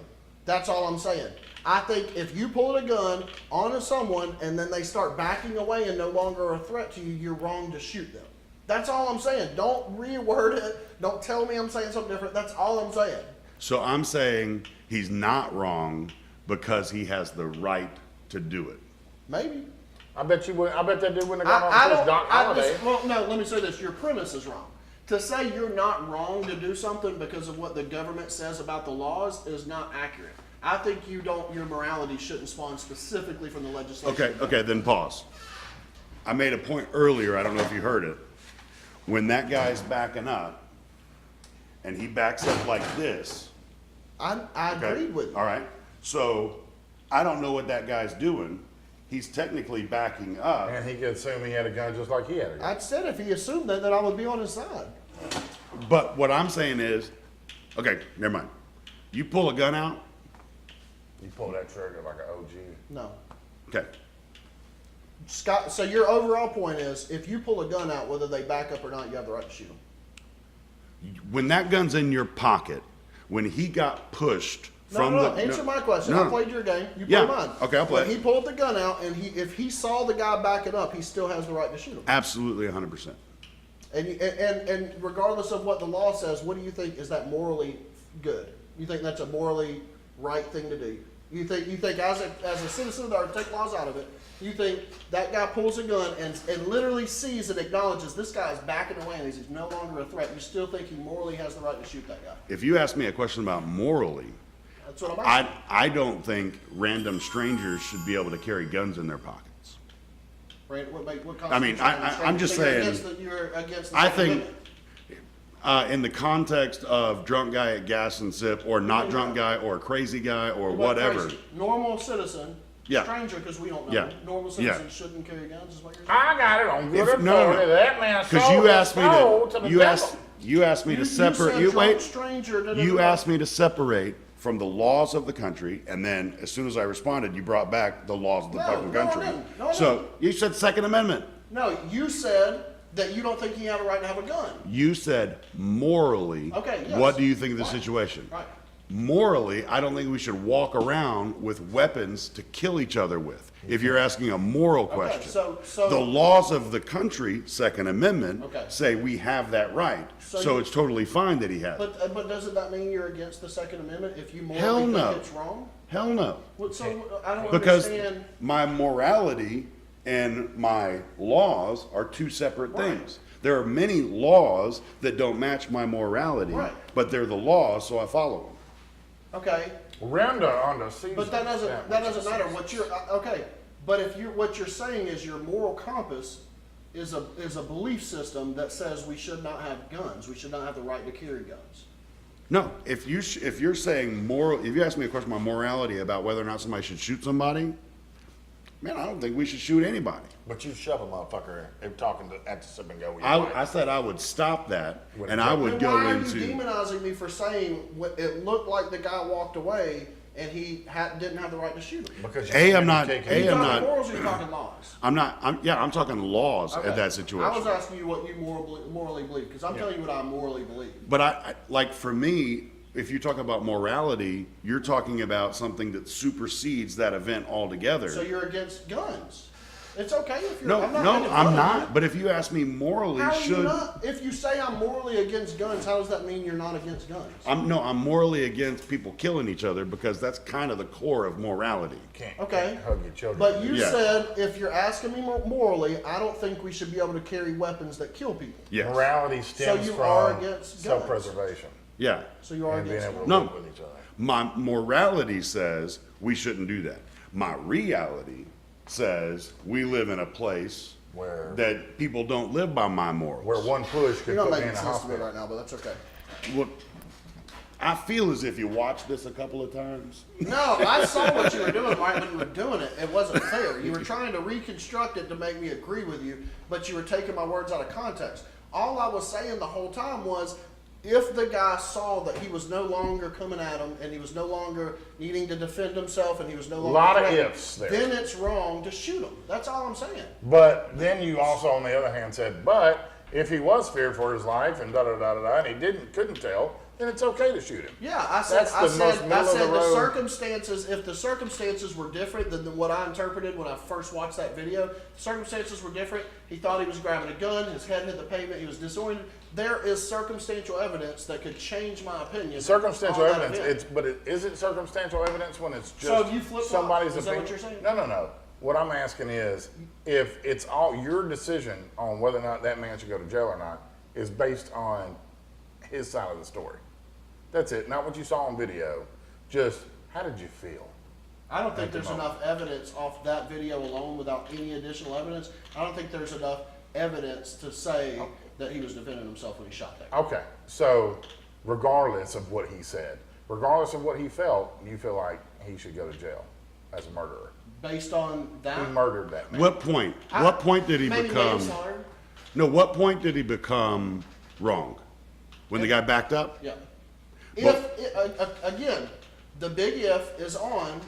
Speaker 1: That's all I'm saying. I think if you pull a gun onto someone and then they start backing away and no longer a threat to you, you're wrong to shoot them. That's all I'm saying. Don't reword it. Don't tell me I'm saying something different. That's all I'm saying.
Speaker 2: So I'm saying he's not wrong because he has the right to do it.
Speaker 1: Maybe.
Speaker 3: I bet that dude wouldn't have gone on this Doc Holiday.
Speaker 1: Well, no, let me say this. Your premise is wrong. To say you're not wrong to do something because of what the government says about the laws is not accurate. I think your morality shouldn't spawn specifically from the legislation.
Speaker 2: Okay, then pause. I made a point earlier, I don't know if you heard it. When that guy's backing up and he backs up like this.
Speaker 1: I agreed with you.
Speaker 2: All right. So I don't know what that guy's doing. He's technically backing up.
Speaker 3: And he could assume he had a gun just like he had a gun.
Speaker 1: I said if he assumed that, then I would be on his side.
Speaker 2: But what I'm saying is, okay, never mind. You pull a gun out.
Speaker 3: You pull that trigger like an OG.
Speaker 1: No.
Speaker 2: Okay.
Speaker 1: Scott, so your overall point is if you pull a gun out, whether they back up or not, you have the right to shoot them.
Speaker 2: When that gun's in your pocket, when he got pushed from
Speaker 1: No,
Speaker 2: the.
Speaker 1: answer my question.
Speaker 2: No.
Speaker 1: I played your game. You
Speaker 2: Yeah.
Speaker 1: play mine.
Speaker 2: Okay, I'll play
Speaker 1: When
Speaker 2: it.
Speaker 1: he pulled the gun out and if he saw the guy backing up, he still has the right to shoot him.
Speaker 2: Absolutely 100%.
Speaker 1: And regardless of what the law says, what do you think is that morally good? You think that's a morally right thing to do? You think as a citizen, or take laws out of it, you think that guy pulls a gun and literally sees and acknowledges this guy is backing away and he's no longer a threat. You still think he morally has the right to shoot that guy?
Speaker 2: If you ask me a question about morally,
Speaker 1: That's what I'm asking.
Speaker 2: I don't think random strangers should be able to carry guns in their pockets.
Speaker 1: Right, what
Speaker 2: I mean, I'm just saying.
Speaker 1: You're against the
Speaker 2: I
Speaker 1: Second
Speaker 2: think
Speaker 1: Amendment.
Speaker 2: in the context of drunk guy at gas and sip, or not drunk guy, or crazy guy, or
Speaker 1: What
Speaker 2: whatever.
Speaker 1: crazy? Normal citizen,
Speaker 2: Yeah.
Speaker 1: stranger because we don't know.
Speaker 2: Yeah.
Speaker 1: Normal
Speaker 2: Yeah.
Speaker 1: citizens shouldn't carry guns. Is what you're saying?
Speaker 3: I got it on good
Speaker 2: If- no, no,
Speaker 3: authority.
Speaker 2: no.
Speaker 3: That man
Speaker 2: Because
Speaker 3: sold
Speaker 2: you
Speaker 3: his
Speaker 2: asked me
Speaker 3: soul
Speaker 2: to,
Speaker 3: the
Speaker 2: you
Speaker 3: devil.
Speaker 2: asked me to separate.
Speaker 1: said
Speaker 2: You
Speaker 1: drunk
Speaker 2: wait.
Speaker 1: stranger.
Speaker 2: You asked me to separate from the laws of the country, and then as soon as I responded, you brought back the laws of the
Speaker 1: No,
Speaker 2: fucking
Speaker 1: no, I
Speaker 2: country.
Speaker 1: didn't. No, I
Speaker 2: So
Speaker 1: didn't.
Speaker 2: you said Second Amendment.
Speaker 1: No, you said that you don't think he had a right to have a gun.
Speaker 2: You said morally.
Speaker 1: Okay, yes.
Speaker 2: What do you think of the
Speaker 1: Right.
Speaker 2: situation?
Speaker 1: Right.
Speaker 2: Morally, I don't think we should walk around with weapons to kill each other with. If you're asking a moral question,
Speaker 1: so-
Speaker 2: the laws of the country, Second Amendment,
Speaker 1: Okay.
Speaker 2: say we have that right.
Speaker 1: So
Speaker 2: So
Speaker 1: you-
Speaker 2: it's totally fine that he has it.
Speaker 1: But doesn't that mean you're against the Second Amendment if you morally
Speaker 2: Hell
Speaker 1: think
Speaker 2: no.
Speaker 1: it's wrong?
Speaker 2: Hell no.
Speaker 1: So I don't
Speaker 2: Because
Speaker 1: understand.
Speaker 2: my morality and my laws are two separate
Speaker 1: Right.
Speaker 2: things. There are many laws that don't match my morality,
Speaker 1: Right.
Speaker 2: but they're the laws, so I follow them.
Speaker 1: Okay,
Speaker 3: Render under season.
Speaker 1: but that doesn't matter. What you're okay. But if what you're saying is your moral compass is a belief system that says we should not have guns. We should not have the right to carry guns.
Speaker 2: No, if you're saying moral, if you ask me a question about morality about whether or not somebody should shoot somebody, man, I don't think we should shoot anybody.
Speaker 3: But you shove a motherfucker if talking at the sip and go. with your
Speaker 2: I
Speaker 3: wife.
Speaker 2: said I would stop that,
Speaker 3: With
Speaker 2: and
Speaker 3: a
Speaker 2: I
Speaker 3: gun.
Speaker 2: would
Speaker 1: Then
Speaker 2: go
Speaker 1: why are you
Speaker 2: into.
Speaker 1: demonizing me for saying it looked like the guy walked away and he didn't have the right to shoot him?
Speaker 3: Because
Speaker 2: I'm not-
Speaker 1: Are you
Speaker 2: I'm
Speaker 1: talking
Speaker 2: not-
Speaker 1: morals or you talking laws?
Speaker 2: I'm talking laws
Speaker 1: Okay.
Speaker 2: at that
Speaker 1: I
Speaker 2: situation.
Speaker 1: was asking you what you morally believe because I'm telling you what I morally believe.
Speaker 2: But I like for me, if you talk about morality, you're talking about something that supersedes that event altogether.
Speaker 1: So you're against guns. It's okay if you're.
Speaker 2: No,
Speaker 1: I'm not
Speaker 2: no,
Speaker 1: making fun
Speaker 2: I'm
Speaker 1: of
Speaker 2: not.
Speaker 1: you.
Speaker 2: But if you ask me morally,
Speaker 1: How are you
Speaker 2: should
Speaker 1: not? If you say I'm morally against guns, how does that mean you're not against guns?
Speaker 2: I'm morally against people killing each other because that's kind of the core of morality.
Speaker 3: Can't
Speaker 1: Okay.
Speaker 3: hug your children.
Speaker 1: But you
Speaker 2: Yeah.
Speaker 1: said if you're asking me morally, I don't think we should be able to carry weapons that kill people.
Speaker 2: Yes.
Speaker 3: Morality stems
Speaker 1: you are
Speaker 3: from
Speaker 1: against guns.
Speaker 3: self-preservation
Speaker 2: Yeah.
Speaker 1: So you are
Speaker 3: and being
Speaker 1: against
Speaker 3: able
Speaker 1: guns.
Speaker 3: to
Speaker 2: No.
Speaker 3: live with each other.
Speaker 2: My morality says we shouldn't do that. My reality says we live in a place
Speaker 3: Where-
Speaker 2: that people don't live by my morals.
Speaker 3: Where one push
Speaker 1: You're
Speaker 3: could
Speaker 1: not
Speaker 3: put me in
Speaker 1: making
Speaker 3: a
Speaker 1: sense to me
Speaker 3: hospital.
Speaker 1: right now, but that's okay.
Speaker 2: Well, I feel as if you watched this a couple of times.
Speaker 1: No, I saw what you were doing right when you were doing it. It wasn't fair. You were trying to reconstruct it to make me agree with you, but you were taking my words out of context. All I was saying the whole time was, if the guy saw that he was no longer coming at him and he was no longer needing to defend himself and he was no longer
Speaker 3: Lot of
Speaker 1: threatening,
Speaker 3: ifs there.
Speaker 1: then it's wrong to shoot him. That's all I'm saying.
Speaker 3: But then you also, on the other hand, said, but if he was feared for his life and and he couldn't tell, then it's okay to shoot him.
Speaker 1: Yeah, I said
Speaker 3: That's the most middle of the
Speaker 1: the
Speaker 3: road.
Speaker 1: circumstances, if the circumstances were different than what I interpreted when I first watched that video, the circumstances were different. He thought he was grabbing a gun, his head hit the pavement, he was disoriented. There is circumstantial evidence that could change my opinion.
Speaker 3: Circumstantial
Speaker 1: on that
Speaker 3: evidence,
Speaker 1: event.
Speaker 3: is it circumstantial evidence when it's just
Speaker 1: So if you flip-flop,
Speaker 3: somebody's
Speaker 1: is that
Speaker 3: opinion?
Speaker 1: what you're saying?
Speaker 3: No. What I'm asking is, if it's all your decision on whether or not that man should go to jail or not is based on his side of the story. That's it. Not what you saw on video. Just how did you feel?
Speaker 1: I don't think
Speaker 3: at the
Speaker 1: there's
Speaker 3: moment?
Speaker 1: enough evidence off that video alone without any additional evidence. I don't think there's enough evidence to say that he was defending himself when he shot that guy.
Speaker 3: Okay, so regardless of what he said, regardless of what he felt, you feel like he should go to jail as a murderer.
Speaker 1: Based on that,
Speaker 3: He murdered that man.
Speaker 2: What point? What point did he
Speaker 1: maybe
Speaker 2: become?
Speaker 1: manslaughter.
Speaker 2: No, what point did he become wrong? When the guy backed up?
Speaker 1: Yeah.
Speaker 2: Well-
Speaker 1: Again, the big if is on.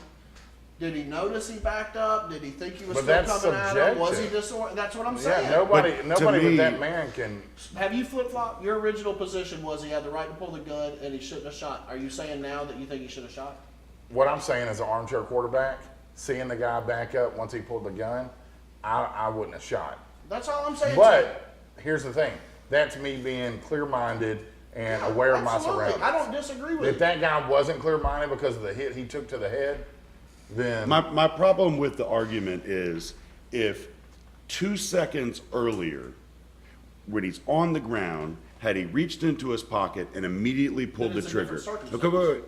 Speaker 1: Did he notice he backed up? Did he think he was
Speaker 3: But
Speaker 1: still
Speaker 3: that's
Speaker 1: coming at him? Was he
Speaker 3: subjective.
Speaker 1: disoriented? That's what I'm saying.
Speaker 3: Yeah, nobody
Speaker 2: But to
Speaker 3: with
Speaker 2: me-
Speaker 3: that man can.
Speaker 1: Have you flip flop? Your original position was he had the right to pull the gun and he shouldn't have shot. Are you saying now that you think he should have shot?
Speaker 3: What I'm saying as an armchair quarterback, seeing the guy back up once he pulled the gun, I wouldn't have shot.
Speaker 1: That's all I'm saying.
Speaker 3: But here's the thing: that's me being clear-minded and aware of my
Speaker 1: Absolutely.
Speaker 3: surroundings.
Speaker 1: I don't disagree with
Speaker 3: If
Speaker 1: you.
Speaker 3: that guy wasn't clear-minded because of the hit he took to the head, then
Speaker 2: My problem with the argument is if 2 seconds earlier, when he's on the ground, had he reached into his pocket and immediately pulled
Speaker 1: Then
Speaker 2: the
Speaker 1: it's a
Speaker 2: trigger.
Speaker 1: different
Speaker 2: Okay, wait.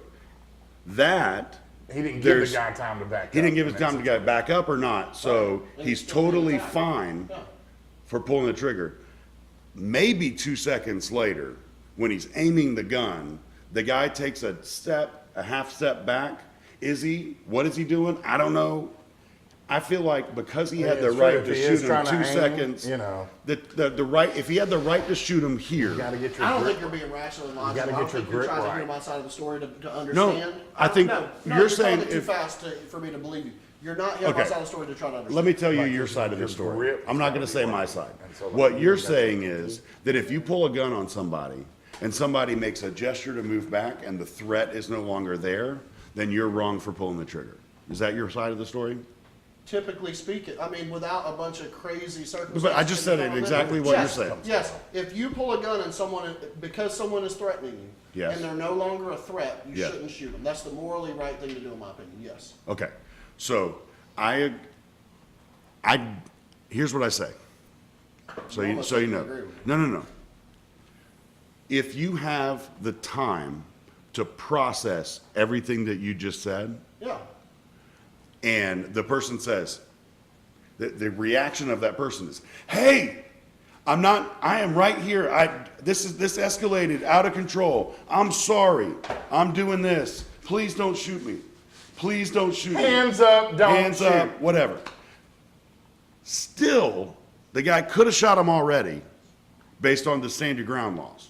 Speaker 2: That
Speaker 3: he didn't give
Speaker 2: there's-
Speaker 3: the guy time to back up.
Speaker 2: he didn't give
Speaker 3: in
Speaker 2: his
Speaker 3: that
Speaker 2: time to get back up or not, so
Speaker 1: And
Speaker 2: he's
Speaker 1: he still did
Speaker 2: totally
Speaker 1: that.
Speaker 2: fine
Speaker 1: Yeah.
Speaker 2: for pulling the trigger. Maybe 2 seconds later, when he's aiming the gun, the guy takes a half step back. What is he doing? I don't know. I feel like because he had the
Speaker 3: it's true,
Speaker 2: right
Speaker 3: if
Speaker 2: to
Speaker 3: he is
Speaker 2: shoot him
Speaker 3: trying to
Speaker 2: 2
Speaker 3: aim,
Speaker 2: seconds,
Speaker 3: you know.
Speaker 2: the right, if he had the right to shoot him here,
Speaker 3: You gotta get your
Speaker 1: I don't
Speaker 3: grip.
Speaker 1: think you're being rational and logical.
Speaker 3: gotta
Speaker 1: I
Speaker 3: get
Speaker 1: don't
Speaker 3: your
Speaker 1: think you're
Speaker 3: grip
Speaker 1: trying to
Speaker 3: right.
Speaker 1: hear my side of the story to understand.
Speaker 2: I think
Speaker 1: no,
Speaker 2: you're
Speaker 1: you're
Speaker 2: saying
Speaker 1: talking too
Speaker 2: if-
Speaker 1: fast for me to believe you. You're not hearing my
Speaker 2: Okay.
Speaker 1: side of the story to try to understand.
Speaker 2: let me tell you
Speaker 3: Like
Speaker 2: your
Speaker 3: your-
Speaker 2: side of the
Speaker 3: your
Speaker 2: story.
Speaker 3: grip
Speaker 2: I'm
Speaker 3: is
Speaker 2: not
Speaker 3: gotta
Speaker 2: going to
Speaker 3: be
Speaker 2: say my
Speaker 3: right.
Speaker 2: side.
Speaker 3: And so, like,
Speaker 2: What you're
Speaker 3: you got
Speaker 2: saying
Speaker 3: to-
Speaker 2: is that if you pull a gun on somebody and somebody makes a gesture to move back and the threat is no longer there, then you're wrong for pulling the trigger. Is that your side of the story?
Speaker 1: Typically speaking, I mean, without a bunch of crazy circumstances.
Speaker 2: But I just said it exactly what
Speaker 1: Yes,
Speaker 2: you're saying.
Speaker 1: Yes, if you pull a gun and because someone is threatening you,
Speaker 2: Yes.
Speaker 1: and they're no longer a threat, you
Speaker 2: Yes.
Speaker 1: shouldn't shoot them. That's the morally right thing to do, in my opinion. Yes.
Speaker 2: Okay, so here's what I say. So
Speaker 1: You
Speaker 2: you
Speaker 1: almost
Speaker 2: know.
Speaker 1: agree with me.
Speaker 2: No. If you have the time to process everything that you just said,
Speaker 1: Yeah.
Speaker 2: and the person says, the reaction of that person is, "Hey, I am right here. This escalated out of control. I'm sorry. I'm doing this. Please don't shoot me. Please don't shoot me.
Speaker 3: Hands up, don't
Speaker 2: Hands
Speaker 3: shoot.
Speaker 2: up, whatever." Still, the guy could have shot him already based on the stand your ground laws.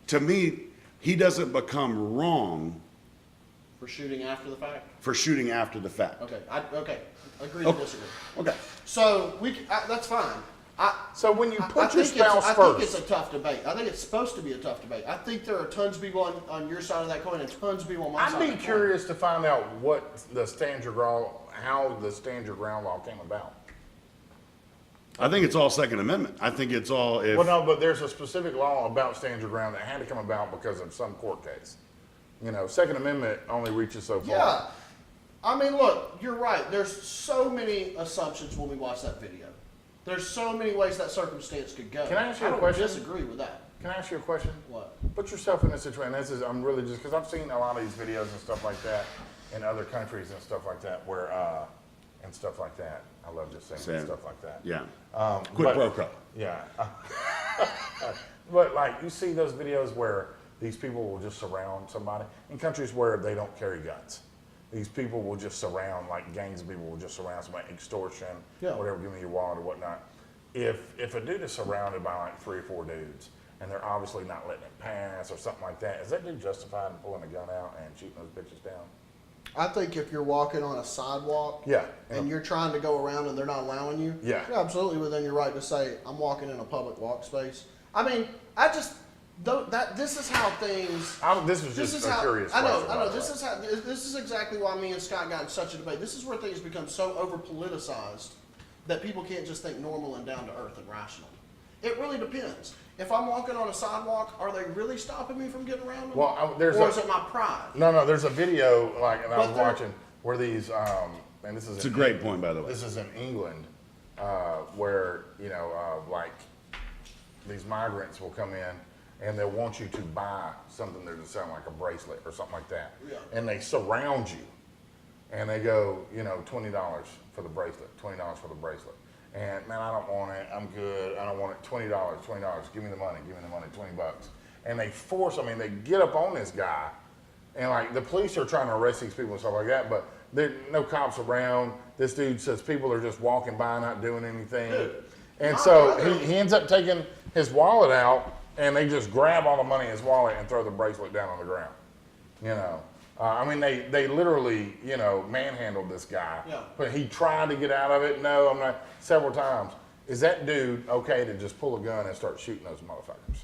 Speaker 2: To me, he doesn't become wrong
Speaker 1: For shooting after the fact.
Speaker 2: for shooting after the fact.
Speaker 1: Okay. Okay. Agree to
Speaker 2: Okay.
Speaker 1: disagree.
Speaker 2: Okay.
Speaker 1: So that's fine.
Speaker 3: So when you put your
Speaker 1: I
Speaker 3: spouse
Speaker 1: think it's
Speaker 3: first,
Speaker 1: a tough debate. I think it's supposed to be a tough debate. I think there are tons of people on your side of that coin and tons of people on my side.
Speaker 3: I'd
Speaker 1: of
Speaker 3: be
Speaker 1: that coin.
Speaker 3: curious to find out how the stand your ground law came about.
Speaker 2: I think it's all Second Amendment. I think it's all if.
Speaker 3: Well, no, but there's a specific law about stand your ground that had to come about because of some court case. You know, Second Amendment only reaches so far.
Speaker 1: Yeah. I mean, look, you're right. There's so many assumptions when we watch that video. There's so many ways that circumstance could go.
Speaker 3: Can I ask you a
Speaker 1: don't
Speaker 3: question?
Speaker 1: disagree with that.
Speaker 3: Can I ask you a question?
Speaker 1: What?
Speaker 3: Put yourself in this situation. I'm really just because I've seen a lot of these videos and stuff like that in other countries and stuff like that where and stuff like that. I love just saying stuff like that.
Speaker 2: Yeah.
Speaker 3: But-
Speaker 2: Quid pro quo.
Speaker 3: Yeah. But like you see those videos where these people will just surround somebody. In countries where they don't carry guns, these people will just surround, like gangs of people will just surround somebody, extortion, whatever, give me your wallet or whatnot. If a dude is surrounded by like 3 or 4 dudes, and they're obviously not letting it pass or something like that, is that dude justified in pulling a gun out and shooting those bitches down?
Speaker 1: I think if you're walking on a sidewalk and you're trying to go around and they're not allowing you, you're absolutely within your right to say, I'm walking in a public walk space. I mean, I just don't, this is how things.
Speaker 3: This was just a curious question.
Speaker 1: I know. This is exactly why me and Scott got in such a debate. This is where things become so over politicized that people can't just think normal and down to earth and rational. It really depends. If I'm walking on a sidewalk, are they really stopping me from getting around them?
Speaker 3: Well,
Speaker 1: or is it my pride?
Speaker 3: No, there's a video and I was watching where these, and this is.
Speaker 2: It's a great point, by the way.
Speaker 3: This is in England, where like these migrants will come in and they'll want you to buy something that would sound like a bracelet or something like that, and they surround you, and they go, $20 for the bracelet, $20 for the bracelet. And man, I don't want it. I'm good. I don't want it. $20. Give me the money. $20. And they they get up on this guy, and like the police are trying to arrest these people and stuff like that, but there's no cops around. This dude says people are just walking by, not doing anything. And so he ends up taking his wallet out, and they just grab all the money in his wallet and throw the bracelet down on the ground. They literally, manhandled this guy. But he tried to get out of it. No, I'm not. Several times. Is that dude okay to just pull a gun and start shooting those motherfuckers?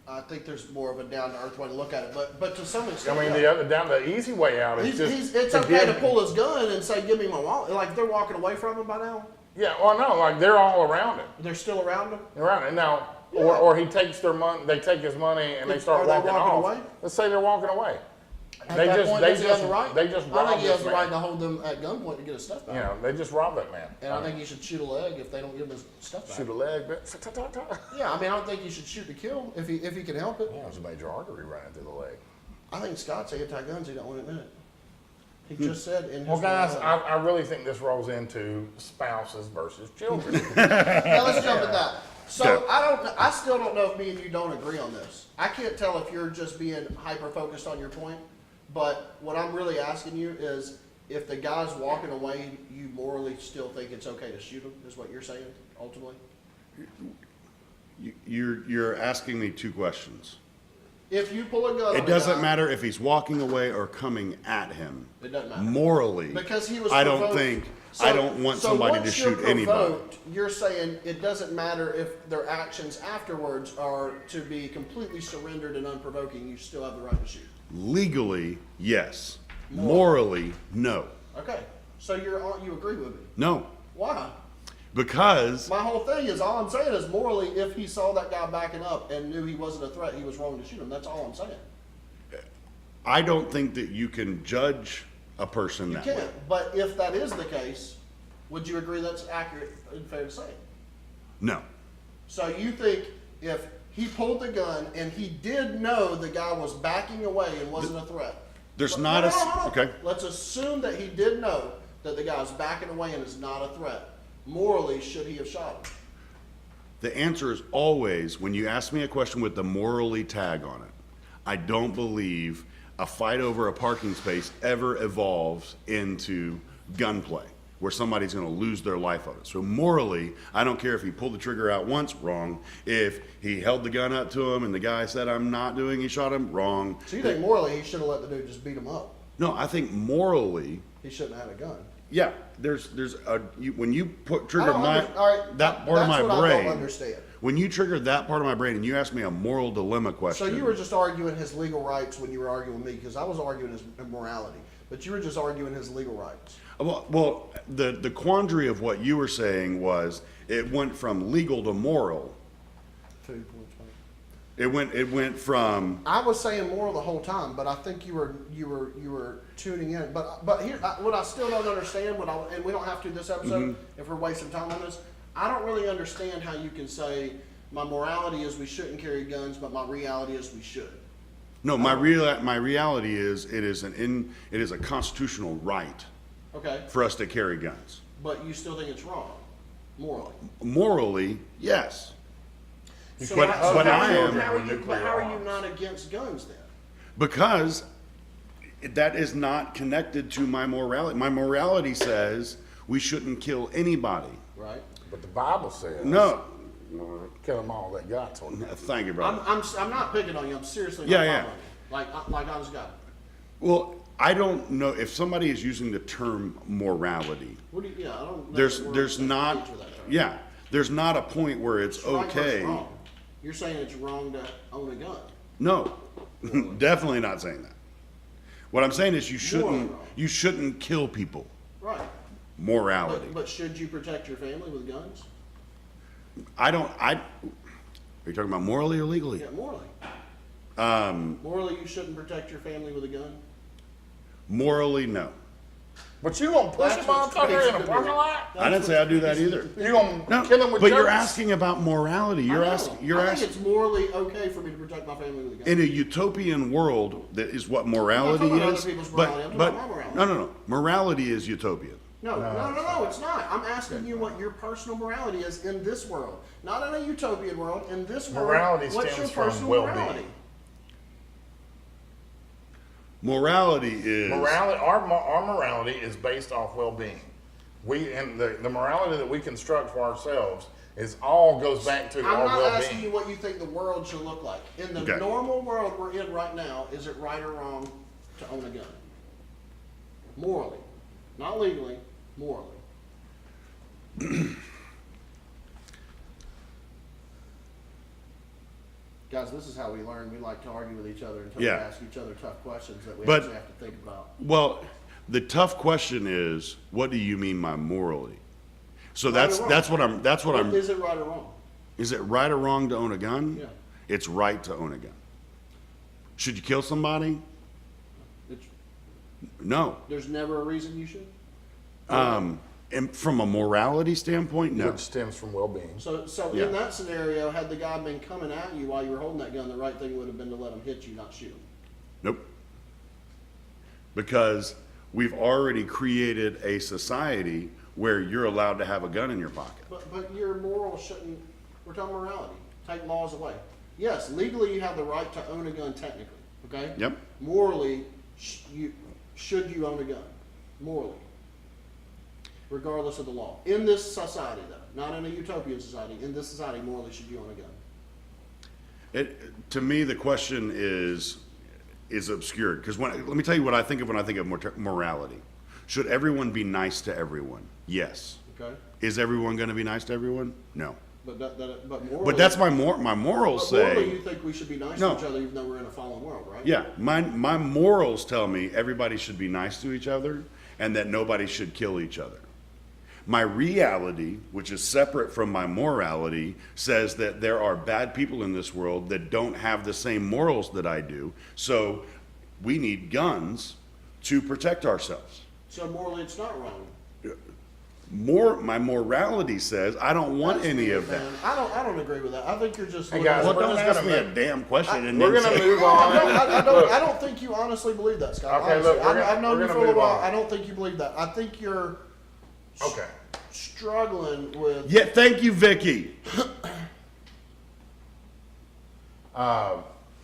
Speaker 1: I think there's more of a down to earth way to look at it, but to some extent.
Speaker 3: The easy way out is
Speaker 1: it's okay to pull his gun and say, "Give me my wallet." Like they're walking away from him by now.
Speaker 3: Yeah, well, no, like they're all around him.
Speaker 1: They're still around him.
Speaker 3: Around him now, or he takes their money. They take his money and they start walking off.
Speaker 1: Away?
Speaker 3: Let's say they're walking away.
Speaker 1: They just
Speaker 3: robbed
Speaker 1: I think he has the
Speaker 3: man.
Speaker 1: right to hold them at gunpoint to get his stuff back.
Speaker 3: They just robbed that man.
Speaker 1: And I think he should shoot a leg if they don't give him his stuff back.
Speaker 3: Shoot a leg,
Speaker 1: Yeah, I don't think he should shoot to kill if he can help it.
Speaker 3: Yeah, there's a major artery running through the leg.
Speaker 1: I think Scott's anti-guns. He don't want to admit it. He just said in his.
Speaker 3: Well, guys, I really think this rolls into spouses versus children.
Speaker 1: Now let's jump at that. So I still don't know if me and you don't agree on this. I can't tell if you're just being hyper focused on your point. But what I'm really asking you is, if the guy's walking away, you morally still think it's okay to shoot him, is what you're saying, ultimately?
Speaker 2: You're asking me 2 questions.
Speaker 1: If you pull a gun
Speaker 2: it doesn't matter if he's walking away or coming at him.
Speaker 1: It doesn't matter.
Speaker 2: Morally,
Speaker 1: because he was
Speaker 2: I
Speaker 1: provoked.
Speaker 2: I don't want somebody to shoot anybody.
Speaker 1: You're saying it doesn't matter if their actions afterwards are to be completely surrendered and unprovoking, you still have the right to shoot.
Speaker 2: Legally, yes. Morally, no.
Speaker 1: Okay, so you agree with me?
Speaker 2: No.
Speaker 1: Why?
Speaker 2: Because
Speaker 1: my whole thing is, all I'm saying is, morally, if he saw that guy backing up and knew he wasn't a threat, he was wrong to shoot him. That's all I'm saying.
Speaker 2: I don't think that you can judge a person that way.
Speaker 1: You can't. But if that is the case, would you agree that's accurate and fair to say?
Speaker 2: No.
Speaker 1: So you think if he pulled the gun and he did know the guy was backing away and wasn't a threat?
Speaker 2: Okay.
Speaker 1: Let's assume that he did know that the guy's backing away and is not a threat. Morally, should he have shot him?
Speaker 2: The answer is always, when you ask me a question with the morally tag on it, I don't believe a fight over a parking space ever evolves into gunplay, where somebody's going to lose their life on it. So morally, I don't care if he pulled the trigger out once, wrong. If he held the gun up to him and the guy said, "I'm not doing," he shot him, wrong.
Speaker 1: So you think morally he should have let the dude just beat him up?
Speaker 2: No, I think morally
Speaker 1: he shouldn't have had a gun.
Speaker 2: Yeah, when you trigger that part of my brain.
Speaker 1: I don't understand.
Speaker 2: When you trigger that part of my brain and you ask me a moral dilemma question.
Speaker 1: So you were just arguing his legal rights when you were arguing with me, because I was arguing his morality, but you were just arguing his legal rights.
Speaker 2: Well, the quandary of what you were saying was it went from legal to moral. It went from.
Speaker 1: I was saying moral the whole time, but I think you were tuning in. But here, what I still don't understand, and we don't have to this episode if we're wasting time on this. I don't really understand how you can say my morality is we shouldn't carry guns, but my reality is we should.
Speaker 2: No, my reality is it is a constitutional right.
Speaker 1: Okay.
Speaker 2: For us to carry guns.
Speaker 1: But you still think it's wrong, morally?
Speaker 2: Morally, yes.
Speaker 1: So
Speaker 2: But
Speaker 1: how-
Speaker 2: but
Speaker 1: how
Speaker 2: I
Speaker 1: are you-
Speaker 2: am
Speaker 1: How are you,
Speaker 3: nuclear
Speaker 1: but how are you
Speaker 3: arms.
Speaker 1: not against guns then?
Speaker 2: because that is not connected to my morality. My morality says we shouldn't kill anybody.
Speaker 1: Right.
Speaker 3: But the Bible says,
Speaker 2: No,
Speaker 3: kill them all that got to them.
Speaker 2: thank you, brother.
Speaker 1: I'm not picking on you. I'm seriously not
Speaker 2: Yeah, yeah.
Speaker 1: following you. Like honest God.
Speaker 2: Well, I don't know if somebody is using the term morality.
Speaker 1: What do you? Yeah, I don't. know
Speaker 2: There's
Speaker 1: that we're
Speaker 2: there's
Speaker 1: on the same
Speaker 2: not
Speaker 1: page with that term.
Speaker 2: yeah. There's not a point where it's
Speaker 1: Right versus
Speaker 2: okay.
Speaker 1: wrong. You're saying it's wrong to own a gun.
Speaker 2: No, definitely not saying that. What I'm saying is
Speaker 1: wrong.
Speaker 2: you shouldn't kill people.
Speaker 1: Right.
Speaker 2: Morality.
Speaker 1: But should you protect your family with guns?
Speaker 2: I don't. Are you talking about morally or legally?
Speaker 1: Yeah, morally. Morally, you shouldn't protect your family with a gun.
Speaker 2: Morally, no.
Speaker 3: But you gonna push
Speaker 1: That's
Speaker 3: them on
Speaker 1: what's
Speaker 3: top there in a
Speaker 1: crazy to
Speaker 3: parking
Speaker 1: me.
Speaker 3: lot?
Speaker 2: I didn't say I'd do that either.
Speaker 3: You gonna
Speaker 2: No,
Speaker 3: kill them with
Speaker 2: but you're
Speaker 3: jokes?
Speaker 2: asking about morality. You're
Speaker 1: I know.
Speaker 2: asking. You're
Speaker 1: I think
Speaker 2: asking.
Speaker 1: it's morally okay for me to protect my family with a gun.
Speaker 2: In a utopian world, that is what morality
Speaker 1: I'm not talking about
Speaker 2: is.
Speaker 1: other people's morality. I'm
Speaker 2: But
Speaker 1: talking about my morality.
Speaker 2: no. Morality is utopian.
Speaker 1: No, it's not. I'm asking you what your personal morality is in this world, not in a utopian world. In this world,
Speaker 3: Morality
Speaker 1: what's your
Speaker 3: stems from
Speaker 1: personal
Speaker 3: well-being.
Speaker 1: morality?
Speaker 2: Morality is
Speaker 3: Morality, our morality is based off well-being. We and the morality that we construct for ourselves is all goes back to
Speaker 1: I'm
Speaker 3: our
Speaker 1: not asking
Speaker 3: well-being.
Speaker 1: you what you think the world should look like. In the
Speaker 2: Okay.
Speaker 1: normal world we're in right now, is it right or wrong to own a gun? Morally, not legally, morally. Guys, this is how we learn. We like to argue with each other until
Speaker 2: Yeah.
Speaker 1: we ask each other tough questions that we
Speaker 2: But-
Speaker 1: actually have to think about.
Speaker 2: well. The tough question is, what do you mean by morally? So
Speaker 1: Right or
Speaker 2: that's
Speaker 1: wrong?
Speaker 2: that's what I'm.
Speaker 1: Is it right or wrong?
Speaker 2: Is it right or wrong to own a gun?
Speaker 1: Yeah.
Speaker 2: It's right to own a gun. Should you kill somebody?
Speaker 1: It's,
Speaker 2: No.
Speaker 1: there's never a reason you should.
Speaker 2: And from a morality standpoint, no.
Speaker 3: Which stems from well-being.
Speaker 1: So
Speaker 2: Yeah.
Speaker 1: in that scenario, had the guy been coming at you while you were holding that gun, the right thing would have been to let him hit you, not shoot him.
Speaker 2: Nope. Because we've already created a society where you're allowed to have a gun in your pocket.
Speaker 1: But your morals shouldn't. We're talking morality. Take laws away. Yes, legally you have the right to own a gun technically. Okay.
Speaker 2: Yep.
Speaker 1: Morally, should you own a gun? Morally, regardless of the law. In this society, though, not in a utopian society. In this society, morally, should you own a gun?
Speaker 2: To me, the question is obscured because let me tell you what I think of when I think of morality. Should everyone be nice to everyone? Yes.
Speaker 1: Okay.
Speaker 2: Is everyone going to be nice to everyone? No.
Speaker 1: But morally.
Speaker 2: But that's my morals
Speaker 1: But morally,
Speaker 2: say.
Speaker 1: you think we should be nice
Speaker 2: No.
Speaker 1: to each other, even though we're in a fallen world, right?
Speaker 2: Yeah, my morals tell me everybody should be nice to each other and that nobody should kill each other. My reality, which is separate from my morality, says that there are bad people in this world that don't have the same morals that I do. So we need guns to protect ourselves.
Speaker 1: So morally, it's not wrong.
Speaker 2: My morality says I don't want
Speaker 1: That's
Speaker 2: any
Speaker 1: weird,
Speaker 2: of that.
Speaker 1: man. I don't agree with that. I think you're just.
Speaker 3: Hey,
Speaker 1: looking
Speaker 3: guys,
Speaker 1: at-
Speaker 2: Well,
Speaker 3: we're
Speaker 2: don't
Speaker 3: just
Speaker 2: ask
Speaker 3: gonna
Speaker 2: me a
Speaker 3: move-
Speaker 2: damn question and
Speaker 3: We're
Speaker 2: then
Speaker 3: gonna
Speaker 2: say,
Speaker 3: move
Speaker 1: No,
Speaker 3: on.
Speaker 1: I don't think you honestly believe that, Scott.
Speaker 3: Okay,
Speaker 1: honestly.
Speaker 3: look, we're gonna-
Speaker 1: I've known
Speaker 3: we're
Speaker 1: you
Speaker 3: gonna
Speaker 1: for a little
Speaker 3: move
Speaker 1: while.
Speaker 3: on.
Speaker 1: I don't think you believe that. I think you're
Speaker 3: Okay.
Speaker 1: struggling with.
Speaker 2: Yeah, thank you, Vicky.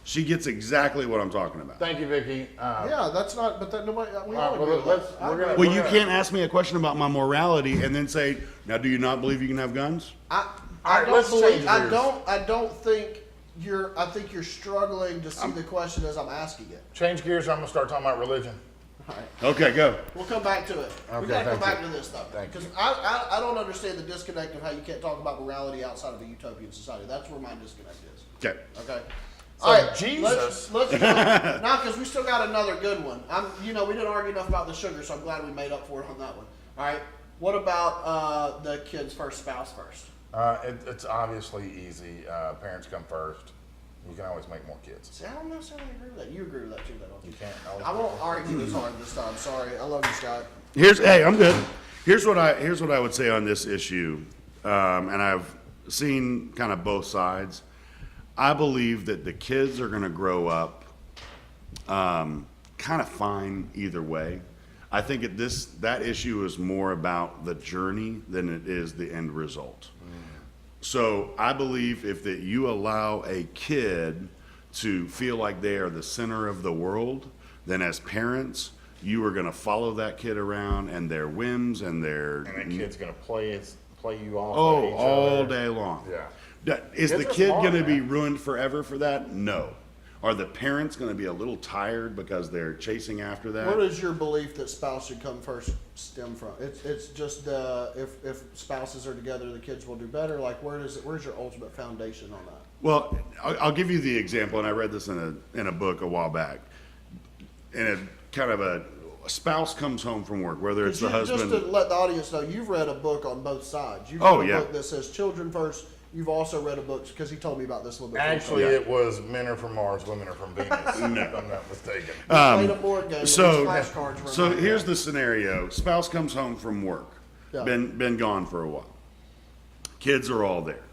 Speaker 2: She gets exactly what I'm talking about.
Speaker 3: Thank you, Vicky.
Speaker 1: Yeah, that's not. But that nobody. We all
Speaker 3: well,
Speaker 1: agree with
Speaker 3: let's-
Speaker 1: that.
Speaker 3: we're
Speaker 1: I
Speaker 3: gonna-
Speaker 1: agree.
Speaker 2: Well, you can't ask me a question about my morality and then say, "Now, do you not believe you can have guns?"
Speaker 1: I
Speaker 3: All right,
Speaker 1: don't
Speaker 3: let's
Speaker 1: believe.
Speaker 3: change gears.
Speaker 1: I don't think you're. I think you're struggling to see the question as I'm asking it.
Speaker 3: Change gears. I'm gonna start talking about religion.
Speaker 1: All right.
Speaker 2: Okay, go.
Speaker 1: We'll come back to it. We
Speaker 3: Okay,
Speaker 1: gotta come
Speaker 3: thank
Speaker 1: back
Speaker 3: you.
Speaker 1: to this though,
Speaker 3: Thank you.
Speaker 1: because I don't understand the disconnect of how you can't talk about morality outside of a utopian society. That's where my disconnect is.
Speaker 2: Okay.
Speaker 1: Okay.
Speaker 3: So
Speaker 1: All right,
Speaker 3: Jesus-
Speaker 1: Let's go. Now, because we still got another good one. We didn't argue enough about the sugar, so I'm glad we made up for it on that one. All right. What about the kid's first spouse first?
Speaker 3: It's obviously easy. Parents come first. You can always make more kids.
Speaker 1: See, I don't necessarily agree with that. You agree with that too, though, don't you?
Speaker 3: You can't always
Speaker 1: I won't argue as hard this time. Sorry. I love you, Scott.
Speaker 2: Hey, I'm good. Here's what I would say on this issue, and I've seen kind of both sides. I believe that the kids are going to grow up kind of fine either way. I think that issue is more about the journey than it is the end result. So I believe if that you allow a kid to feel like they are the center of the world, then as parents, you are going to follow that kid around and their whims and their
Speaker 3: And that kid's gonna play you off.
Speaker 2: oh
Speaker 3: at each
Speaker 2: all
Speaker 3: other.
Speaker 2: day long.
Speaker 3: Yeah.
Speaker 2: Is
Speaker 3: Kids
Speaker 2: the
Speaker 3: are
Speaker 2: kid
Speaker 3: smart,
Speaker 2: going to be
Speaker 3: man.
Speaker 2: ruined forever for that? No. Are the parents going to be a little tired because they're chasing after that?
Speaker 1: Where does your belief that spouse should come first stem from? It's just if spouses are together, the kids will do better. Like where's your ultimate foundation on that?
Speaker 2: Well, I'll give you the example, and I read this in a book a while back. And it kind of a spouse comes home from work, whether it's the husband.
Speaker 1: Just to let the audience know, you've read a book on both sides. You've
Speaker 2: Oh,
Speaker 1: read a
Speaker 2: yeah.
Speaker 1: book that says children first. You've also read a book because he told me about this a little bit.
Speaker 3: Actually,
Speaker 2: Yeah.
Speaker 3: it was men are from Mars, women are from Venus. If I'm not mistaken.
Speaker 1: Played a board game.
Speaker 2: So,
Speaker 1: with these flashcards were
Speaker 2: so
Speaker 1: mine.
Speaker 2: here's the scenario: spouse comes home from work,
Speaker 1: Yeah.
Speaker 2: been gone for a while. Kids are all there.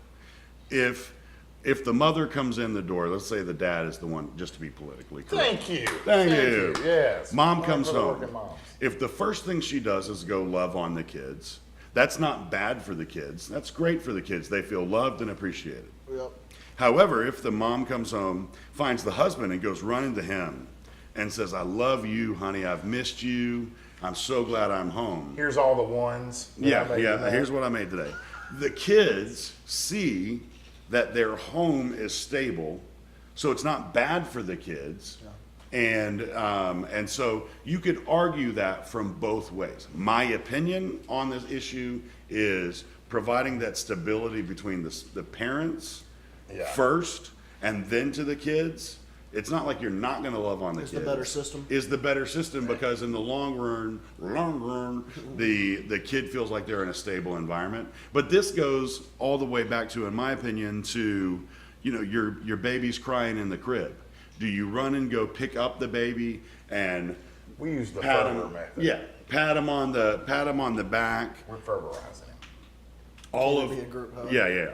Speaker 2: If the mother comes in the door, let's say the dad is the one, just to be politically correct.
Speaker 3: Thank you.
Speaker 2: Thank you.
Speaker 3: Yes.
Speaker 2: Mom comes
Speaker 3: for the
Speaker 2: home.
Speaker 3: working moms.
Speaker 2: If the first thing she does is go love on the kids, that's not bad for the kids. That's great for the kids. They feel loved and appreciated.
Speaker 1: Yep.
Speaker 2: However, if the mom comes home, finds the husband and goes running to him and says, "I love you, honey. I've missed you. I'm so glad I'm home."
Speaker 3: Here's all the ones. that I made
Speaker 2: Yeah.
Speaker 3: today.
Speaker 2: Here's what I made today. The kids see that their home is stable, so it's not bad for the kids. And so you could argue that from both ways. My opinion on this issue is providing that stability between the parents
Speaker 3: Yeah.
Speaker 2: first and then to the kids. It's not like you're not going to love on the
Speaker 1: It's
Speaker 2: kids.
Speaker 1: the better system.
Speaker 2: Is the better system because in the long run, the kid feels like they're in a stable environment. But this goes all the way back to, in my opinion, to your baby's crying in the crib. Do you run and go pick up the baby and
Speaker 3: We use the
Speaker 2: pat
Speaker 3: Ferber
Speaker 2: him?
Speaker 3: method.
Speaker 2: Yeah, pat him on the back.
Speaker 3: We're Ferberizing him.
Speaker 2: All
Speaker 1: Can
Speaker 2: of
Speaker 1: it be a group hug?
Speaker 2: yeah,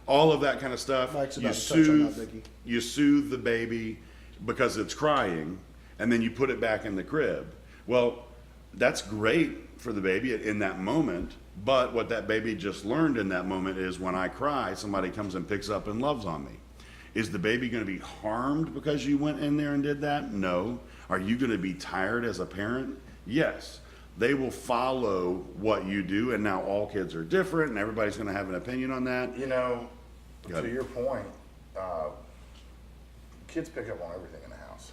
Speaker 2: all of that kind of stuff.
Speaker 1: Mike's
Speaker 2: You
Speaker 1: about to touch on that,
Speaker 2: soothe,
Speaker 1: Vicky.
Speaker 2: you soothe the baby because it's crying, and then you put it back in the crib. Well, that's great for the baby in that moment. But what that baby just learned in that moment is when I cry, somebody comes and picks up and loves on me. Is the baby going to be harmed because you went in there and did that? No. Are you going to be tired as a parent? Yes. They will follow what you do, and now all kids are different, and everybody's going to have an opinion on that.
Speaker 3: You know,
Speaker 2: Got
Speaker 3: to
Speaker 2: it.
Speaker 3: your point, kids pick up on everything in the house.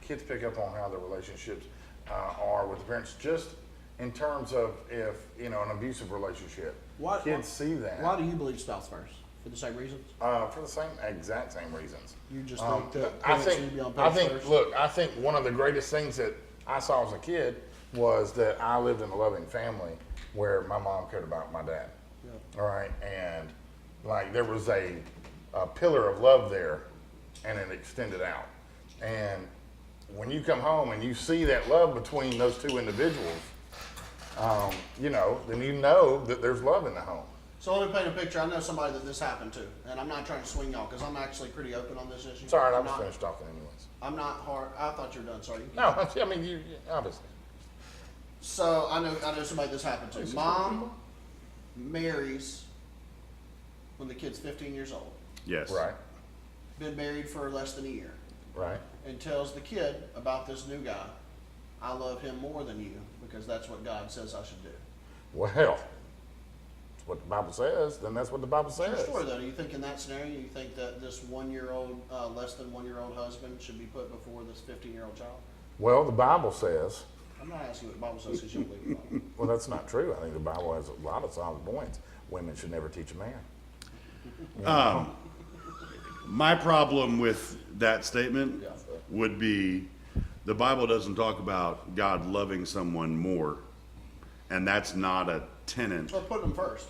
Speaker 3: Kids pick up on how the relationships are with the parents, just in terms of if, an abusive relationship. Kids see that.
Speaker 1: Why do you believe spouse first? For the same reasons?
Speaker 3: For the exact same reasons.
Speaker 1: You just think that
Speaker 3: I
Speaker 1: parents need to be on page
Speaker 3: think,
Speaker 1: first?
Speaker 3: look, I think one of the greatest things that I saw as a kid was that I lived in a loving family where my mom cared about my dad.
Speaker 1: Yeah.
Speaker 3: All right, and like there was a pillar of love there, and it extended out. And when you come home and you see that love between those two individuals, then you know that there's love in the home.
Speaker 1: So let me paint a picture. I know somebody that this happened to, and I'm not trying to swing y'all because I'm actually pretty open on this issue.
Speaker 3: It's all right, I
Speaker 1: I'm
Speaker 3: was
Speaker 1: not,
Speaker 3: finished talking anyways.
Speaker 1: I'm not hard. I thought you were done. Sorry.
Speaker 3: No, I mean you obviously.
Speaker 1: So I know somebody this happened to. Mom marries when the kid's 15 years old.
Speaker 2: Yes.
Speaker 3: Right,
Speaker 1: Been married for less than a year,
Speaker 3: right.
Speaker 1: and tells the kid about this new guy. I love him more than you because that's what God says I should do.
Speaker 3: Well, it's what the Bible says, then that's what the Bible
Speaker 1: True
Speaker 3: says.
Speaker 1: story, though. Do you think in that scenario, you think that this 1-year-old, less than 1-year-old husband should be put before this 15-year-old child?
Speaker 3: Well, the Bible says,
Speaker 1: I'm not asking what the Bible says because you don't believe the Bible.
Speaker 3: well, that's not true. I think the Bible has a lot of solid points. Women should never teach a man.
Speaker 2: My problem with that statement
Speaker 1: Yeah.
Speaker 2: would be the Bible doesn't talk about God loving someone more, and that's not a tenet.
Speaker 1: Well, put them first.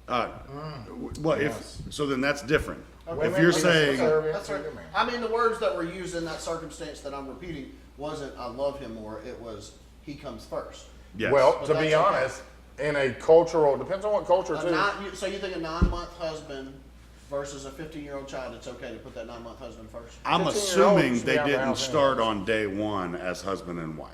Speaker 2: Well,
Speaker 3: Yes.
Speaker 2: so then that's different.
Speaker 1: Okay.
Speaker 2: If you're
Speaker 3: Women
Speaker 2: saying,
Speaker 3: serve
Speaker 1: That's
Speaker 3: to
Speaker 1: right.
Speaker 3: your man.
Speaker 1: I mean, the words that were used in that circumstance that I'm repeating wasn't "I love him more." It was "He comes first."
Speaker 2: yes,
Speaker 3: Well,
Speaker 1: But
Speaker 3: to
Speaker 1: that's
Speaker 3: be
Speaker 1: okay.
Speaker 3: honest, in a cultural, depends on what culture too.
Speaker 1: So you think a 9-month husband versus a 15-year-old child, it's okay to put that 9-month husband first?
Speaker 2: I'm
Speaker 3: 15-year-olds
Speaker 2: assuming
Speaker 3: should be
Speaker 2: they
Speaker 3: out of the
Speaker 2: didn't
Speaker 3: house
Speaker 2: start
Speaker 3: anyways.
Speaker 2: on day one as husband and wife.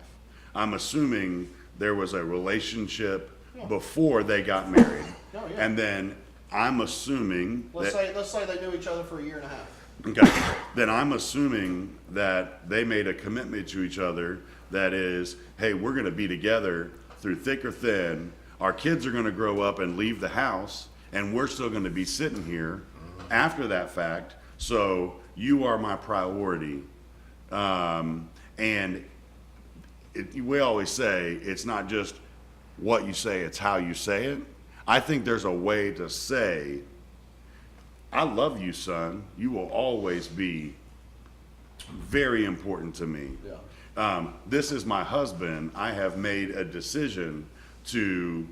Speaker 2: I'm assuming there was a relationship before they got married.
Speaker 1: Oh, yeah.
Speaker 2: And then I'm assuming
Speaker 1: Let's
Speaker 2: that,
Speaker 1: say they knew each other for a year and a half.
Speaker 2: okay, then I'm assuming that they made a commitment to each other that is, hey, we're going to be together through thick or thin. Our kids are going to grow up and leave the house, and we're still going to be sitting here after that fact. So you are my priority. And we always say it's not just what you say, it's how you say it. I think there's a way to say, I love you, son. You will always be very important to me.
Speaker 1: Yeah.
Speaker 2: This is my husband. I have made a decision to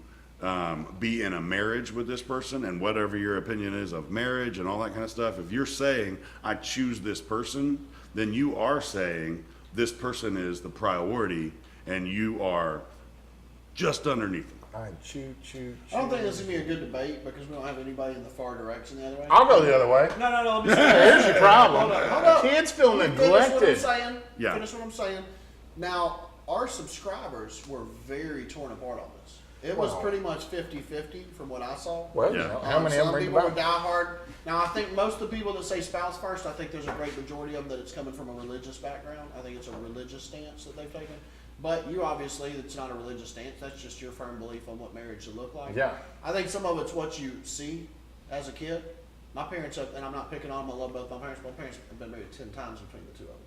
Speaker 2: be in a marriage with this person, and whatever your opinion is of marriage and all that kind of stuff, if you're saying, I choose this person, then you are saying this person is the priority and you are just underneath them.
Speaker 3: All right, choo.
Speaker 1: I don't think this is gonna be a good debate because we don't have anybody in the far direction the other way.
Speaker 3: I'll go the other way.
Speaker 1: No. Let me say
Speaker 3: Here's your problem.
Speaker 1: Hold up.
Speaker 3: Kids feel
Speaker 1: Finish what I'm
Speaker 3: neglected.
Speaker 1: saying.
Speaker 2: Yeah.
Speaker 1: Finish what I'm saying. Now, our subscribers were very torn apart on this. It was
Speaker 3: Wow.
Speaker 1: pretty much 50-50 from what I saw.
Speaker 3: Well,
Speaker 2: Yeah.
Speaker 3: you know, how many of them
Speaker 1: Some
Speaker 3: read
Speaker 1: people were
Speaker 3: the Bible?
Speaker 1: diehard. Now, I think most of the people that say spouse first, I think there's a great majority of them that it's coming from a religious background. I think it's a religious stance that they've taken. But you obviously, it's not a religious stance. That's just your firm belief on what marriage should look like.
Speaker 3: Yeah.
Speaker 1: I think some of it's what you see as a kid. My parents have, and I'm not picking on them, I love both my parents, but my parents have been married 10 times between the two of them.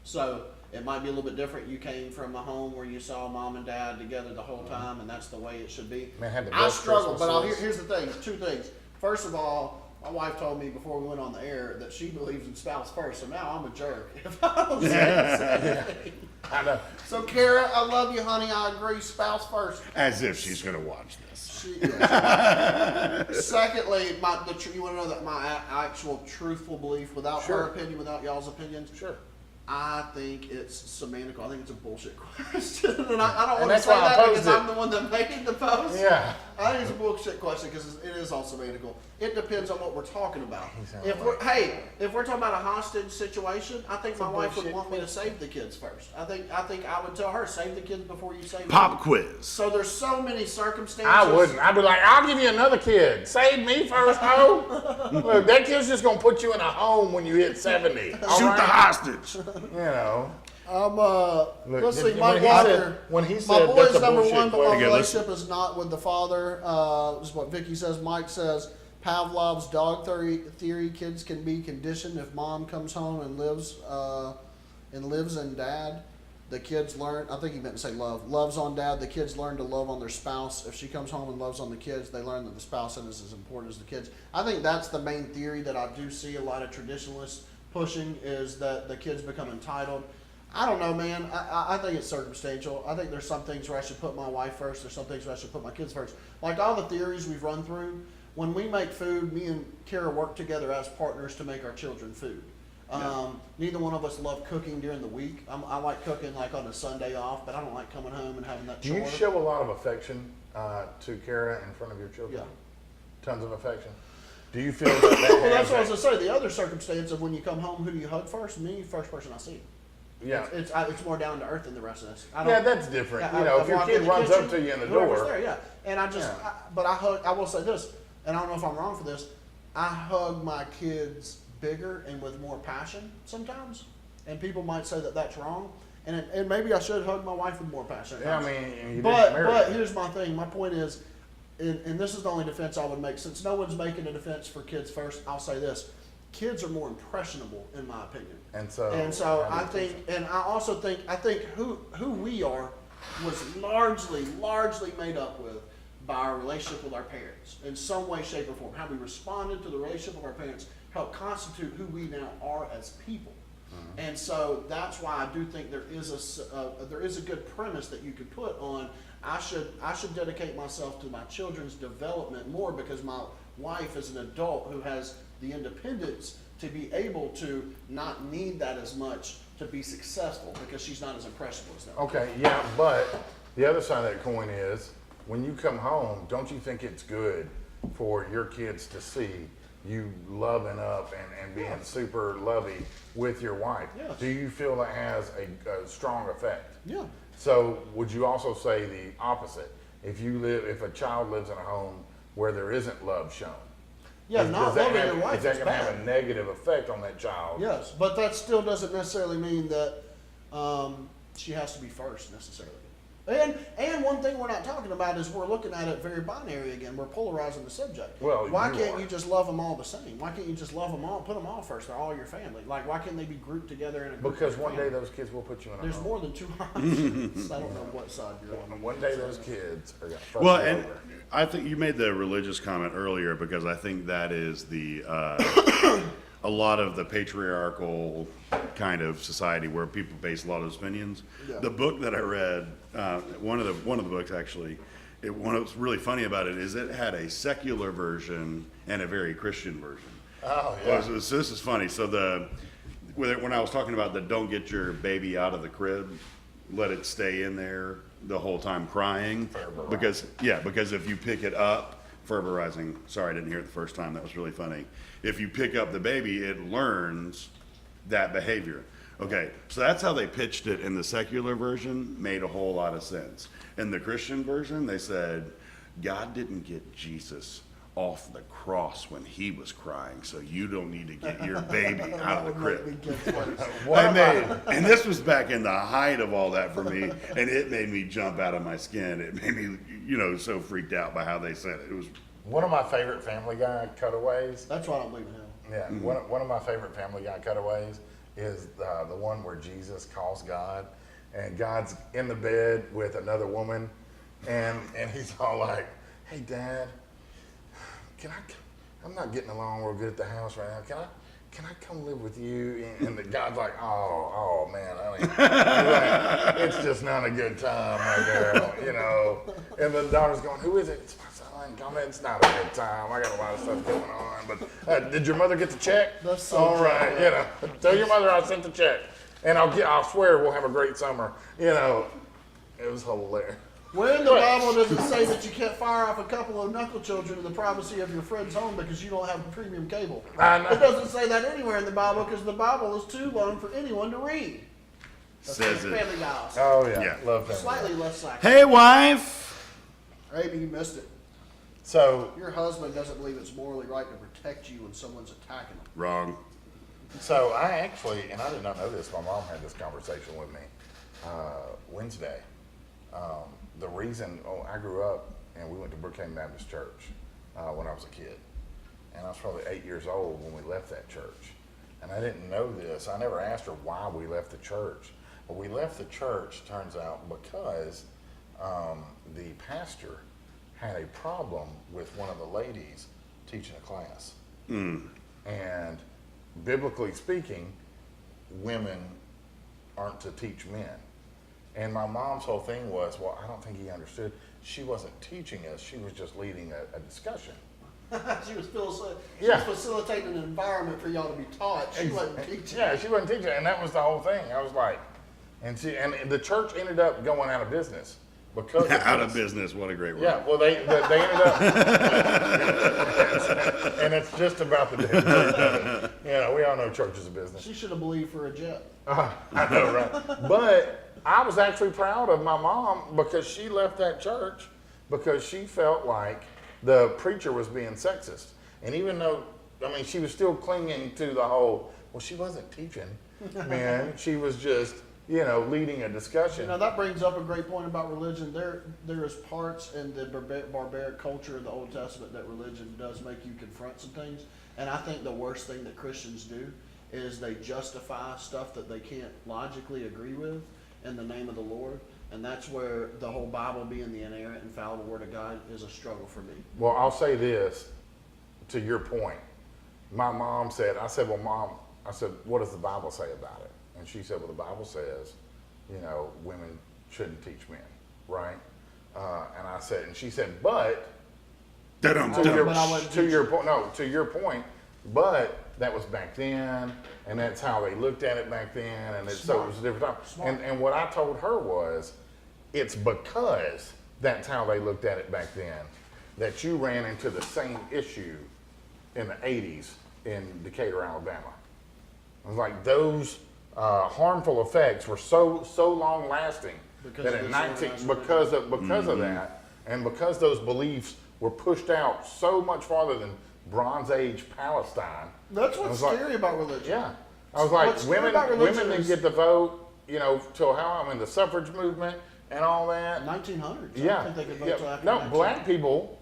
Speaker 1: So it might be a little bit different. You came from a home where you saw mom and dad together the whole time, and that's the way it should be.
Speaker 3: Man, had the
Speaker 1: I
Speaker 3: best
Speaker 1: struggle, but
Speaker 3: Christmases.
Speaker 1: here's the thing, two things. First of all, my wife told me before we went on the air that she believes in spouse first, so now I'm a jerk. If I don't say the same thing.
Speaker 3: I know.
Speaker 1: So Kara, I love you, honey. I agree, spouse first.
Speaker 2: As if she's going to watch this.
Speaker 1: She is. Secondly, you want to know that my actual truthful belief, without
Speaker 3: Sure.
Speaker 1: her opinion, without y'all's opinions,
Speaker 3: Sure.
Speaker 1: I think it's semantical. I think it's a bullshit question, and I don't want to
Speaker 3: that's
Speaker 1: say
Speaker 3: why I
Speaker 1: that
Speaker 3: posed
Speaker 1: because
Speaker 3: it.
Speaker 1: I'm the one that made the post.
Speaker 3: Yeah.
Speaker 1: I think it's a bullshit question because it is all semantical. It depends on what we're talking about.
Speaker 3: sounds
Speaker 1: If we're talking about a hostage situation, I think my wife would
Speaker 3: bullshit
Speaker 1: want me to save the kids first. I think I would tell her, save the kids before you save
Speaker 2: Pop
Speaker 1: me.
Speaker 2: quiz.
Speaker 1: So there's so many circumstances.
Speaker 3: I wouldn't. I'd be like, I'll give you another kid. Save me first, ho. Look, that kid's just gonna put you in a home when you hit 70. all
Speaker 2: Shoot the
Speaker 3: right?
Speaker 2: hostage.
Speaker 3: You know.
Speaker 1: Let's see,
Speaker 3: when
Speaker 1: Mike
Speaker 3: he
Speaker 1: Walker.
Speaker 3: said- when he
Speaker 1: my
Speaker 3: said
Speaker 1: boy's
Speaker 3: that's a
Speaker 1: number
Speaker 3: bullshit
Speaker 1: one, but my
Speaker 2: question. Okay, let's-
Speaker 1: relationship is not with the father. This is what Vicky says. Mike says Pavlov's dog theory. Kids can be conditioned if mom comes home and lives in dad. The kids learn. I think he meant to say love. Loves on dad. The kids learn to love on their spouse. If she comes home and loves on the kids, they learn that the spouse is as important as the kids. I think that's the main theory that I do see a lot of traditionalists pushing, is that the kids become entitled. I don't know, man. I think it's circumstantial. I think there's some things where I should put my wife first. There's some things where I should put my kids first. Like all the theories we've run through, when we make food, me and Kara work together as partners to make our children food. Neither one of us love cooking during the week. I like cooking like on a Sunday off, but I don't like coming home and having that
Speaker 3: Do
Speaker 1: chore.
Speaker 3: you show a lot of affection to Kara in front of your children?
Speaker 1: Yeah.
Speaker 3: Tons of affection. Do you feel that
Speaker 1: Well, that's
Speaker 3: has
Speaker 1: what I was
Speaker 3: a-
Speaker 1: gonna say. The other circumstance of when you come home, who do you hug first? Me, first person I see.
Speaker 3: Yeah.
Speaker 1: It's more down to earth than the rest of us.
Speaker 3: Yeah, that's different.
Speaker 1: I-
Speaker 3: You know,
Speaker 1: I
Speaker 3: if your
Speaker 1: walk
Speaker 3: kid
Speaker 1: in the
Speaker 3: runs
Speaker 1: kitchen,
Speaker 3: up to you in the
Speaker 1: whoever's
Speaker 3: door.
Speaker 1: there, yeah. And I just,
Speaker 3: Yeah.
Speaker 1: but I hug. I will say this, and I don't know if I'm wrong for this. I hug my kids bigger and with more passion sometimes, and people might say that that's wrong, and maybe I should hug my wife with more passion.
Speaker 3: Yeah, I mean, you
Speaker 1: But
Speaker 3: didn't marry her.
Speaker 1: here's my thing. My point is, and this is the only defense I would make. Since no one's making a defense for kids first, I'll say this: kids are more impressionable, in my opinion.
Speaker 3: And so
Speaker 1: I think, and I also think, who we are was largely made up with by our relationship with our parents in some way, shape, or form. How we responded to the relationship of our parents helped constitute who we now are as people. And so that's why I do think there is a good premise that you could put on. I should dedicate myself to my children's development more because my wife is an adult who has the independence to be able to not need that as much to be successful because she's not as impressionable as them.
Speaker 3: Okay, yeah, but the other side of that coin is when you come home, don't you think it's good for your kids to see you loving up and being super lovey with your wife?
Speaker 1: Yes.
Speaker 3: Do you feel that has a strong effect?
Speaker 1: Yeah.
Speaker 3: So would you also say the opposite? If a child lives in a home where there isn't love shown,
Speaker 1: Yeah, not loving your wife
Speaker 3: is that
Speaker 1: is
Speaker 3: going to have
Speaker 1: bad.
Speaker 3: a negative effect on that child?
Speaker 1: Yes, but that still doesn't necessarily mean that she has to be first necessarily. And one thing we're not talking about is we're looking at it very binary again. We're polarizing the subject.
Speaker 3: Well,
Speaker 1: why
Speaker 3: you
Speaker 1: can't
Speaker 3: are.
Speaker 1: you just love them all the same? Why can't you just love them all, put them all first? They're all your family. Like, why can't they be grouped together in a group?
Speaker 3: Because
Speaker 1: of
Speaker 3: one day
Speaker 1: family?
Speaker 3: those kids will put you in a
Speaker 1: There's
Speaker 3: home.
Speaker 1: more than 2 options. I don't know what side you're on.
Speaker 3: One day those kids are going to
Speaker 2: Well, and I think you made the religious comment earlier because I think that is the a lot of the patriarchal kind of society where people base a lot of those opinions.
Speaker 1: Yeah.
Speaker 2: The book that I read, one of the books actually, what's really funny about it is it had a secular version and a very Christian version.
Speaker 3: Oh, yeah.
Speaker 2: So this is funny. So when I was talking about the don't get your baby out of the crib, let it stay in there the whole time crying, because if you pick it up, ferberizing. Sorry, I didn't hear it the first time. That was really funny. If you pick up the baby, it learns that behavior. Okay, so that's how they pitched it in the secular version. Made a whole lot of sense. In the Christian version, they said God didn't get Jesus off the cross when he was crying, so you don't need to get your baby out of the crib. And this was back in the height of all that for me, and it made me jump out of my skin. It made me, so freaked out by how they said it. It was
Speaker 3: one of my favorite Family Guy cutaways.
Speaker 1: That's why I don't believe in hell.
Speaker 3: Yeah, one of my favorite Family Guy cutaways is the one where Jesus calls God, and God's in the bed with another woman, and he's all like, "Hey, Dad, I'm not getting along real good at the house right now. Can I come live with you?" And the God's like, oh man, it's just not a good time right there, And the daughter's going, "Who is it?" "It's my son." "Come in, it's not a good time. I got a lot of stuff going on. But did your mother get the check?"
Speaker 1: That's so
Speaker 3: all right. Tell your mother I sent the check, and I'll swear we'll have a great summer. It was hilarious.
Speaker 1: When the Bible doesn't say that you can't fire off a couple of knuckle children in the privacy of your friend's home because you don't have premium cable.
Speaker 3: I know.
Speaker 1: It doesn't say that anywhere in the Bible because the Bible is too long for anyone to read. That's
Speaker 2: says
Speaker 1: what
Speaker 2: it.
Speaker 1: Family Guy also.
Speaker 3: Oh yeah,
Speaker 2: Yeah.
Speaker 3: love Family Guy.
Speaker 1: Slightly less sacrifice.
Speaker 2: Hey, wife.
Speaker 1: Maybe you missed it.
Speaker 3: So
Speaker 1: Your husband doesn't believe it's morally right to protect you when someone's attacking him.
Speaker 2: Wrong.
Speaker 3: So I actually, and I did not know this, my mom had this conversation with me Wednesday. The reason, I grew up and we went to Brookhaven Baptist Church when I was a kid. And I was probably 8 years old when we left that church. And I didn't know this. I never asked her why we left the church. But we left the church, turns out, because the pastor had a problem with one of the ladies teaching a class. And biblically speaking, women aren't to teach men. And my mom's whole thing was, well, I don't think he understood. She wasn't teaching us. She was just leading a discussion.
Speaker 1: She was
Speaker 3: Yeah.
Speaker 1: facilitating an environment for y'all to be taught. She wasn't teaching.
Speaker 3: Yeah, she wasn't teaching. And that was the whole thing. I was like, and the church ended up going out of business. Because
Speaker 2: Out of business. What a great word.
Speaker 3: Yeah, well, they ended up, and it's just about the business. We all know church is a business.
Speaker 1: She should have believed for a jet.
Speaker 3: I know, right? But I was actually proud of my mom because she left that church because she felt like the preacher was being sexist. And even though, she was still clinging to the whole, well, she wasn't teaching, man. She was just, leading a discussion.
Speaker 1: That brings up a great point about religion. There is parts in the barbaric culture of the Old Testament that religion does make you confront some things. And I think the worst thing that Christians do is they justify stuff that they can't logically agree with in the name of the Lord. And that's where the whole Bible being the inerrant, infallible Word of God is a struggle for me.
Speaker 3: Well, I'll say this to your point. My mom said, well, Mom, what does the Bible say about it? And she said, well, the Bible says, women shouldn't teach men, right? And she said, but to your point, but that was back then, and that's how they looked at it back then, and so it was a different time. And what I told her was, it's because that's how they looked at it back then that you ran into the same issue in the 80s in Decatur, Alabama. It was like those harmful effects were so long lasting that in because of that, and because those beliefs were pushed out so much farther Bronze Age Palestine.
Speaker 1: That's
Speaker 3: I
Speaker 1: what's
Speaker 3: was
Speaker 1: scary about religion.
Speaker 3: Yeah. I was like,
Speaker 1: What's scary
Speaker 3: women
Speaker 1: about religion
Speaker 3: didn't
Speaker 1: is-
Speaker 3: get to vote, you know, till how I'm in the suffrage movement and all that.
Speaker 1: 1900s. I
Speaker 3: Yeah.
Speaker 1: don't think they could vote
Speaker 3: Yeah.
Speaker 1: till after
Speaker 3: No,
Speaker 1: 1900s.
Speaker 3: black people,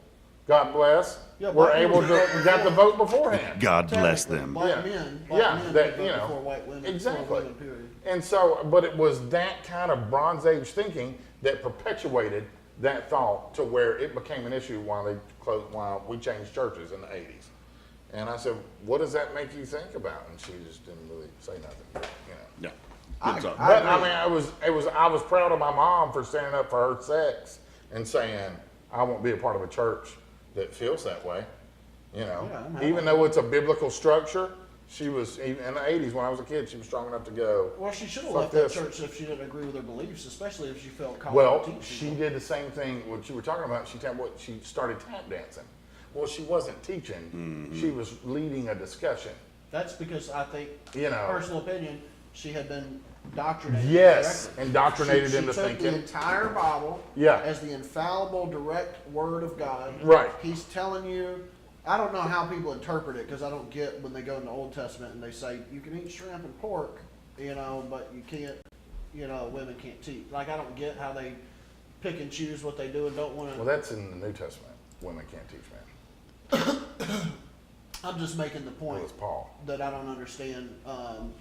Speaker 3: God bless,
Speaker 1: Yeah,
Speaker 3: were
Speaker 1: black people
Speaker 3: able
Speaker 1: could vote
Speaker 3: to got the
Speaker 1: before.
Speaker 3: vote beforehand.
Speaker 2: God bless
Speaker 1: Technically,
Speaker 2: them.
Speaker 1: Black
Speaker 3: Yeah.
Speaker 1: men,
Speaker 3: Yeah,
Speaker 1: men
Speaker 3: that,
Speaker 1: could vote
Speaker 3: you know,
Speaker 1: before white women.
Speaker 3: exactly.
Speaker 1: Before women, period.
Speaker 3: And so, but it was that kind of Bronze Age thinking that perpetuated that thought to where it became an issue while we changed churches in the 80s. And I said, what does that make you think about? And she just didn't really say nothing, you know.
Speaker 2: Yeah. Good talk.
Speaker 3: But I mean, I was proud of my mom for standing up for her sex and saying, I won't be a part of a church that feels that way. You know,
Speaker 1: Yeah,
Speaker 3: even though it's a biblical structure, she was, even in the 80s when I was a kid, she was strong enough to go.
Speaker 1: Well, she should have
Speaker 3: Fuck
Speaker 1: left that
Speaker 3: this.
Speaker 1: church if she didn't agree with her beliefs, especially if she felt called
Speaker 3: Well,
Speaker 1: to teach
Speaker 3: she
Speaker 1: people.
Speaker 3: did the same thing, what you were talking about. She started tap dancing. Well, she wasn't teaching, she was leading a discussion.
Speaker 1: That's because I think,
Speaker 3: You know.
Speaker 1: personal opinion, she had been indoctrinated.
Speaker 3: Yes,
Speaker 1: correctly.
Speaker 3: indoctrinated
Speaker 1: she
Speaker 3: into
Speaker 1: took
Speaker 3: thinking.
Speaker 1: the entire Bible
Speaker 3: Yeah.
Speaker 1: as the infallible, direct word of God.
Speaker 3: Right.
Speaker 1: He's telling you. I don't know how people interpret it because I don't get when they go in the Old Testament and they say you can eat shrimp and pork, you know, but you can't, you know, women can't teach. Like I don't get how they pick and choose what they do and don't want to.
Speaker 3: Well, that's in the New Testament. Women can't teach men.
Speaker 1: I'm just making the
Speaker 3: It
Speaker 1: point
Speaker 3: was Paul.
Speaker 1: that I don't understand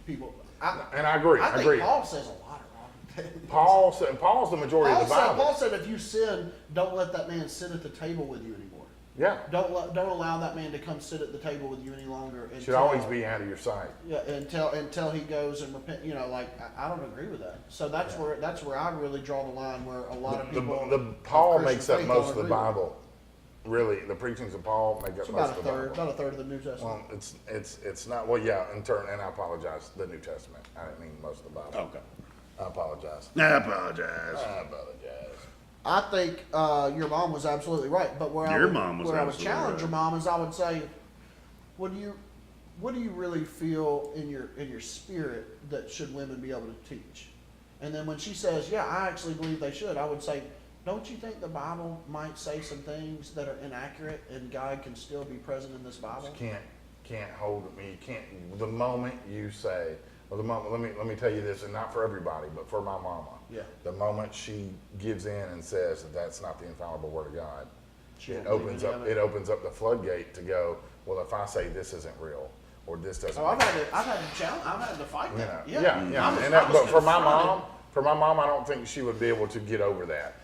Speaker 1: people.
Speaker 3: And I agree.
Speaker 1: I
Speaker 3: I
Speaker 1: think
Speaker 3: agree.
Speaker 1: Paul says a lot of wrong things.
Speaker 3: Paul's the majority of the Bible.
Speaker 1: Paul said, if you sin, don't let that man sit at the table with you anymore.
Speaker 3: Yeah.
Speaker 1: Don't allow that man to come sit at the table with you any longer.
Speaker 3: Should always be out of your sight.
Speaker 1: Yeah, until he goes and repent. You know, like I don't agree with that. So that's where I really draw the line. Where a lot of people.
Speaker 3: Paul
Speaker 1: of
Speaker 3: makes
Speaker 1: Christian
Speaker 3: up
Speaker 1: faith
Speaker 3: most
Speaker 1: don't
Speaker 3: of the
Speaker 1: agree with it.
Speaker 3: Bible. Really, the preachings of Paul make up
Speaker 1: It's
Speaker 3: most
Speaker 1: about
Speaker 3: of
Speaker 1: a
Speaker 3: the
Speaker 1: third,
Speaker 3: Bible.
Speaker 1: about a third of the New Testament.
Speaker 3: Well, it's not. Well, yeah. In turn, and I apologize. The New Testament. I didn't mean most of the Bible.
Speaker 2: Okay.
Speaker 3: I apologize.
Speaker 2: I apologize.
Speaker 3: I apologize.
Speaker 1: I think your mom was absolutely right, but where
Speaker 2: Your mom was
Speaker 1: where I would
Speaker 2: absolutely
Speaker 1: challenge
Speaker 2: right.
Speaker 1: your mom is I would say, what do you really feel in your spirit that should women be able to teach? And then when she says, yeah, I actually believe they should, I would say, don't you think the Bible might say some things that are inaccurate and God can still be present in this Bible?
Speaker 3: Can't hold me. Can't. The moment you say, well, the moment. Let me tell you this, and not for everybody, but for my mama.
Speaker 1: Yeah.
Speaker 3: The moment she gives in and says that that's not the infallible word of God,
Speaker 1: She
Speaker 3: it
Speaker 1: won't believe
Speaker 3: opens
Speaker 1: any
Speaker 3: up.
Speaker 1: of
Speaker 3: It opens up the floodgate to go. Well, if I say this isn't real or this doesn't.
Speaker 1: Oh, I've had to challenge. I've had to fight
Speaker 3: You
Speaker 1: that.
Speaker 3: know,
Speaker 1: Yeah. I was
Speaker 3: but for my
Speaker 1: confronted.
Speaker 3: mom, I don't think she would be able to get over that.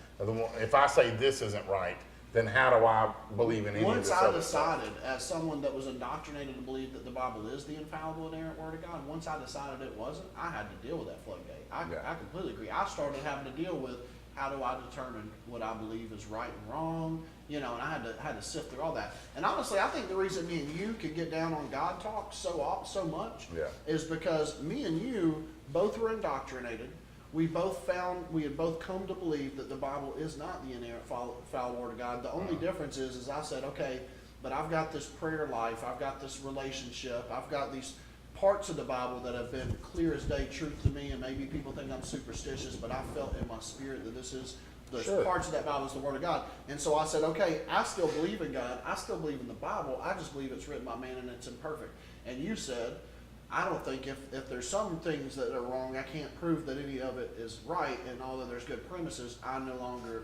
Speaker 3: If I say this isn't right, then how do I believe in any of
Speaker 1: Once
Speaker 3: this
Speaker 1: I
Speaker 3: other stuff?
Speaker 1: decided, as someone that was indoctrinated to believe that the Bible is the infallible, inerrant Word of God, once I decided it wasn't, I had to deal with that floodgate. I completely agree. I started having to deal with how do I determine what I believe is right and wrong, you know, and I had to sift through all that. And honestly, I think the reason me and you could get down on God talk so much is because me and you both were indoctrinated. We had both come to believe that the Bible is not the inerrant, foul Word of God. The only difference is I said, okay, but I've got this prayer life, I've got this relationship, I've got these parts of the Bible that have been clear as day truth to me, and maybe people think I'm superstitious, but I felt in my spirit that this is the parts of that Bible is the Word of God. And so I said, okay, I still believe in God, I still believe in the Bible, I just believe it's written by man and it's imperfect. And you said, I don't think if there's some things that are wrong, I can't prove that any of it is right, and although there's good premises, I no longer,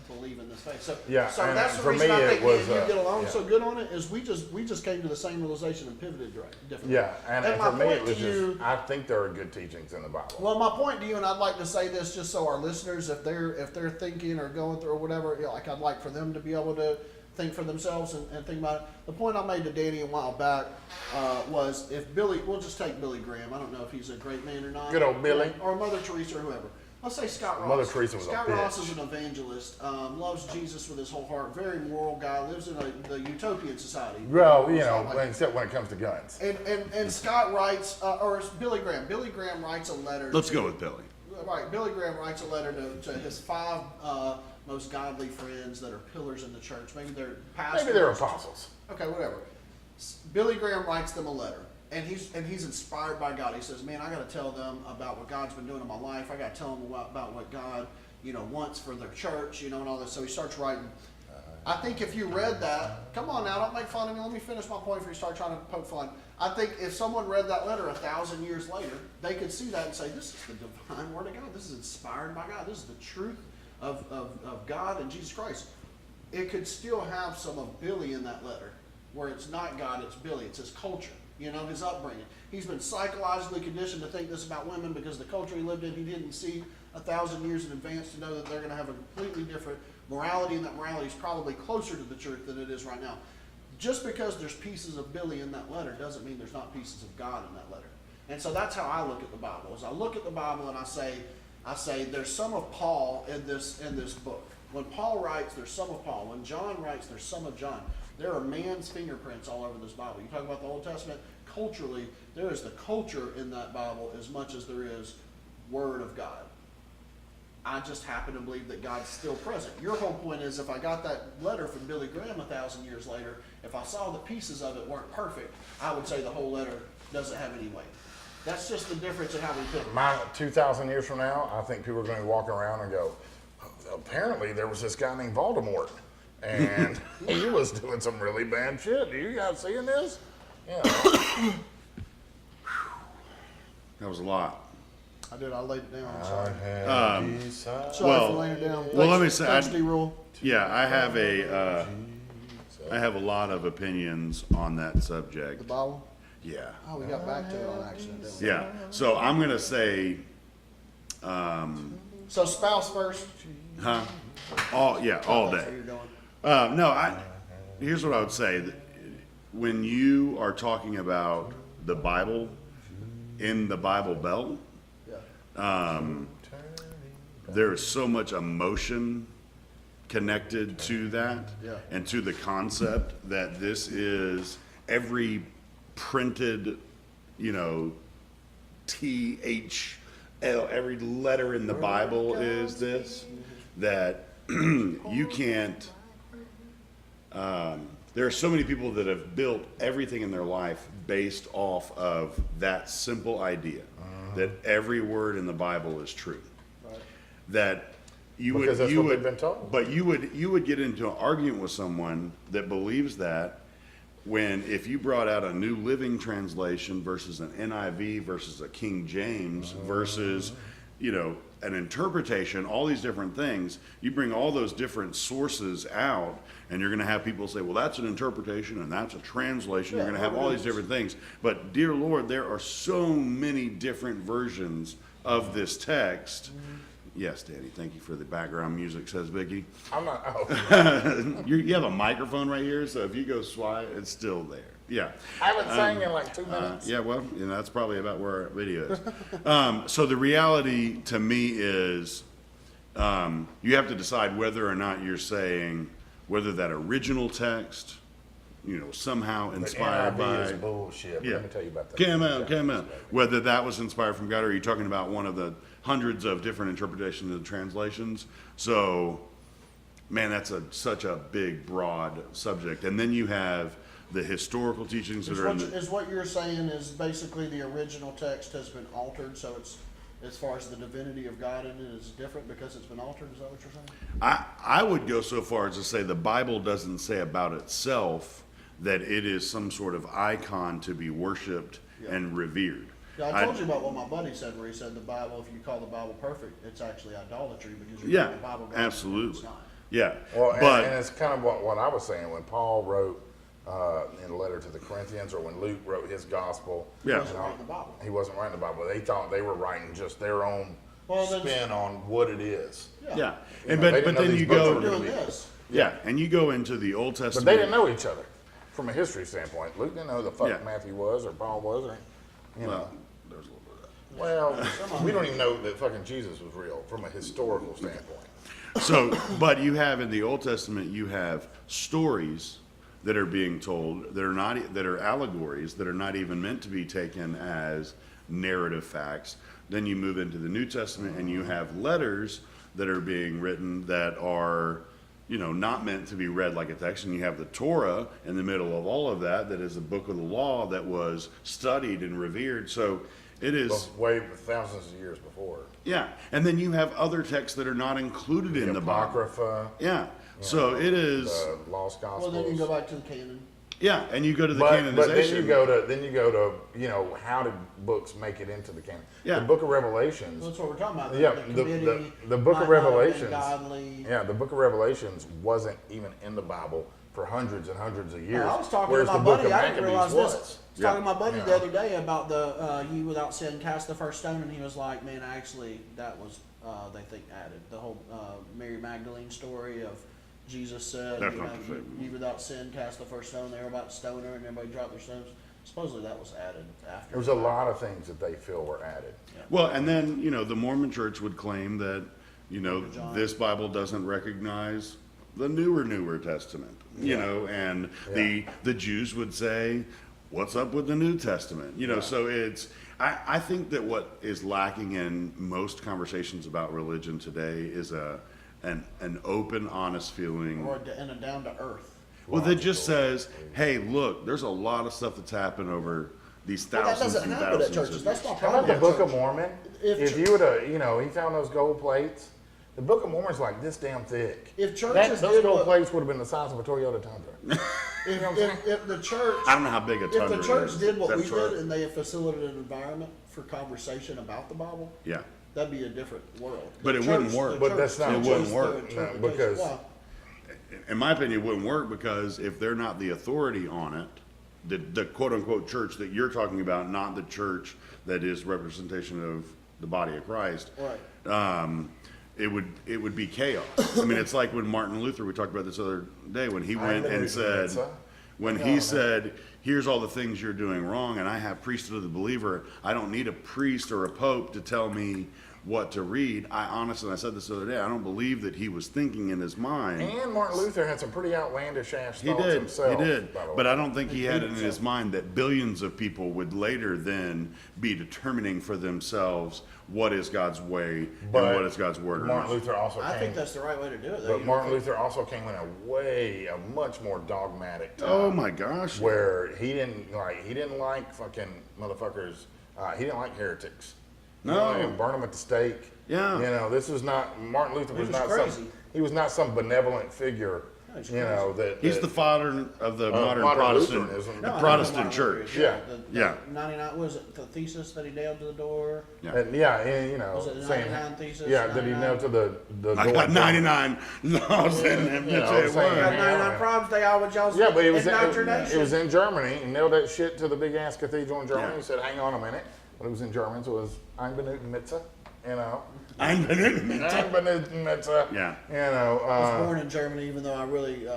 Speaker 1: believe in this faith. So,
Speaker 3: Yeah,
Speaker 1: so
Speaker 3: and
Speaker 1: that's the
Speaker 3: for
Speaker 1: reason
Speaker 3: me
Speaker 1: I
Speaker 3: it
Speaker 1: think
Speaker 3: was,
Speaker 1: me and you get along
Speaker 3: yeah.
Speaker 1: so good on it is we just came to the same realization and pivoted differently.
Speaker 3: Yeah, and
Speaker 1: my
Speaker 3: for me
Speaker 1: point
Speaker 3: it was
Speaker 1: to you,
Speaker 3: I think there are good teachings in the Bible.
Speaker 1: well, my point to you, and I'd like to say this just so our listeners, if they're thinking or going through or whatever, like I'd like for them to be able to think for themselves and think about it. The point I made to Danny a while back was if we'll just take Billy Graham. I don't know if he's a great man or not.
Speaker 3: Good old Billy.
Speaker 1: Or Mother Teresa or whoever. Let's say Scott Ross.
Speaker 3: Mother Teresa was a
Speaker 1: Scott
Speaker 3: bitch.
Speaker 1: Ross is an evangelist, loves Jesus with his whole heart, very moral guy, lives in the utopian society.
Speaker 3: Well,
Speaker 1: Like-
Speaker 3: except when it comes to guns.
Speaker 1: and Scott writes, or it's Billy Graham. Billy Graham writes a letter.
Speaker 2: Let's go with Billy.
Speaker 1: Right, Billy Graham writes a letter to his 5 most godly friends that are pillars in the church. Maybe they're pastors.
Speaker 3: Maybe they're apostles.
Speaker 1: Okay, whatever. Billy Graham writes them a letter, and he's inspired by God. He says, "Man, I got to tell them about what God's been doing in my life. I got to tell them about what God, wants for their church, and all this." So he starts writing. I think if you read that, come on now, don't make fun of me. Let me finish my point before you start trying to poke fun. I think if someone read that letter 1,000 years later, they could see that and say, this is the divine word of God. This is inspired by God. This is the truth of God and Jesus Christ. It could still have some of Billy in that letter, where it's not God, it's Billy. It's his culture, his upbringing. He's been psychologically conditioned to think this about women because the culture he lived in, he didn't see 1,000 years in advance to know that they're going to have a completely different morality, and that morality is probably closer to the truth than it is right now. Just because there's pieces of Billy in that letter doesn't mean there's not pieces of God in that letter. And so that's how I look at the Bible. Is I look at the Bible and I say there's some of Paul in this book. When Paul writes, there's some of Paul. When John writes, there's some of John. There are man's fingerprints all over this Bible. You talk about the Old Testament, culturally, there is the culture in that Bible as much as there is Word of God. I just happen to believe that God's still present. Your whole point is, if I got that letter from Billy Graham 1,000 years later, if I saw the pieces of it weren't perfect, I would say the whole letter doesn't have any weight. That's just the difference in how we think.
Speaker 3: 2,000 years from now, I think people are going to be walking around and go, apparently there was this guy named Voldemort, and he was doing some really bad shit. Do you guys seeing this? Yeah.
Speaker 2: That was a lot.
Speaker 1: I did. I laid it down. I'm sorry.
Speaker 2: Well,
Speaker 1: for laying it down.
Speaker 2: let me say,
Speaker 1: Thanks, D-Rule.
Speaker 2: Yeah, I have a lot of opinions on that
Speaker 1: The
Speaker 2: subject.
Speaker 1: Bible.
Speaker 2: Yeah.
Speaker 1: Oh, we got back to it on accident, didn't we?
Speaker 2: Yeah. So I'm gonna say,
Speaker 1: So spouse first.
Speaker 2: huh? All day.
Speaker 1: That's where you're going.
Speaker 2: No, here's what I would say. That when you are talking about the Bible in the Bible Belt,
Speaker 1: Yeah.
Speaker 2: there is so much emotion connected to that
Speaker 1: Yeah.
Speaker 2: and to the concept that this is every printed, THL, every letter in the Bible is this, that you can't, there are so many people that have built everything in their life based off of that simple idea that every word in the Bible is true.
Speaker 1: Right.
Speaker 2: That you
Speaker 3: Because
Speaker 2: would,
Speaker 3: that's
Speaker 2: you
Speaker 3: what
Speaker 2: would,
Speaker 3: they've been told.
Speaker 2: but you would get into an argument with someone that believes that, when if you brought out a New Living Translation versus an NIV versus a King James versus, an interpretation, all these different things, you bring all those different sources out, and you're going to have people say, well, that's an interpretation and that's a translation.
Speaker 1: Yeah,
Speaker 2: You're going to have all these different things. But dear Lord, there are so many different versions of this text. Yes, Danny, thank you for the background music, says Vicky.
Speaker 3: I'm not. Oh.
Speaker 2: You have a microphone right here, so if you go swipe, it's still there. Yeah.
Speaker 3: I haven't sang in like 2 minutes.
Speaker 2: Yeah, well, that's probably about where our video is. So the reality to me is you have to decide whether or not you're saying whether that original text, somehow inspired
Speaker 3: The NIV
Speaker 2: by.
Speaker 3: is bullshit.
Speaker 2: Yeah.
Speaker 3: Let me tell you about that.
Speaker 2: Came out. Whether that was inspired from God, or are you talking about one of the hundreds of different interpretations and translations? So, man, that's such a big, broad subject. And then you have the historical teachings that are in the.
Speaker 1: Is what you're saying is basically the original text has been altered, so it's, as far as the divinity of God in it is different because it's been altered? Is that what you're saying?
Speaker 2: I would go so far as to say the Bible doesn't say about itself that it is some sort of icon to be worshipped and revered.
Speaker 1: Yeah, I told you about what my buddy said, where he said the Bible, if you call the Bible perfect, it's actually idolatry because you're making the Bible God,
Speaker 2: absolutely.
Speaker 1: it's not.
Speaker 2: Yeah,
Speaker 3: Well,
Speaker 2: but
Speaker 3: and it's kind of what I was saying when Paul wrote in a letter to the Corinthians, or when Luke wrote his gospel.
Speaker 2: Yeah.
Speaker 1: He wasn't writing the Bible.
Speaker 3: He wasn't writing the Bible. They thought they were writing just their own
Speaker 1: Well, then-
Speaker 3: spin on what it is.
Speaker 2: yeah,
Speaker 3: You
Speaker 2: and
Speaker 3: know, they
Speaker 2: but
Speaker 3: didn't know
Speaker 2: then
Speaker 3: these
Speaker 2: you
Speaker 3: books
Speaker 2: go
Speaker 3: were
Speaker 1: Doing this.
Speaker 2: yeah, and you go into the Old
Speaker 3: But
Speaker 2: Testament.
Speaker 3: they didn't know each other from a history standpoint. Luke didn't know who the fuck
Speaker 2: Yeah.
Speaker 3: Matthew was or Paul was, or
Speaker 2: Well, there's a little bit of that.
Speaker 3: Well, we don't even know that fucking Jesus was real from a historical standpoint.
Speaker 2: So, but you have in the Old Testament, you have stories that are being told that are allegories that are not even meant to be taken as narrative facts. Then you move into the New Testament and you have letters that are being written that are, not meant to be read like a text. And you have the Torah in the middle of all of that is a book of the law that was studied and revered. So it is.
Speaker 3: Way thousands of years before.
Speaker 2: Yeah, and then you have other texts that are not included in the Bible.
Speaker 3: Apocrypha.
Speaker 2: Yeah, So it is.
Speaker 3: The lost gospels.
Speaker 1: Well, then you go back to the canon.
Speaker 2: Yeah, and you go to the
Speaker 3: But
Speaker 2: canonization.
Speaker 3: then you go to how did books make it into the canon?
Speaker 2: Yeah.
Speaker 3: The Book of Revelations.
Speaker 1: That's what we're talking about.
Speaker 3: Yeah,
Speaker 1: the committee
Speaker 3: the Book of
Speaker 1: might not have been
Speaker 3: Revelations.
Speaker 1: godly.
Speaker 3: Yeah, the Book of Revelations wasn't even in the Bible for hundreds and hundreds of years.
Speaker 1: I was talking
Speaker 3: whereas
Speaker 1: to my
Speaker 3: the Book
Speaker 1: buddy.
Speaker 3: of
Speaker 1: I didn't realize
Speaker 3: Maccabees
Speaker 1: this.
Speaker 3: was.
Speaker 1: I was talking to my buddy
Speaker 3: Yeah.
Speaker 1: the other day about the "You without sin cast the first stone," and he was like, "Man, actually, that was they think added the whole Mary Magdalene story of Jesus said,
Speaker 2: That's
Speaker 1: you know,
Speaker 2: not the same.
Speaker 1: you without sin cast the first stone." They were about to stone her, and everybody dropped their stones. Supposedly, that was added after.
Speaker 3: There was a lot of things that they feel were added.
Speaker 2: Well, and then the Mormon Church would claim that
Speaker 1: John.
Speaker 2: this Bible doesn't recognize the newer Testament. And the Jews would say, "What's up with the New Testament?" So it's. I think that what is lacking in most conversations about religion today is an open, honest feeling.
Speaker 1: and a down to earth.
Speaker 2: Well, that just says, "Hey, look, there's a lot of stuff that's happened over these
Speaker 1: Well, that
Speaker 2: thousands
Speaker 1: doesn't
Speaker 2: and
Speaker 1: happen at
Speaker 2: thousands
Speaker 1: churches.
Speaker 2: of
Speaker 1: That's
Speaker 2: years."
Speaker 1: my
Speaker 3: How about
Speaker 1: problem.
Speaker 3: the
Speaker 1: at
Speaker 3: Book of
Speaker 1: churches.
Speaker 3: Mormon?
Speaker 1: If
Speaker 3: If you would have, he found those gold plates. The Book of Mormon's like this damn thick.
Speaker 1: If churches
Speaker 3: Those
Speaker 1: did
Speaker 3: gold
Speaker 1: what-
Speaker 3: plates would have been the size of a Toyota Tundra.
Speaker 1: If the church,
Speaker 2: I don't know how big a
Speaker 1: if
Speaker 2: tundra
Speaker 1: the church
Speaker 2: is.
Speaker 1: did what we
Speaker 2: That's right.
Speaker 1: did and they facilitated an environment for conversation about the Bible,
Speaker 2: Yeah.
Speaker 1: that'd be a different world.
Speaker 2: But it wouldn't work.
Speaker 3: But that's not-
Speaker 2: It wouldn't work.
Speaker 3: Because-
Speaker 2: In my opinion, it wouldn't work because if they're not the authority on it, the quote unquote church that you're talking about, not the church that is representation of the body of Christ,
Speaker 1: Right.
Speaker 2: it would be chaos. I mean, it's like when Martin Luther, we talked about this other day, when he went and said, said, "Here's all the things you're doing wrong, and I have priesthood of the believer. I don't need a priest or a pope to tell me what to read." I honestly, and I said this the other day, I don't believe that he was thinking in his mind.
Speaker 3: And Martin Luther had some pretty outlandish ass
Speaker 2: He
Speaker 3: thoughts
Speaker 2: did,
Speaker 3: himself.
Speaker 2: he did.
Speaker 3: by the way.
Speaker 2: But I don't think he had it in his mind that billions of people would later then be determining for themselves what is God's way and what is God's word. or
Speaker 3: Martin
Speaker 2: not.
Speaker 3: Luther also
Speaker 1: I
Speaker 3: came.
Speaker 1: think that's the right way to do it. though.
Speaker 3: But Martin Luther also came in a much more dogmatic time.
Speaker 2: Oh my gosh.
Speaker 3: Where he didn't like fucking motherfuckers. He didn't like heretics.
Speaker 2: No.
Speaker 3: And burn them at the stake.
Speaker 2: Yeah.
Speaker 3: This was not Martin Luther was
Speaker 1: was
Speaker 3: not
Speaker 1: crazy.
Speaker 3: some. He was not some benevolent figure.
Speaker 1: No, he's
Speaker 2: He's the father of the modern
Speaker 3: modern
Speaker 2: Protestant,
Speaker 3: Lutheranism.
Speaker 2: the
Speaker 3: No,
Speaker 2: Protestant
Speaker 1: Martin
Speaker 2: church.
Speaker 1: Luther,
Speaker 3: Yeah.
Speaker 2: Yeah.
Speaker 1: 99, was it the thesis that he nailed to the door?
Speaker 2: Yeah.
Speaker 3: And
Speaker 1: Was it the
Speaker 3: saying
Speaker 1: 99 thesis?
Speaker 3: yeah, that he
Speaker 1: 99?
Speaker 3: nailed to the
Speaker 2: I
Speaker 3: door.
Speaker 2: got 99 laws in him.
Speaker 3: You know,
Speaker 2: That's it.
Speaker 3: saying-
Speaker 1: You got
Speaker 3: Yeah.
Speaker 1: 99 problems, they all with y'all's
Speaker 3: Yeah, but it was
Speaker 1: indoctrination.
Speaker 3: in Germany. He nailed that shit to the big ass cathedral in Germany.
Speaker 2: Yeah.
Speaker 3: He said, "Hang on a minute." But it was in German, so it was Ein Minuten Mitzah.
Speaker 2: I'm
Speaker 3: Ein Minuten Mitzah.
Speaker 2: Yeah.
Speaker 1: I was born in Germany, even though I really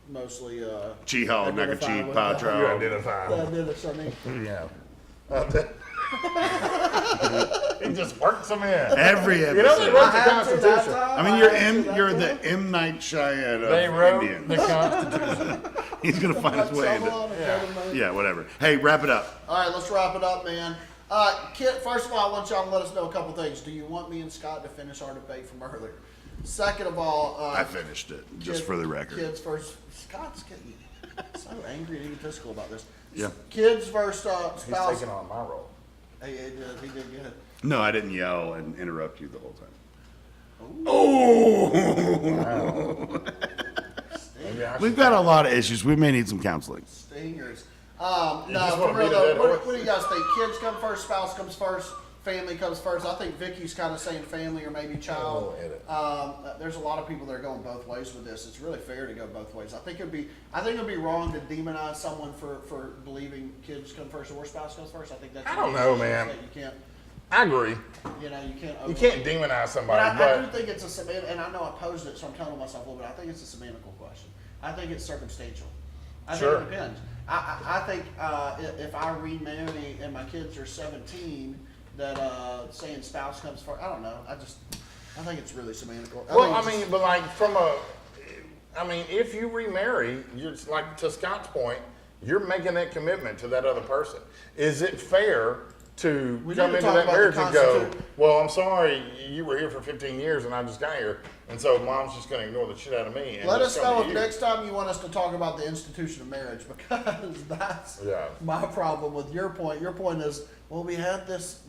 Speaker 1: mostly
Speaker 2: Chihal,
Speaker 1: identify
Speaker 2: Nakachi,
Speaker 1: with
Speaker 3: You
Speaker 2: Patro.
Speaker 3: identify.
Speaker 1: did it something.
Speaker 3: Yeah. He just works them in.
Speaker 2: Every
Speaker 3: You know they
Speaker 2: episode.
Speaker 3: wrote the Constitution.
Speaker 2: I mean, you're the M. Night Shyamalan of
Speaker 3: They wrote
Speaker 2: Indians.
Speaker 3: the Constitution.
Speaker 2: He's gonna find his way into. Yeah, whatever. Hey, wrap it up.
Speaker 1: All right, let's wrap it up, man. Kit, first of all, I want y'all to let us know a couple things. Do you want me and Scott to finish our debate from earlier? Second of all,
Speaker 2: I finished it, just for the record.
Speaker 1: Kids first. Scott's getting so angry and egotistical about this.
Speaker 2: Yeah.
Speaker 1: Kids versus
Speaker 3: He's
Speaker 1: spouse.
Speaker 3: taking on my role.
Speaker 1: He did good.
Speaker 2: No, I didn't yell and interrupt you the whole time.
Speaker 3: Maybe I
Speaker 2: We've
Speaker 3: should-
Speaker 2: got a lot of issues. We may need some counseling.
Speaker 1: Stingers.
Speaker 3: just
Speaker 1: No,
Speaker 3: wanna
Speaker 1: for real
Speaker 3: beat a
Speaker 1: though,
Speaker 3: dead
Speaker 1: what
Speaker 3: horse?
Speaker 1: do you guys think? Kids come first, spouse comes first, family comes first. I think Vicky's kind of saying family or maybe child.
Speaker 3: Oh, edit.
Speaker 1: There's a lot of people that are going both ways with this. It's really fair to go both ways. I think it'd be wrong to demonize someone for believing kids come first or spouse comes first. I think that's.
Speaker 3: I don't know, man.
Speaker 1: That you can't.
Speaker 3: I agree.
Speaker 1: You can't.
Speaker 3: You can't demonize somebody,
Speaker 1: But I do
Speaker 3: but
Speaker 1: think it's a semant, and I know I posed it, so I'm telling myself a little bit. I think it's a semantical question. I think it's circumstantial. I
Speaker 3: Sure.
Speaker 1: think it depends. I think if I remarry and my kids are 17, that saying spouse comes first. I don't know. I think it's really semantical.
Speaker 3: but like if you remarry, you're like to Scott's point, you're making that commitment to that other person. Is it fair to
Speaker 1: We
Speaker 3: come
Speaker 1: need to
Speaker 3: into
Speaker 1: talk
Speaker 3: that
Speaker 1: about the
Speaker 3: marriage and go,
Speaker 1: Constitution.
Speaker 3: well, I'm sorry, you were here for 15 years and I just got here, and so mom's just going to ignore the shit out of me. And
Speaker 1: Let
Speaker 3: just
Speaker 1: us
Speaker 3: come
Speaker 1: know
Speaker 3: to
Speaker 1: if
Speaker 3: you.
Speaker 1: next time you want us to talk about the institution of marriage, because that's
Speaker 3: Yeah.
Speaker 1: my problem with your point. Your point is, well, we had this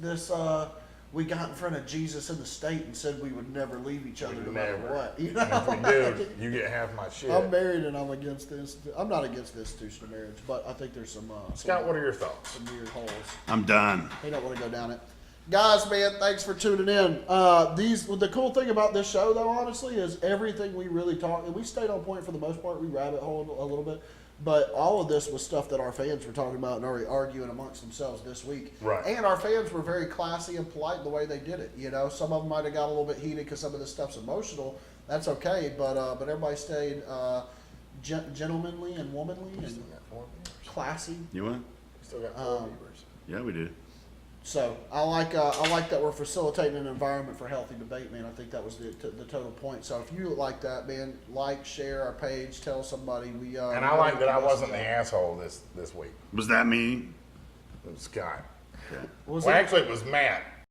Speaker 1: we got in front of Jesus in the state and said we would never leave each other no matter
Speaker 3: Never.
Speaker 1: what. You
Speaker 3: And if we
Speaker 1: know?
Speaker 3: do, you get half my shit.
Speaker 1: I'm married and I'm against this. I'm not against the institution of marriage, but I think there's some
Speaker 3: Scott, what are your thoughts?
Speaker 1: some weird holes.
Speaker 2: I'm done.
Speaker 1: They don't want to go down it. Guys, man, thanks for tuning in. The cool thing about this show, though, honestly, is everything we really talk, and we stayed on point for the most part. We rabbit holed a little bit, but all of this was stuff that our fans were talking about and already arguing amongst themselves this week.
Speaker 3: Right.
Speaker 1: And our fans were very classy and polite in the way they did it. You know, some of them might have got a little bit heated because some of this stuff's emotional. That's okay, but everybody stayed gentlemanly and womanly and classy.
Speaker 2: You what?
Speaker 3: Still got 4 viewers.
Speaker 2: Yeah, we do.
Speaker 1: So I like that we're facilitating an environment for healthy debate, man. I think that was the total point. So if you like that, man, like, share our page, tell somebody.
Speaker 3: And I like that I wasn't the asshole this week.
Speaker 2: Was that me?
Speaker 3: It was Scott.
Speaker 1: Was
Speaker 3: Well,
Speaker 1: it?
Speaker 3: actually, it was Matt.